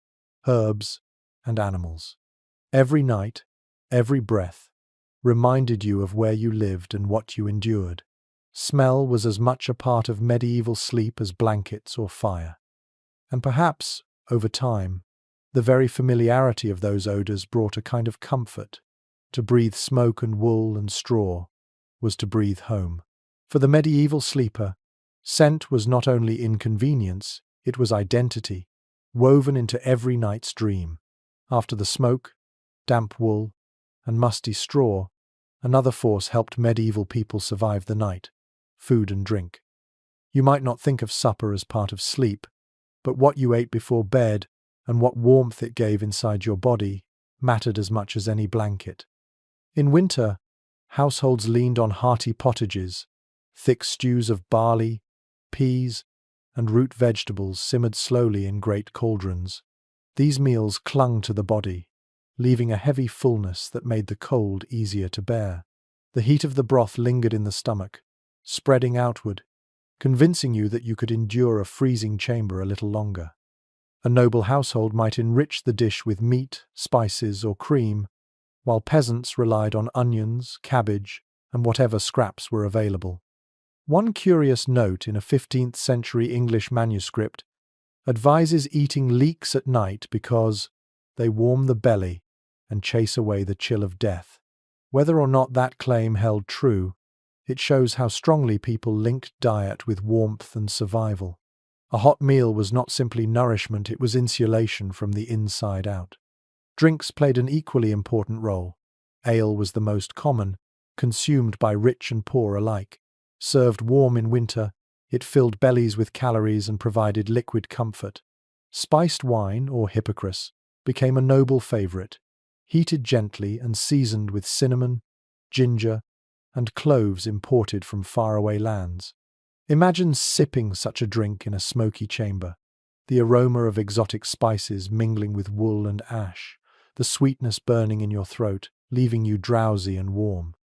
herbs, and animals. Every night, every breath, reminded you of where you lived and what you endured. Smell was as much a part of medieval sleep as blankets or fire. And perhaps, over time, the very familiarity of those odors brought a kind of comfort. To breathe smoke and wool and straw was to breathe home. For the medieval sleeper, scent was not only inconvenience, it was identity, woven into every night's dream. After the smoke, damp wool, and musty straw, another force helped medieval people survive the night: food and drink. You might not think of supper as part of sleep, but what you ate before bed and what warmth it gave inside your body mattered as much as any blanket. In winter, households leaned on hearty potages, thick stews of barley, peas, and root vegetables simmered slowly in great cauldrons. These meals clung to the body, leaving a heavy fullness that made the cold easier to bear. The heat of the broth lingered in the stomach, spreading outward, convincing you that you could endure a freezing chamber a little longer. A noble household might enrich the dish with meat, spices, or cream, while peasants relied on onions, cabbage, and whatever scraps were available. One curious note in a 15th century English manuscript advises eating leeks at night because they warm the belly and chase away the chill of death. Whether or not that claim held true, it shows how strongly people linked diet with warmth and survival. A hot meal was not simply nourishment, it was insulation from the inside out. Drinks played an equally important role. Ale was the most common, consumed by rich and poor alike. Served warm in winter, it filled bellies with calories and provided liquid comfort. Spiced wine, or hippocras, became a noble favorite, heated gently and seasoned with cinnamon, ginger, and cloves imported from faraway lands. Imagine sipping such a drink in a smoky chamber, the aroma of exotic spices mingling with wool and ash, the sweetness burning in your throat, leaving you drowsy and warm.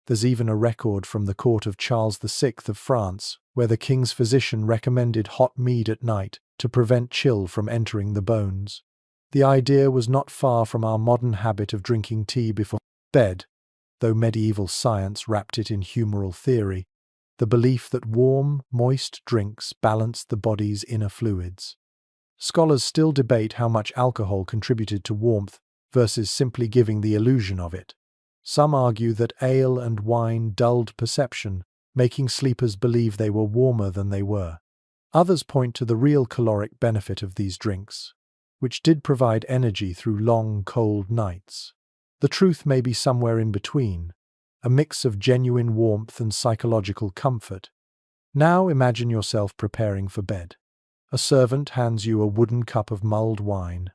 There's even a record from the court of Charles VI of France, where the king's physician recommended hot mead at night to prevent chill from entering the bones. The idea was not far from our modern habit of drinking tea before bed, though medieval science wrapped it in humoral theory, the belief that warm, moist drinks balanced the body's inner fluids. Scholars still debate how much alcohol contributed to warmth versus simply giving the illusion of it. Some argue that ale and wine dulled perception, making sleepers believe they were warmer than they were. Others point to the real caloric benefit of these drinks, which did provide energy through long, cold nights. The truth may be somewhere in between, a mix of genuine warmth and psychological comfort. Now imagine yourself preparing for bed. A servant hands you a wooden cup of mulled wine.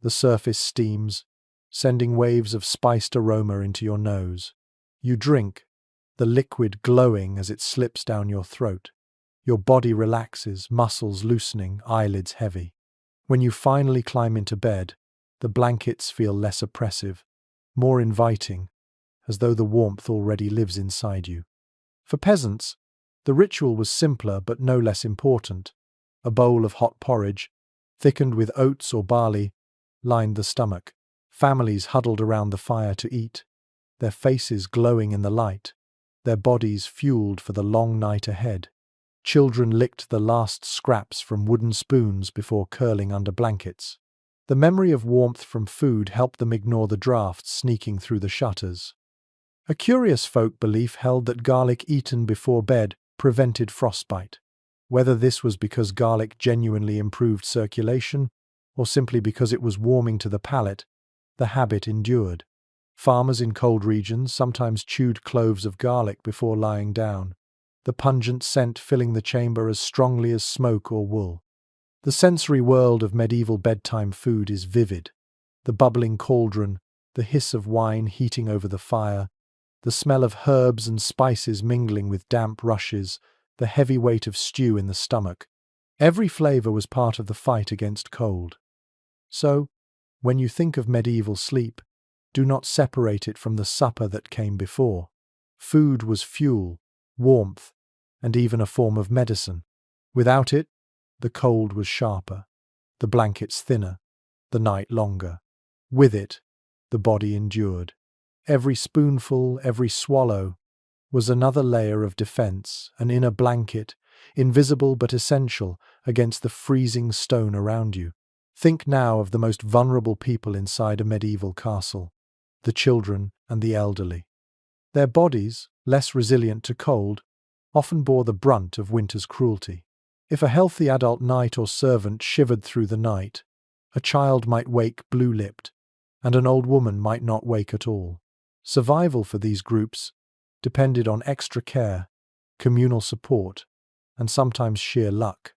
The surface steams, sending waves of spiced aroma into your nose. You drink, the liquid glowing as it slips down your throat. Your body relaxes, muscles loosening, eyelids heavy. When you finally climb into bed, the blankets feel less oppressive, more inviting, as though the warmth already lives inside you. For peasants, the ritual was simpler but no less important. A bowl of hot porridge, thickened with oats or barley, lined the stomach. Families huddled around the fire to eat, their faces glowing in the light, their bodies fueled for the long night ahead. Children licked the last scraps from wooden spoons before curling under blankets. The memory of warmth from food helped them ignore the drafts sneaking through the shutters. A curious folk belief held that garlic eaten before bed prevented frostbite. Whether this was because garlic genuinely improved circulation, or simply because it was warming to the palate, the habit endured. Farmers in cold regions sometimes chewed cloves of garlic before lying down, the pungent scent filling the chamber as strongly as smoke or wool. The sensory world of medieval bedtime food is vivid. The bubbling cauldron, the hiss of wine heating over the fire, the smell of herbs and spices mingling with damp rushes, the heavy weight of stew in the stomach. Every flavor was part of the fight against cold. So, when you think of medieval sleep, do not separate it from the supper that came before. Food was fuel, warmth, and even a form of medicine. Without it, the cold was sharper, the blankets thinner, the night longer. With it, the body endured. Every spoonful, every swallow, was another layer of defense, an inner blanket, invisible but essential, against the freezing stone around you. Think now of the most vulnerable people inside a medieval castle, the children and the elderly. Their bodies, less resilient to cold, often bore the brunt of winter's cruelty. If a healthy adult knight or servant shivered through the night, a child might wake blue-lipped, and an old woman might not wake at all. Survival for these groups depended on extra care, communal support, and sometimes sheer luck.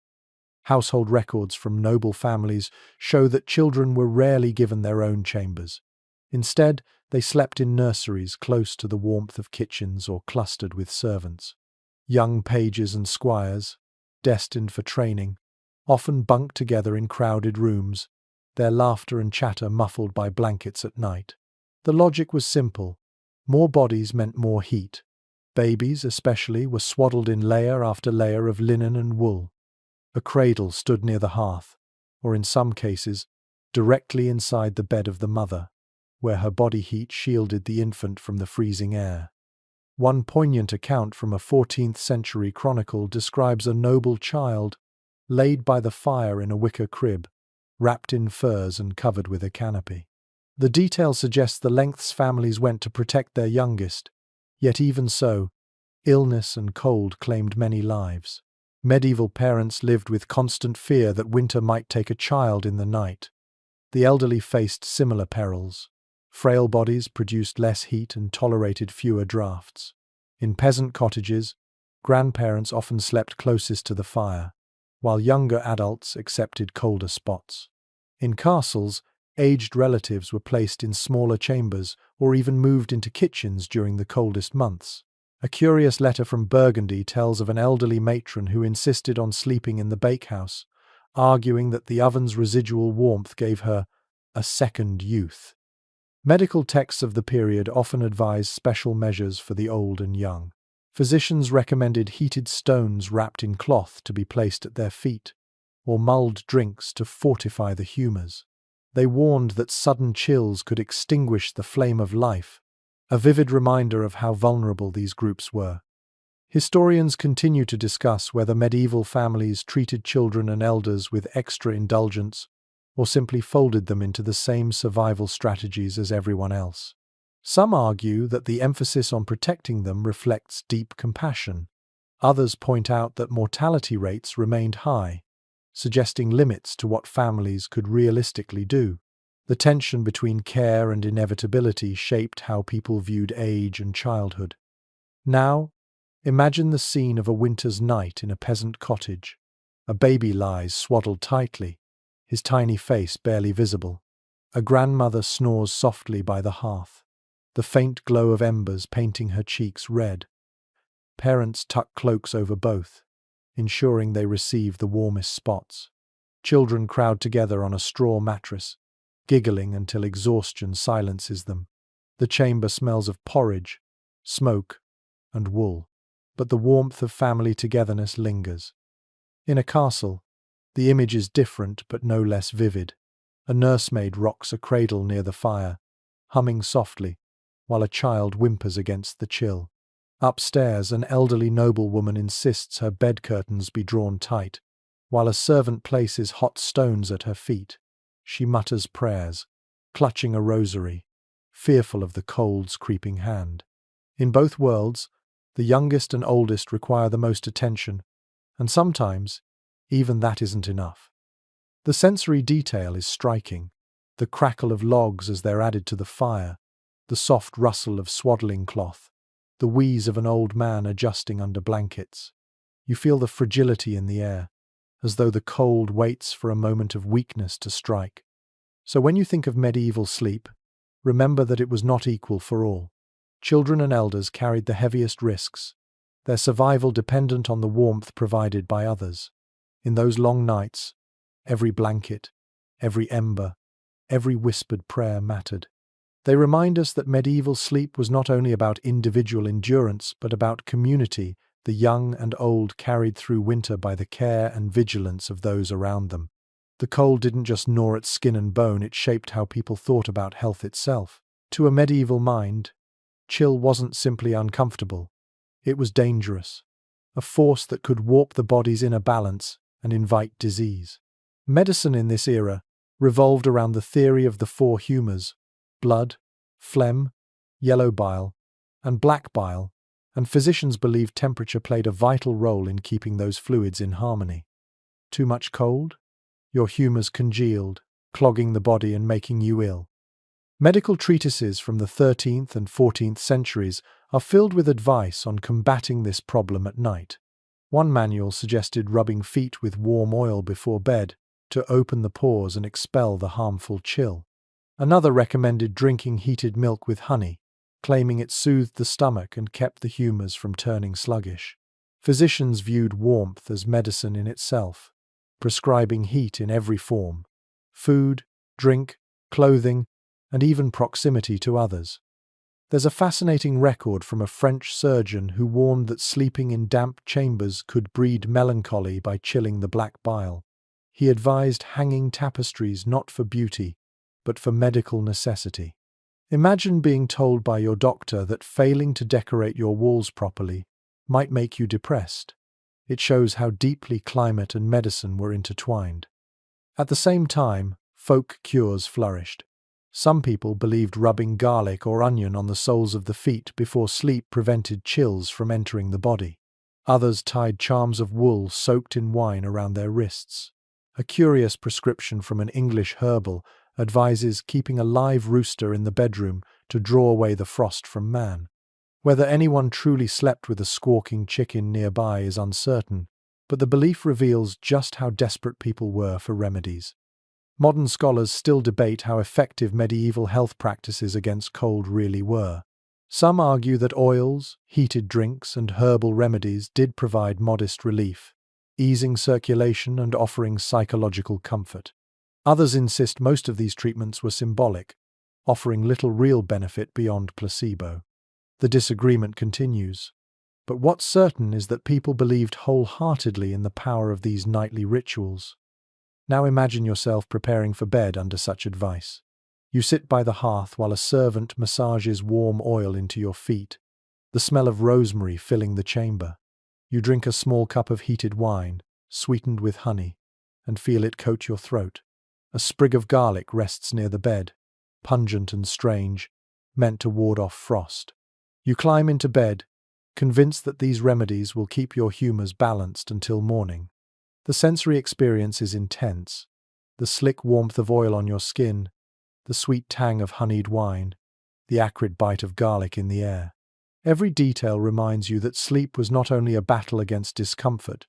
Household records from noble families show that children were rarely given their own chambers. Instead, they slept in nurseries close to the warmth of kitchens or clustered with servants. Young pages and squires, destined for training, often bunked together in crowded rooms, their laughter and chatter muffled by blankets at night. The logic was simple. More bodies meant more heat. Babies, especially, were swaddled in layer after layer of linen and wool. A cradle stood near the hearth, or in some cases, directly inside the bed of the mother, where her body heat shielded the infant from the freezing air. One poignant account from a 14th century chronicle describes a noble child laid by the fire in a wicker crib, wrapped in furs and covered with a canopy. The detail suggests the lengths families went to protect their youngest, yet even so, illness and cold claimed many lives. Medieval parents lived with constant fear that winter might take a child in the night. The elderly faced similar perils. Frail bodies produced less heat and tolerated fewer drafts. In peasant cottages, grandparents often slept closest to the fire, while younger adults accepted colder spots. In castles, aged relatives were placed in smaller chambers or even moved into kitchens during the coldest months. A curious letter from Burgundy tells of an elderly matron who insisted on sleeping in the bakehouse, arguing that the oven's residual warmth gave her a second youth. Medical texts of the period often advised special measures for the old and young. Physicians recommended heated stones wrapped in cloth to be placed at their feet, or mulled drinks to fortify the humours. They warned that sudden chills could extinguish the flame of life, a vivid reminder of how vulnerable these groups were. Historians continue to discuss whether medieval families treated children and elders with extra indulgence or simply folded them into the same survival strategies as everyone else. Some argue that the emphasis on protecting them reflects deep compassion. Others point out that mortality rates remained high, suggesting limits to what families could realistically do. The tension between care and inevitability shaped how people viewed age and childhood. Now, imagine the scene of a winter's night in a peasant cottage. A baby lies swaddled tightly, his tiny face barely visible. A grandmother snores softly by the hearth, the faint glow of embers painting her cheeks red. Parents tuck cloaks over both, ensuring they receive the warmest spots. Children crowd together on a straw mattress, giggling until exhaustion silences them. The chamber smells of porridge, smoke, and wool, but the warmth of family togetherness lingers. In a castle, the image is different but no less vivid. A nursemaid rocks a cradle near the fire, humming softly, while a child whimpers against the chill. Upstairs, an elderly noblewoman insists her bed curtains be drawn tight, while a servant places hot stones at her feet. She mutters prayers, clutching a rosary, fearful of the cold's creeping hand. In both worlds, the youngest and oldest require the most attention, and sometimes, even that isn't enough. The sensory detail is striking. The crackle of logs as they're added to the fire, the soft rustle of swaddling cloth, the wheeze of an old man adjusting under blankets. You feel the fragility in the air, as though the cold waits for a moment of weakness to strike. So when you think of medieval sleep, remember that it was not equal for all. Children and elders carried the heaviest risks, their survival dependent on the warmth provided by others. In those long nights, every blanket, every ember, every whispered prayer mattered. They remind us that medieval sleep was not only about individual endurance, but about community, the young and old carried through winter by the care and vigilance of those around them. The cold didn't just gnaw at skin and bone, it shaped how people thought about health itself. To a medieval mind, chill wasn't simply uncomfortable, it was dangerous, a force that could warp the body's inner balance and invite disease. Medicine in this era revolved around the theory of the four humours: blood, phlegm, yellow bile, and black bile, and physicians believed temperature played a vital role in keeping those fluids in harmony. Too much cold? Your humours congealed, clogging the body and making you ill. Medical treatises from the 13th and 14th centuries are filled with advice on combating this problem at night. One manual suggested rubbing feet with warm oil before bed to open the pores and expel the harmful chill. Another recommended drinking heated milk with honey, claiming it soothed the stomach and kept the humours from turning sluggish. Physicians viewed warmth as medicine in itself, prescribing heat in every form: food, drink, clothing, and even proximity to others. There's a fascinating record from a French surgeon who warned that sleeping in damp chambers could breed melancholy by chilling the black bile. He advised hanging tapestries not for beauty, but for medical necessity. Imagine being told by your doctor that failing to decorate your walls properly might make you depressed. It shows how deeply climate and medicine were intertwined. At the same time, folk cures flourished. Some people believed rubbing garlic or onion on the soles of the feet before sleep prevented chills from entering the body. Others tied charms of wool soaked in wine around their wrists. A curious prescription from an English herbal advises keeping a live rooster in the bedroom to draw away the frost from man. Whether anyone truly slept with a squawking chicken nearby is uncertain, but the belief reveals just how desperate people were for remedies. Modern scholars still debate how effective medieval health practices against cold really were. Some argue that oils, heated drinks, and herbal remedies did provide modest relief, easing circulation and offering psychological comfort. Others insist most of these treatments were symbolic, offering little real benefit beyond placebo. The disagreement continues, but what's certain is that people believed wholeheartedly in the power of these nightly rituals. Now imagine yourself preparing for bed under such advice. You sit by the hearth while a servant massages warm oil into your feet, the smell of rosemary filling the chamber. You drink a small cup of heated wine, sweetened with honey, and feel it coat your throat. A sprig of garlic rests near the bed, pungent and strange, meant to ward off frost. You climb into bed, convinced that these remedies will keep your humours balanced until morning. The sensory experience is intense. The slick warmth of oil on your skin, the sweet tang of honeyed wine, the acrid bite of garlic in the air. Every detail reminds you that sleep was not only a battle against discomfort,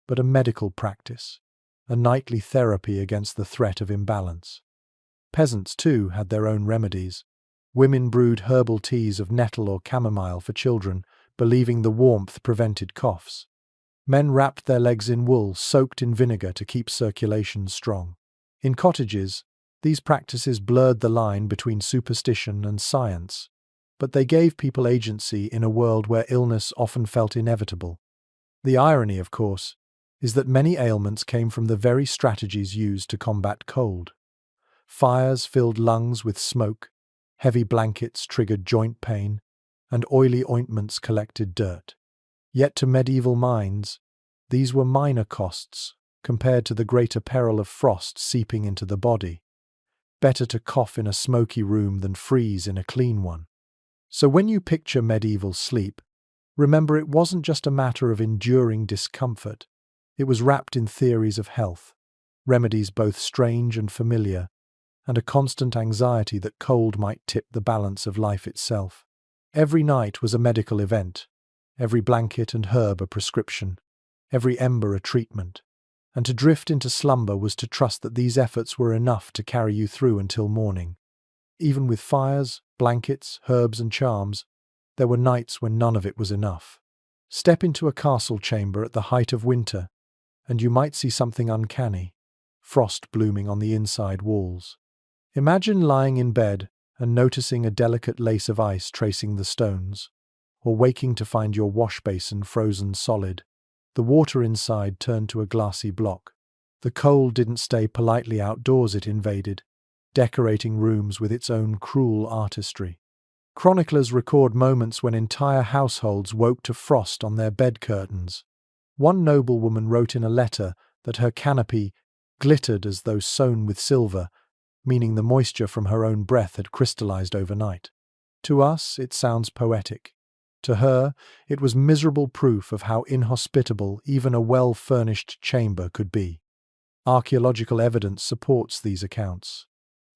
but a medical practice, a nightly therapy against the threat of imbalance. Peasants, too, had their own remedies. Women brewed herbal teas of nettle or chamomile for children, believing the warmth prevented coughs. Men wrapped their legs in wool soaked in vinegar to keep circulation strong. In cottages, these practices blurred the line between superstition and science, but they gave people agency in a world where illness often felt inevitable. The irony, of course, is that many ailments came from the very strategies used to combat cold. Fires filled lungs with smoke, heavy blankets triggered joint pain, and oily ointments collected dirt. Yet to medieval minds, these were minor costs compared to the greater peril of frost seeping into the body. Better to cough in a smoky room than freeze in a clean one. So when you picture medieval sleep, remember it wasn't just a matter of enduring discomfort. It was wrapped in theories of health, remedies both strange and familiar, and a constant anxiety that cold might tip the balance of life itself. Every night was a medical event, every blanket and herb a prescription, every ember a treatment, and to drift into slumber was to trust that these efforts were enough to carry you through until morning. Even with fires, blankets, herbs and charms, there were nights when none of it was enough. Step into a castle chamber at the height of winter, and you might see something uncanny, frost blooming on the inside walls. Imagine lying in bed and noticing a delicate lace of ice tracing the stones, or waking to find your wash basin frozen solid, the water inside turned to a glassy block. The cold didn't stay politely outdoors, it invaded, decorating rooms with its own cruel artistry. Chroniclers record moments when entire households woke to frost on their bed curtains. One noblewoman wrote in a letter that her canopy glittered as though sewn with silver, meaning the moisture from her own breath had crystallized overnight. To us, it sounds poetic. To her, it was miserable proof of how inhospitable even a well-furnished chamber could be. Archaeological evidence supports these accounts.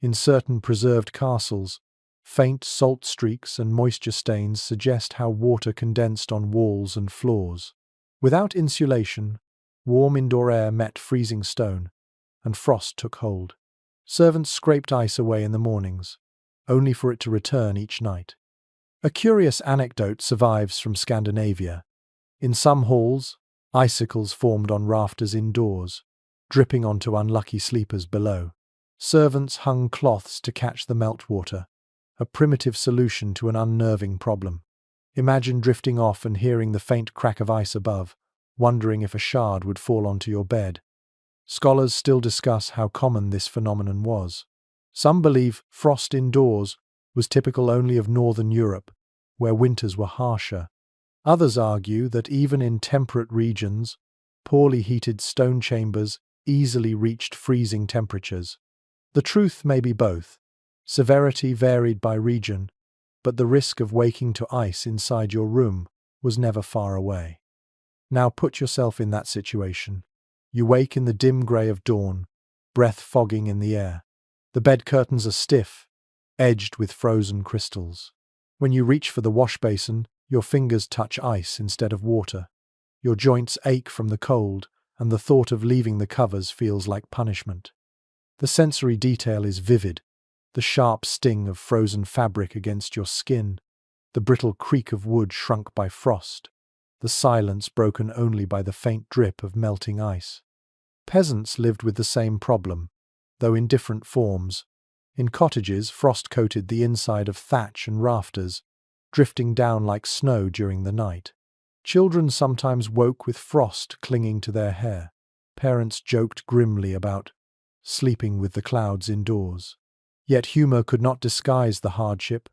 In certain preserved castles, faint salt streaks and moisture stains suggest how water condensed on walls and floors. Without insulation, warm indoor air met freezing stone, and frost took hold. Servants scraped ice away in the mornings, only for it to return each night. A curious anecdote survives from Scandinavia. In some halls, icicles formed on rafters indoors, dripping onto unlucky sleepers below. Servants hung cloths to catch the meltwater, a primitive solution to an unnerving problem. Imagine drifting off and hearing the faint crack of ice above, wondering if a shard would fall onto your bed. Scholars still discuss how common this phenomenon was. Some believe frost indoors was typical only of northern Europe, where winters were harsher. Others argue that even in temperate regions, poorly heated stone chambers easily reached freezing temperatures. The truth may be both. Severity varied by region, but the risk of waking to ice inside your room was never far away. Now put yourself in that situation. You wake in the dim grey of dawn, breath fogging in the air. The bed curtains are stiff, edged with frozen crystals. When you reach for the wash basin, your fingers touch ice instead of water. Your joints ache from the cold, and the thought of leaving the covers feels like punishment. The sensory detail is vivid. The sharp sting of frozen fabric against your skin, the brittle creak of wood shrunk by frost, the silence broken only by the faint drip of melting ice. Peasants lived with the same problem, though in different forms. In cottages, frost coated the inside of thatch and rafters, drifting down like snow during the night. Children sometimes woke with frost clinging to their hair. Parents joked grimly about sleeping with the clouds indoors. Yet humour could not disguise the hardship.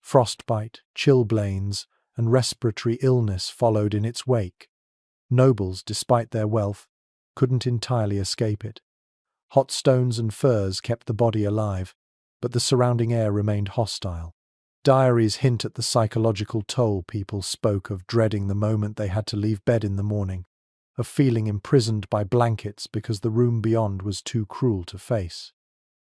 Frostbite, chilblains, and respiratory illness followed in its wake. Nobles, despite their wealth, couldn't entirely escape it. Hot stones and furs kept the body alive, but the surrounding air remained hostile. Diaries hint at the psychological toll people spoke of, dreading the moment they had to leave bed in the morning, of feeling imprisoned by blankets because the room beyond was too cruel to face.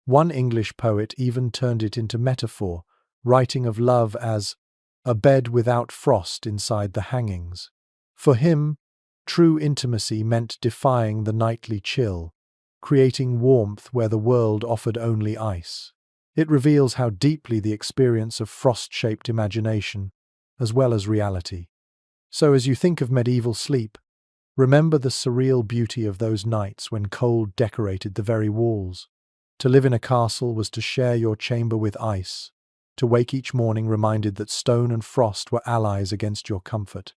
One English poet even turned it into metaphor, writing of love as a bed without frost inside the hangings. For him, true intimacy meant defying the nightly chill, creating warmth where the world offered only ice. It reveals how deeply the experience of frost shaped imagination, as well as reality. So as you think of medieval sleep, remember the surreal beauty of those nights when cold decorated the very walls. To live in a castle was to share your chamber with ice, to wake each morning reminded that stone and frost were allies against your comfort.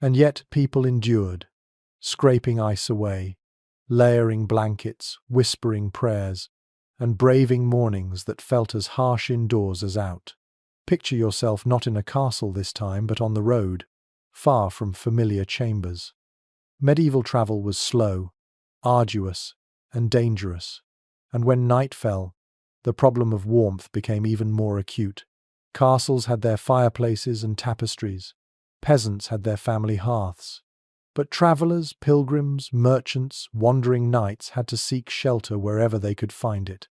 And yet people endured, scraping ice away, layering blankets, whispering prayers, and braving mornings that felt as harsh indoors as out. Picture yourself not in a castle this time, but on the road, far from familiar chambers. Medieval travel was slow, arduous, and dangerous. And when night fell, the problem of warmth became even more acute. Castles had their fireplaces and tapestries. Peasants had their family hearths. But travellers, pilgrims, merchants, wandering knights had to seek shelter wherever they could find it.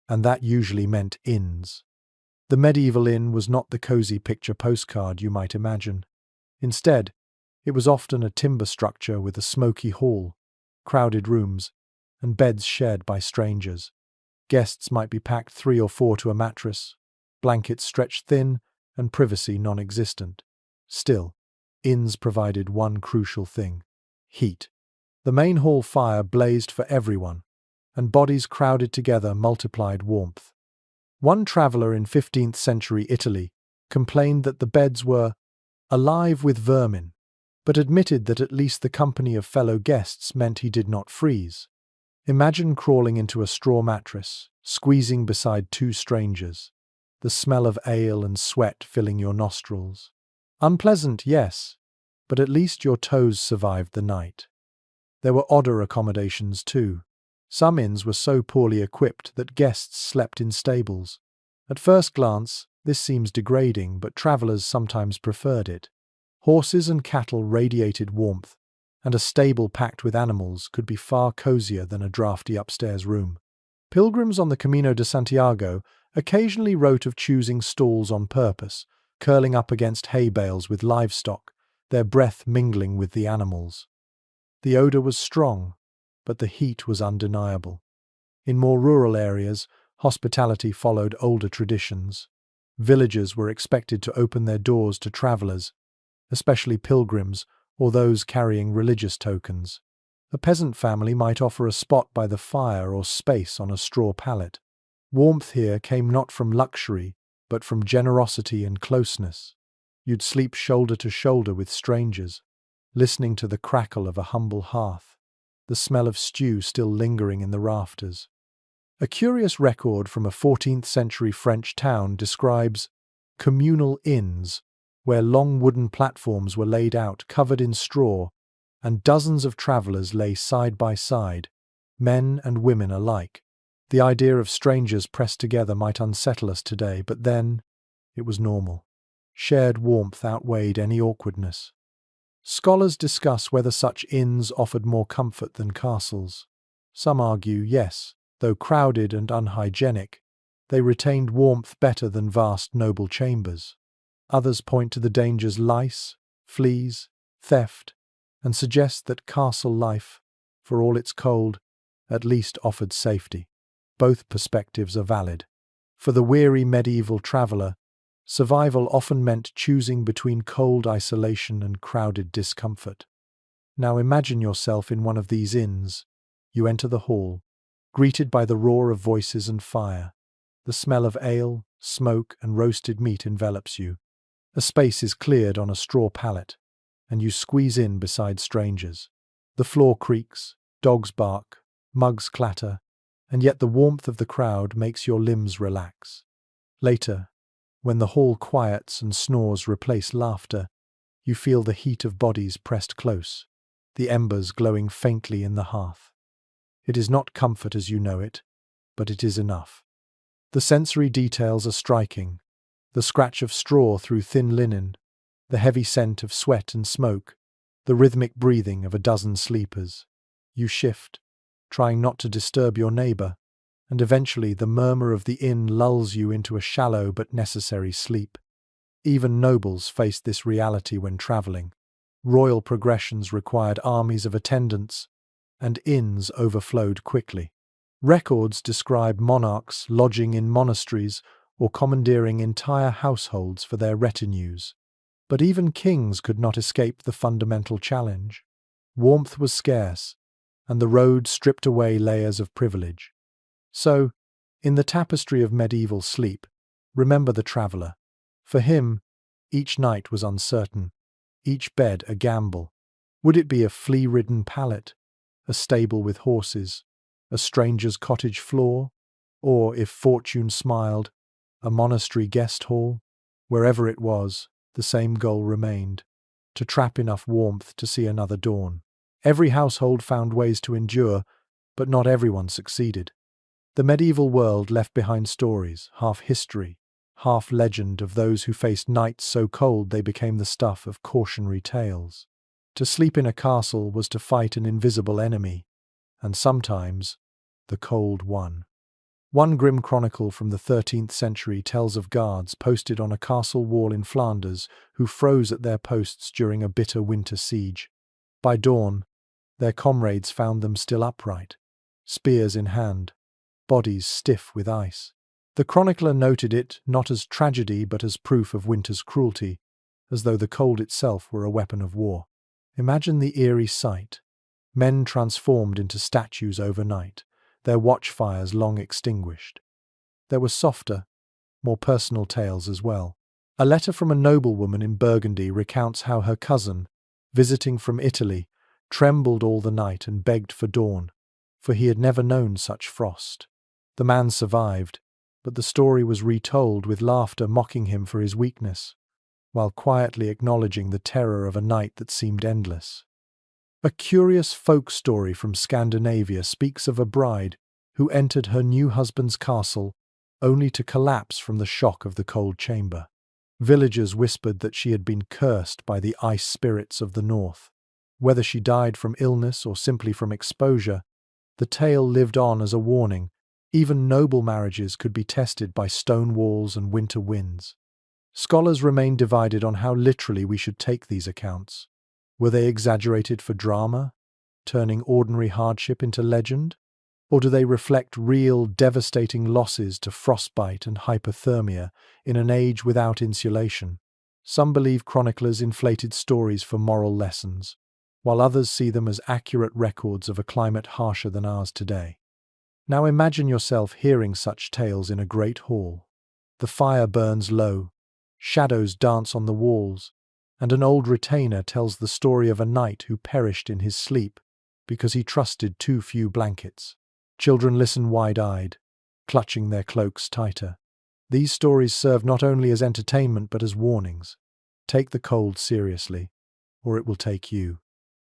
And that usually meant inns. The medieval inn was not the cosy picture postcard you might imagine. Instead, it was often a timber structure with a smoky hall, crowded rooms, and beds shared by strangers. Guests might be packed 3 or 4 to a mattress, blankets stretched thin, and privacy non-existent. Still, inns provided one crucial thing: heat. The main hall fire blazed for everyone, and bodies crowded together multiplied warmth. One traveller in 15th century Italy complained that the beds were alive with vermin, but admitted that at least the company of fellow guests meant he did not freeze. Imagine crawling into a straw mattress, squeezing beside 2 strangers, the smell of ale and sweat filling your nostrils. Unpleasant, yes, but at least your toes survived the night. There were odder accommodations too. Some inns were so poorly equipped that guests slept in stables. At first glance, this seems degrading, but travellers sometimes preferred it. Horses and cattle radiated warmth, and a stable packed with animals could be far cozier than a drafty upstairs room. Pilgrims on the Camino de Santiago occasionally wrote of choosing stalls on purpose, curling up against hay bales with livestock, their breath mingling with the animals. The odour was strong, but the heat was undeniable. In more rural areas, Hospitality followed older traditions. Villagers were expected to open their doors to travelers, especially pilgrims or those carrying religious tokens. A peasant family might offer a spot by the fire or space on a straw pallet. Warmth here came not from luxury, but from generosity and closeness. You'd sleep shoulder to shoulder with strangers, listening to the crackle of a humble hearth, the smell of stew still lingering in the rafters. A curious record from a 14th century French town describes communal inns, where long wooden platforms were laid out covered in straw, and dozens of travellers lay side by side, men and women alike. The idea of strangers pressed together might unsettle us today, but then it was normal. Shared warmth outweighed any awkwardness. Scholars discuss whether such inns offered more comfort than castles. Some argue yes, though crowded and unhygienic, they retained warmth better than vast noble chambers. Others point to the dangers lice, fleas, theft, and suggest that castle life, for all its cold, at least offered safety. Both perspectives are valid. For the weary medieval traveller, survival often meant choosing between cold isolation and crowded discomfort. Now imagine yourself in one of these inns. You enter the hall, greeted by the roar of voices and fire. The smell of ale, smoke, and roasted meat envelops you. A space is cleared on a straw pallet, and you squeeze in beside strangers. The floor creaks, dogs bark, mugs clatter, and yet the warmth of the crowd makes your limbs relax. Later, when the hall quiets and snores replace laughter, you feel the heat of bodies pressed close, the embers glowing faintly in the hearth. It is not comfort as you know it, but it is enough. The sensory details are striking. The scratch of straw through thin linen, the heavy scent of sweat and smoke, the rhythmic breathing of a dozen sleepers. You shift, trying not to disturb your neighbour, and eventually the murmur of the inn lulls you into a shallow but necessary sleep. Even nobles faced this reality when travelling. Royal progressions required armies of attendants, and inns overflowed quickly. Records describe monarchs lodging in monasteries or commandeering entire households for their retinues. But even kings could not escape the fundamental challenge. Warmth was scarce, and the road stripped away layers of privilege. So, in the tapestry of medieval sleep, remember the traveller. For him, each night was uncertain, each bed a gamble. Would it be a flea-ridden pallet, a stable with horses, a stranger's cottage floor, or, if fortune smiled, a monastery guest hall? Wherever it was, the same goal remained: to trap enough warmth to see another dawn. Every household found ways to endure, but not everyone succeeded. The medieval world left behind stories, half history, half legend, of those who faced nights so cold they became the stuff of cautionary tales. To sleep in a castle was to fight an invisible enemy, and sometimes the cold won. One grim chronicle from the 13th century tells of guards posted on a castle wall in Flanders who froze at their posts during a bitter winter siege. By dawn, their comrades found them still upright, spears in hand, bodies stiff with ice. The chronicler noted it not as tragedy but as proof of winter's cruelty, as though the cold itself were a weapon of war. Imagine the eerie sight: men transformed into statues overnight, their watchfires long extinguished. There were softer, more personal tales as well. A letter from a noblewoman in Burgundy recounts how her cousin, visiting from Italy, trembled all the night and begged for dawn, for he had never known such frost. The man survived, but the story was retold with laughter mocking him for his weakness, while quietly acknowledging the terror of a night that seemed endless. A curious folk story from Scandinavia speaks of a bride who entered her new husband's castle only to collapse from the shock of the cold chamber. Villagers whispered that she had been cursed by the ice spirits of the north. Whether she died from illness or simply from exposure, the tale lived on as a warning. Even noble marriages could be tested by stone walls and winter winds. Scholars remain divided on how literally we should take these accounts. Were they exaggerated for drama, turning ordinary hardship into legend? Or do they reflect real, devastating losses to frostbite and hypothermia in an age without insulation? Some believe chroniclers inflated stories for moral lessons, while others see them as accurate records of a climate harsher than ours today. Now imagine yourself hearing such tales in a great hall. The fire burns low, shadows dance on the walls, and an old retainer tells the story of a knight who perished in his sleep because he trusted too few blankets. Children listen wide-eyed, clutching their cloaks tighter. These stories serve not only as entertainment but as warnings. Take the cold seriously, or it will take you.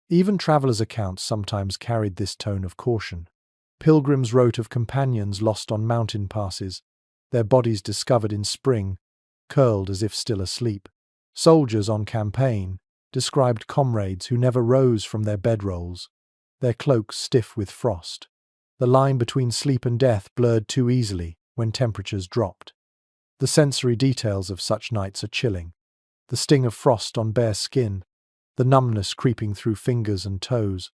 Even travelers' accounts sometimes carried this tone of caution. Pilgrims wrote of companions lost on mountain passes, their bodies discovered in spring, curled as if still asleep. Soldiers on campaign described comrades who never rose from their bedrolls, their cloaks stiff with frost. The line between sleep and death blurred too easily when temperatures dropped. The sensory details of such nights are chilling. The sting of frost on bare skin, the numbness creeping through fingers and toes,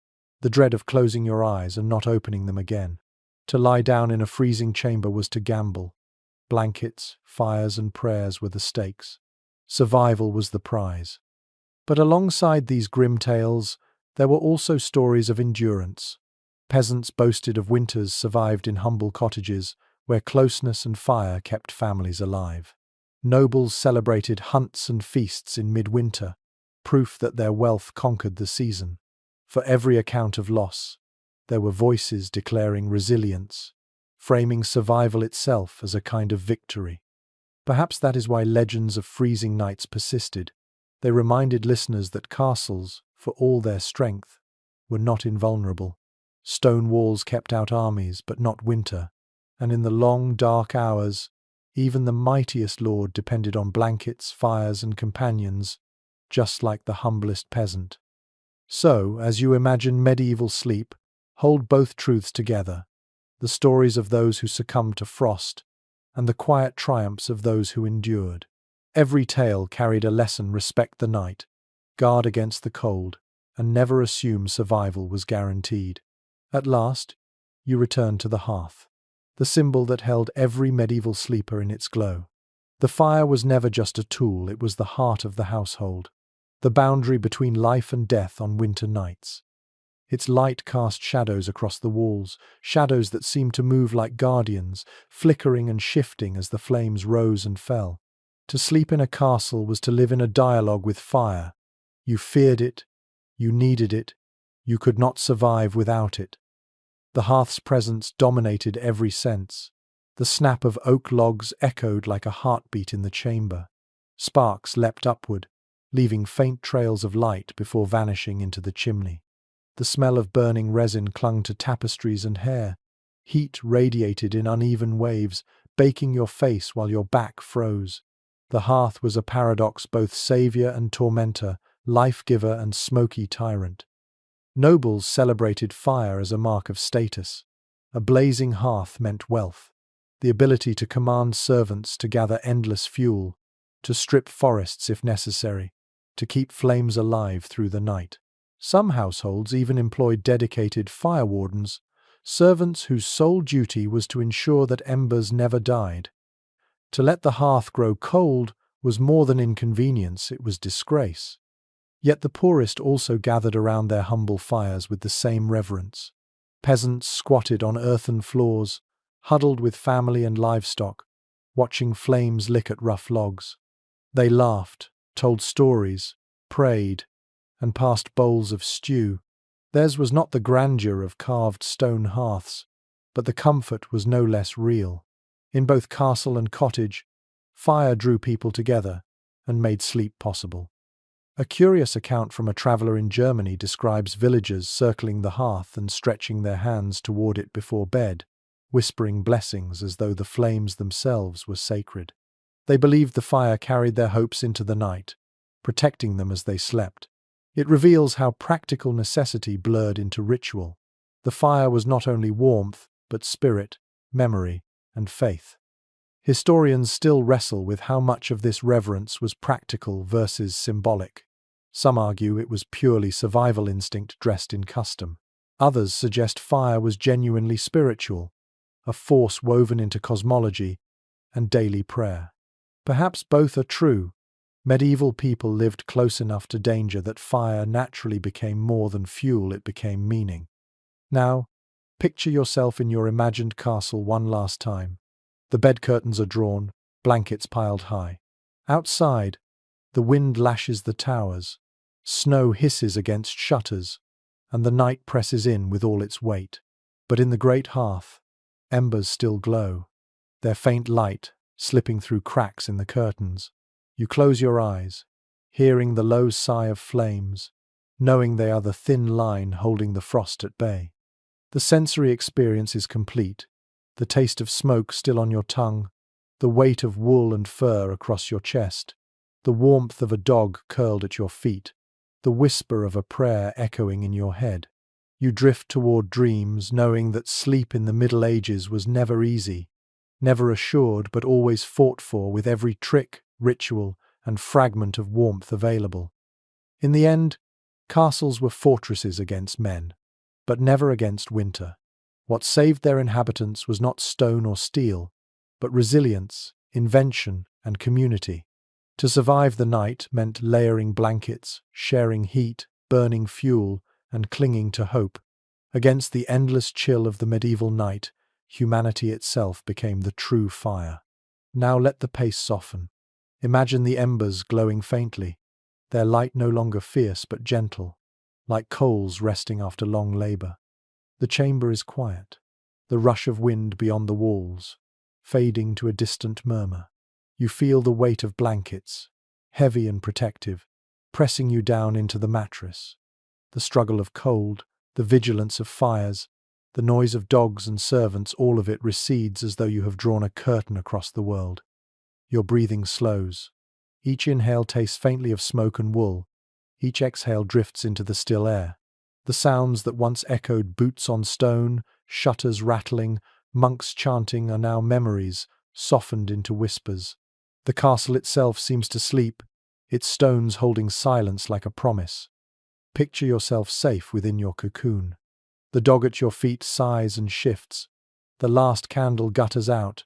the dread of closing your eyes and not opening them again. To lie down in a freezing chamber was to gamble. Blankets, fires, and prayers were the stakes. Survival was the prize. But alongside these grim tales, there were also stories of endurance. Peasants boasted of winters survived in humble cottages, where closeness and fire kept families alive. Nobles celebrated hunts and feasts in midwinter, proof that their wealth conquered the season. For every account of loss, there were voices declaring resilience, framing survival itself as a kind of victory. Perhaps that is why legends of freezing nights persisted. They reminded listeners that castles, for all their strength, were not invulnerable. Stone walls kept out armies, but not winter, and in the long, dark hours, even the mightiest lord depended on blankets, fires, and companions, just like the humblest peasant. So, as you imagine medieval sleep, hold both truths together, the stories of those who succumbed to frost, and the quiet triumphs of those who endured. Every tale carried a lesson: respect the night, guard against the cold, and never assume survival was guaranteed. At last, you return to the hearth, the symbol that held every medieval sleeper in its glow. The fire was never just a tool, it was the heart of the household, the boundary between life and death on winter nights. Its light cast shadows across the walls, shadows that seemed to move like guardians, flickering and shifting as the flames rose and fell. To sleep in a castle was to live in a dialogue with fire. You feared it, you needed it, you could not survive without it. The hearth's presence dominated every sense. The snap of oak logs echoed like a heartbeat in the chamber. Sparks leapt upward, leaving faint trails of light before vanishing into the chimney. The smell of burning resin clung to tapestries and hair. Heat radiated in uneven waves, baking your face while your back froze. The hearth was a paradox, both savior and tormentor, life-giver and smoky tyrant. Nobles celebrated fire as a mark of status. A blazing hearth meant wealth, the ability to command servants to gather endless fuel, to strip forests if necessary, to keep flames alive through the night. Some households even employed dedicated fire wardens, servants whose sole duty was to ensure that embers never died. To let the hearth grow cold was more than inconvenience, it was disgrace. Yet the poorest also gathered around their humble fires with the same reverence. Peasants squatted on earthen floors, huddled with family and livestock, watching flames lick at rough logs. They laughed, told stories, prayed, and passed bowls of stew. Theirs was not the grandeur of carved stone hearths, but the comfort was no less real. In both castle and cottage, fire drew people together and made sleep possible. A curious account from a traveller in Germany describes villagers circling the hearth and stretching their hands toward it before bed, whispering blessings as though the flames themselves were sacred. They believed the fire carried their hopes into the night, protecting them as they slept. It reveals how practical necessity blurred into ritual. The fire was not only warmth, but spirit, memory, and faith. Historians still wrestle with how much of this reverence was practical versus symbolic. Some argue it was purely survival instinct dressed in custom. Others suggest fire was genuinely spiritual, a force woven into cosmology and daily prayer. Perhaps both are true. Medieval people lived close enough to danger that fire naturally became more than fuel, it became meaning. Now, picture yourself in your imagined castle one last time. The bed curtains are drawn, blankets piled high. Outside, the wind lashes the towers, snow hisses against shutters, and the night presses in with all its weight. But in the great hearth, embers still glow, their faint light slipping through cracks in the curtains. You close your eyes, hearing the low sigh of flames, knowing they are the thin line holding the frost at bay. The sensory experience is complete, the taste of smoke still on your tongue, the weight of wool and fur across your chest, the warmth of a dog curled at your feet, the whisper of a prayer echoing in your head. You drift toward dreams, knowing that sleep in the Middle Ages was never easy, never assured but always fought for with every trick, ritual, and fragment of warmth available. In the end, castles were fortresses against men, but never against winter. What saved their inhabitants was not stone or steel, but resilience, invention, and community. To survive the night meant layering blankets, sharing heat, burning fuel, and clinging to hope. Against the endless chill of the medieval night, humanity itself became the true fire. Now let the pace soften. Imagine the embers glowing faintly, their light no longer fierce but gentle, like coals resting after long labor. The chamber is quiet, the rush of wind beyond the walls, fading to a distant murmur. You feel the weight of blankets, heavy and protective, pressing you down into the mattress. The struggle of cold, the vigilance of fires, the noise of dogs and servants, all of it recedes as though you have drawn a curtain across the world. Your breathing slows. Each inhale tastes faintly of smoke and wool. Each exhale drifts into the still air. The sounds that once echoed boots on stone, shutters rattling, monks chanting are now memories, softened into whispers. The castle itself seems to sleep, its stones holding silence like a promise. Picture yourself safe within your cocoon. The dog at your feet sighs and shifts. The last candle gutters out,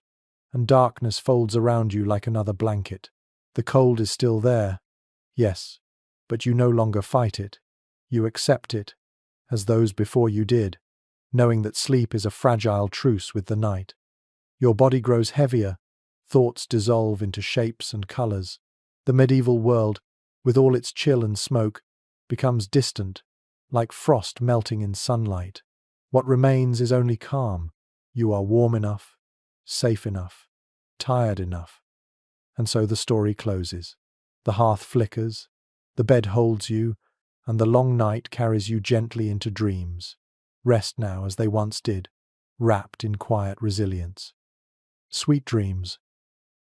and darkness folds around you like another blanket. The cold is still there, yes, but you no longer fight it. You accept it, as those before you did, knowing that sleep is a fragile truce with the night. Your body grows heavier, thoughts dissolve into shapes and colors. The medieval world, with all its chill and smoke, becomes distant, like frost melting in sunlight. What remains is only calm. You are warm enough, safe enough, tired enough. And so the story closes. The hearth flickers, the bed holds you, and the long night carries you gently into dreams. Rest now as they once did, wrapped in quiet resilience. Sweet dreams.